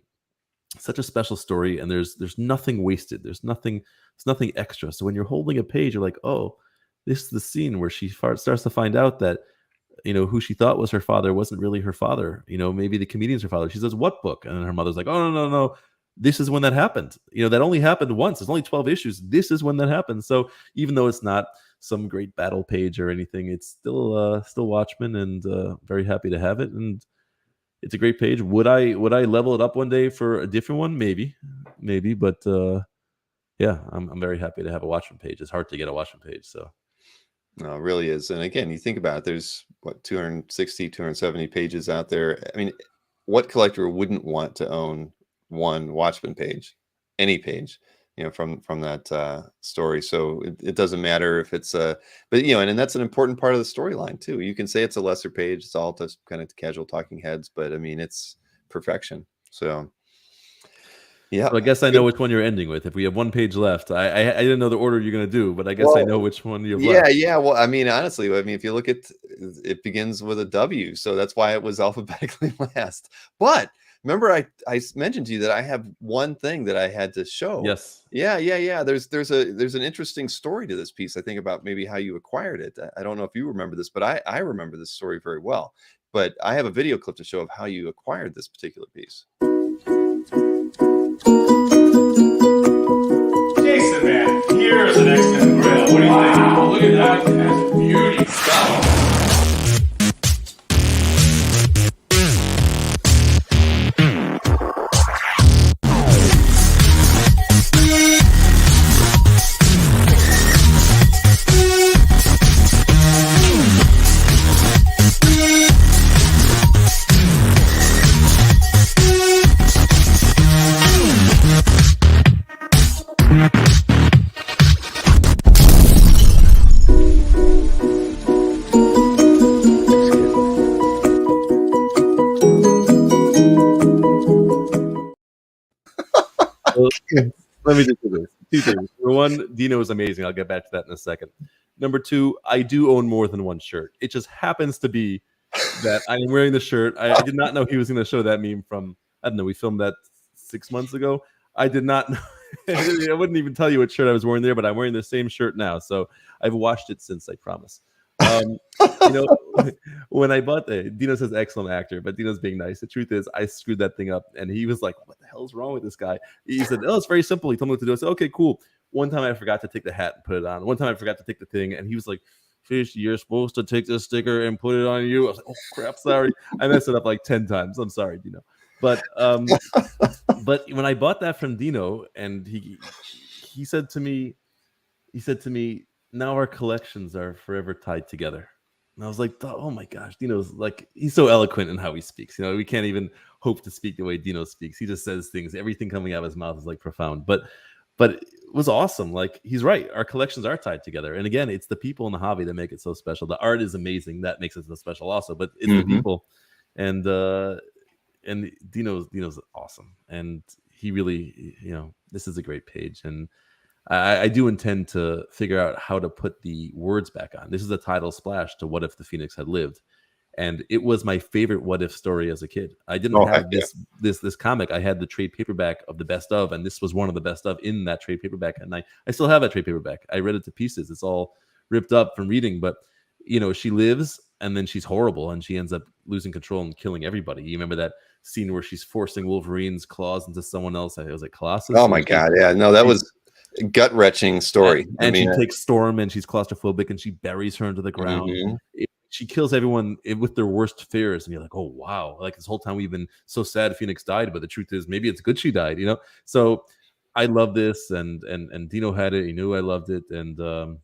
such a special story, and there's nothing wasted. There's nothing extra. So when you're holding a page, you're like, oh, this is the scene where she starts to find out that who she thought was her father wasn't really her father. Maybe the comedian's her father. She says, what book? And then her mother's like, oh, no, this is when that happened. That only happened once. There's only 12 issues. This is when that happened. So even though it's not some great battle page or anything, it's still Watchmen, and very happy to have it. And it's a great page. Would I level it up one day for a different one? Maybe, but I'm very happy to have a Watchmen page. It's hard to get a Watchmen page, so. No, it really is. And again, you think about it, there's 270 pages out there. I mean, what collector wouldn't want to own one Watchmen page, any page, from that story? So it doesn't matter if it's but and that's an important part of the storyline too. You can say it's a lesser page, it's all just kind of casual talking heads, but I mean, it's perfection. So yeah, so I guess I know which one you're ending with. If we have one page left, I didn't know the order you're going to do, but I guess I know which one you've left. Yeah. Well, I mean, honestly, if you look at it, begins with a W, so that's why it was alphabetically last. But remember, I mentioned to you that I have one thing that I had to show. Yes. Yeah. There's an interesting story to this piece. I think about maybe how you acquired it. I don't know if you remember this, but I remember this story very well. But I have a video clip to show of how you acquired this particular piece. Jason, man, here's an excellent grill. What do you think? Oh, look at that. That's beauty stuff. Let me just do this. Two things. Number one, Dino is amazing. I'll get back to that in a second. Number two, I do own more than one shirt. It just happens to be that I am wearing the shirt. I did not know he was going to show that meme from, I don't know, we filmed that 6 months ago. I did not know. I wouldn't even tell you what shirt I was wearing there, but I'm wearing the same shirt now. So I've washed it since, I promise. When I bought Dino says excellent actor, but Dino's being nice. The truth is, I screwed that thing up, and he was like, "What the hell's wrong with this guy?" He said, "Oh, it's very simple." He told me what to do. I said, "Okay, cool." One time I forgot to take the hat and put it on. One time I forgot to take the thing, and he was like, "Fish, you're supposed to take this sticker and put it on you." I was like, "Oh crap, sorry." I messed it up like 10 times. I'm sorry, Dino. But when I bought that from Dino, and he said to me, "Now our collections are forever tied together." And I was like, "Oh my gosh, Dino's like, he's so eloquent in how he speaks. We can't even hope to speak the way Dino speaks. He just says things. Everything coming out of his mouth is like profound." But it was awesome. Like, he's right. Our collections are tied together. And again, it's the people in the hobby that make it so special. The art is amazing. That makes it so special also. But it's the people. And Dino's awesome. And he really, this is a great page. And I do intend to figure out how to put the words back on. This is a title splash to What If the Phoenix Had Lived. And it was my favorite what if story as a kid. I didn't have this comic. I had the trade paperback of the best of, and this was one of the best of in that trade paperback. And I still have that trade paperback. I read it to pieces. It's all ripped up from reading, but she lives, and then she's horrible, and she ends up losing control and killing everybody. You remember that scene where she's forcing Wolverine's claws into someone else? I was like Colossus. Oh my God. Yeah, no, that was a gut-wrenching story. And she takes Storm, and she's claustrophobic, and she buries her into the ground. She kills everyone with their worst fears, and you're like, "Oh wow!" Like, this whole time we've been so sad Phoenix died, but the truth is, maybe it's good she died. So I love this, and Dino had it. He knew I loved it, and I'm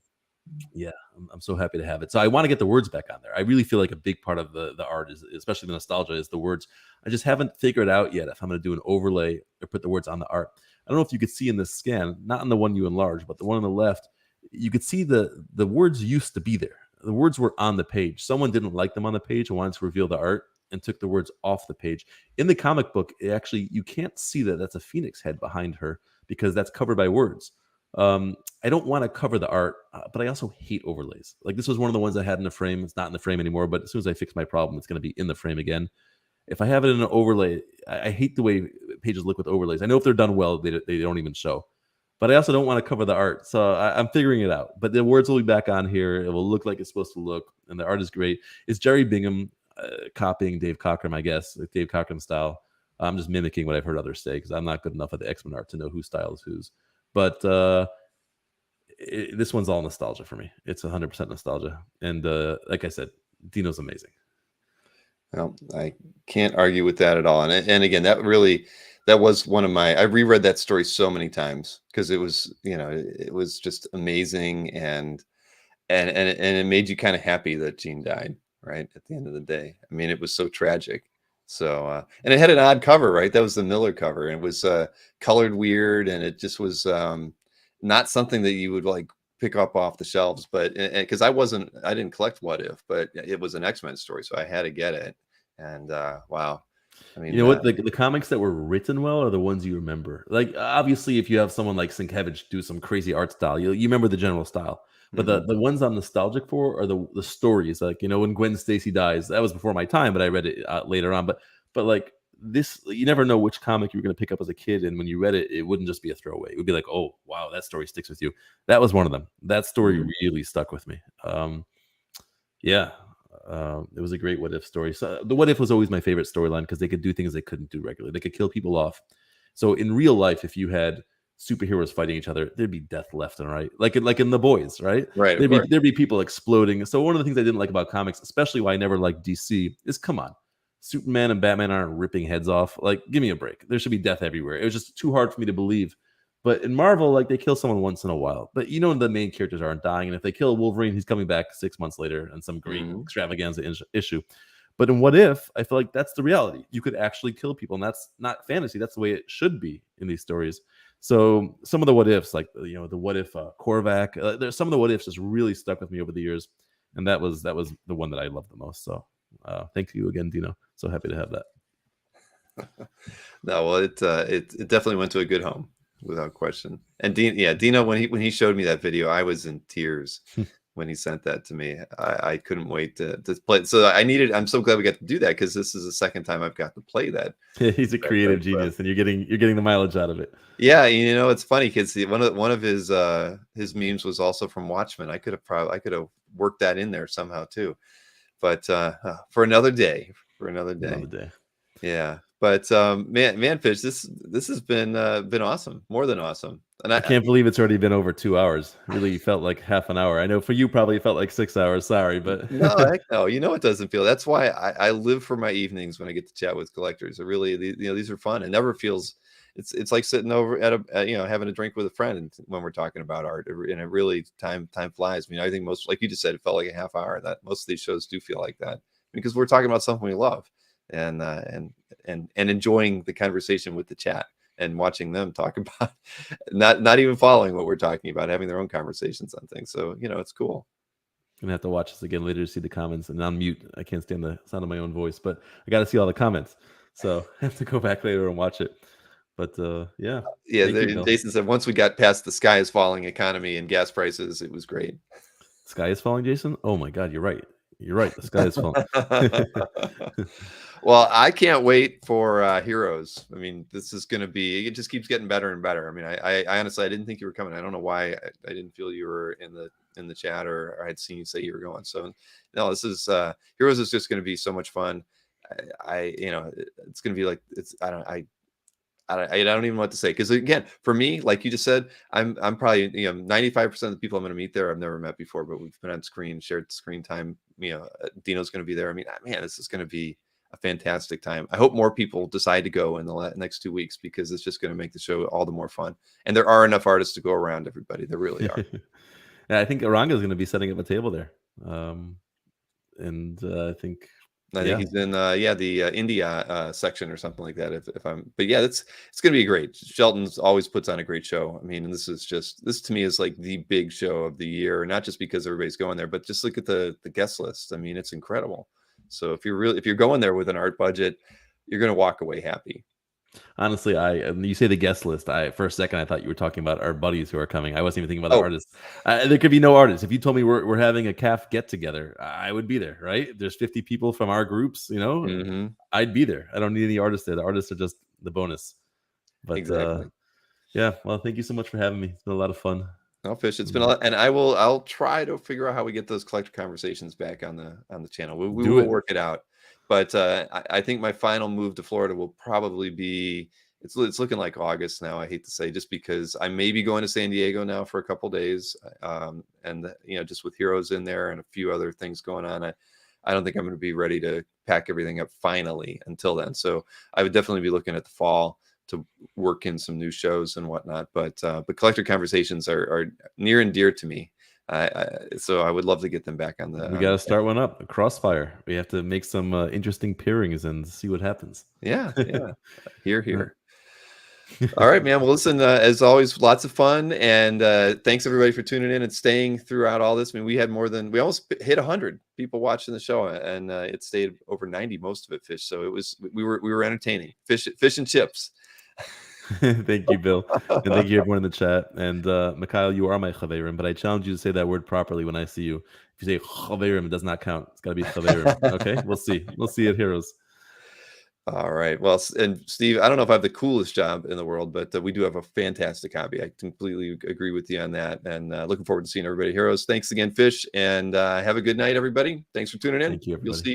so happy to have it. So I want to get the words back on there. I really feel like a big part of the art is, especially the nostalgia, is the words. I just haven't figured out yet if I'm going to do an overlay or put the words on the art. I don't know if you could see in this scan, not on the one you enlarged, but the one on the left, you could see the words used to be there. The words were on the page. Someone didn't like them on the page and wanted to reveal the art and took the words off the page. In the comic book, you can't see that's a phoenix head behind her because that's covered by words. I don't want to cover the art, but I also hate overlays. Like, this was one of the ones I had in the frame. It's not in the frame anymore, but as soon as I fix my problem, it's going to be in the frame again. If I have it in an overlay, I hate the way pages look with overlays. I know if they're done well, they don't even show. But I also don't want to cover the art, so I'm figuring it out. But the words will be back on here. It will look like it's supposed to look, and the art is great. It's Jerry Bingham copying Dave Cockrum, I guess, like Dave Cockrum style. I'm just mimicking what I've heard others say because I'm not good enough at the X-Men art to know whose style is whose. But this one's all nostalgia for me. It's 100% nostalgia. And like I said, Dino's amazing. Well, I can't argue with that at all. And again, that was one of my, I reread that story so many times because it was, it was just amazing. And it made you kind of happy that Jean died, right? At the end of the day. I mean, it was so tragic. So, and it had an odd cover, right? That was the Miller cover, and it was colored weird. And it just was not something that you would like pick up off the shelves, but because I didn't collect What If, but it was an X-Men story. So I had to get it. And wow. I mean, what the comics that were written well are the ones you remember. Like, obviously, if you have someone like Sienkiewicz do some crazy art style, you remember the general style. But the ones I'm nostalgic for are the stories. Like, when Gwen Stacy dies, that was before my time, but I read it later on. But like this, you never know which comic you were going to pick up as a kid, and when you read it, it wouldn't just be a throwaway. It would be like, oh wow, that story sticks with you. That was one of them. That story really stuck with me. It was a great What If story. So the What If was always my favorite storyline because they could do things they couldn't do regularly. They could kill people off. So in real life, if you had superheroes fighting each other, there'd be death left and right, like in The Boys, right? Right. There'd be people exploding. So one of the things I didn't like about comics, especially why I never liked DC, is come on, Superman and Batman aren't ripping heads off. Like, give me a break. There should be death everywhere. It was just too hard for me to believe. But in Marvel, like, they kill someone once in a while. But the main characters aren't dying. And if they kill Wolverine, he's coming back 6 months later in some great extravaganza issue. But in What If, I feel like that's the reality. You could actually kill people. And that's not fantasy. That's the way it should be in these stories. So some of the What Ifs, like, the What If Korvac, there's some of the What Ifs just really stuck with me over the years. And that was the one that I loved the most. So thank you again, Dino. So happy to have that. No, well, it definitely went to a good home. without question. And Dino, when he showed me that video, I was in tears when he sent that to me. I couldn't wait to play it. So I'm so glad we got to do that, because this is the second time I've got to play that. He's a creative genius, and you're getting the mileage out of it. Yeah, it's funny, because one of his memes was also from Watchmen. I could have worked that in there somehow too, but for another day. Yeah, but man, Fish, this has been awesome, more than awesome. And I can't believe it's already been over 2 hours. Really felt like half an hour. I know for you probably felt like 6 hours. Sorry, but no, heck no. It doesn't feel. That's why I live for my evenings when I get to chat with collectors. It really, these are fun. It never feels. It's like sitting over at having a drink with a friend when we're talking about art. And it really time flies. I mean, I think most, like you just said, it felt like a half hour. That most of these shows do feel like that, because we're talking about something we love, and enjoying the conversation with the chat, and watching them talk about not even following what we're talking about, having their own conversations on things. So it's cool. I'm gonna have to watch this again later to see the comments and unmute. I can't stand the sound of my own voice, but I got to see all the comments, so I have to go back later and watch it. But yeah. Jason said once we got past the sky is falling economy and gas prices, it was great. Sky is falling, Jason? Oh my God, you're right. The sky is falling. Well, I can't wait for Heroes. I mean, this is going to be, it just keeps getting better and better. I mean, I honestly, I didn't think you were coming. I don't know why I didn't feel you were in the chat, or I had seen you say you were going. So no, this is Heroes is just going to be so much fun. It's going to be like, I don't even know what to say, because again, for me, like you just said, I'm probably 95% of the people I'm going to meet there I've never met before, but we've been on screen, shared screen time. Dino's going to be there. I mean, man, this is going to be a fantastic time. I hope more people decide to go in the next 2 weeks, because it's just going to make the show all the more fun. And there are enough artists to go around, everybody. There really are. Yeah, I think Aranga is going to be setting up a table there, and I think he's in the India section or something like that. But yeah, it's going to be great. Shelton's always puts on a great show. I mean, and this to me is like the big show of the year, not just because everybody's going there, but just look at the guest list. I mean, it's incredible. So if you're going there with an art budget, you're going to walk away happy. Honestly, when you say the guest list, for a second I thought you were talking about our buddies who are coming. I wasn't even thinking about the artists. There could be no artists. If you told me we're having a CAF get together, I would be there. Right? There's 50 people from our groups. Mm-hmm. I'd be there. I don't need any artists there. The artists are just the bonus. But exactly. Yeah. Well, thank you so much for having me. It's been a lot of fun. No, Fish, it's been a lot, and I'll try to figure out how we get those collector conversations back on the channel. We will work it out. But I think my final move to Florida will probably be, it's looking like August now. I hate to say, just because I may be going to San Diego now for a couple days, and just with Heroes in there and a few other things going on, I don't think I'm going to be ready to pack everything up finally until then. So I would definitely be looking at the fall to work in some new shows and whatnot. But collector conversations are near and dear to me. So I would love to get them back on the. We got to start one up, a Crossfire. We have to make some interesting pairings and see what happens. Yeah. Here. All right, man. Well, listen, as always, lots of fun, and thanks everybody for tuning in and staying throughout all this. I mean, we almost hit 100 people watching the show, and it stayed over 90, most of it, Fish. So we were entertaining. Fish and chips. Thank you, Bill, and thank you everyone in the chat. And Mikhail, you are my chaverim, but I challenge you to say that word properly when I see you. If you say chaverim, it does not count. It's got to be chaverim. Okay, we'll see at Heroes. All right. Well, and Steve, I don't know if I have the coolest job in the world, but we do have a fantastic hobby. I completely agree with you on that, and looking forward to seeing everybody at Heroes. Thanks again, Fish, and have a good night, everybody. Thanks for tuning in. Thank you, everybody. You'll see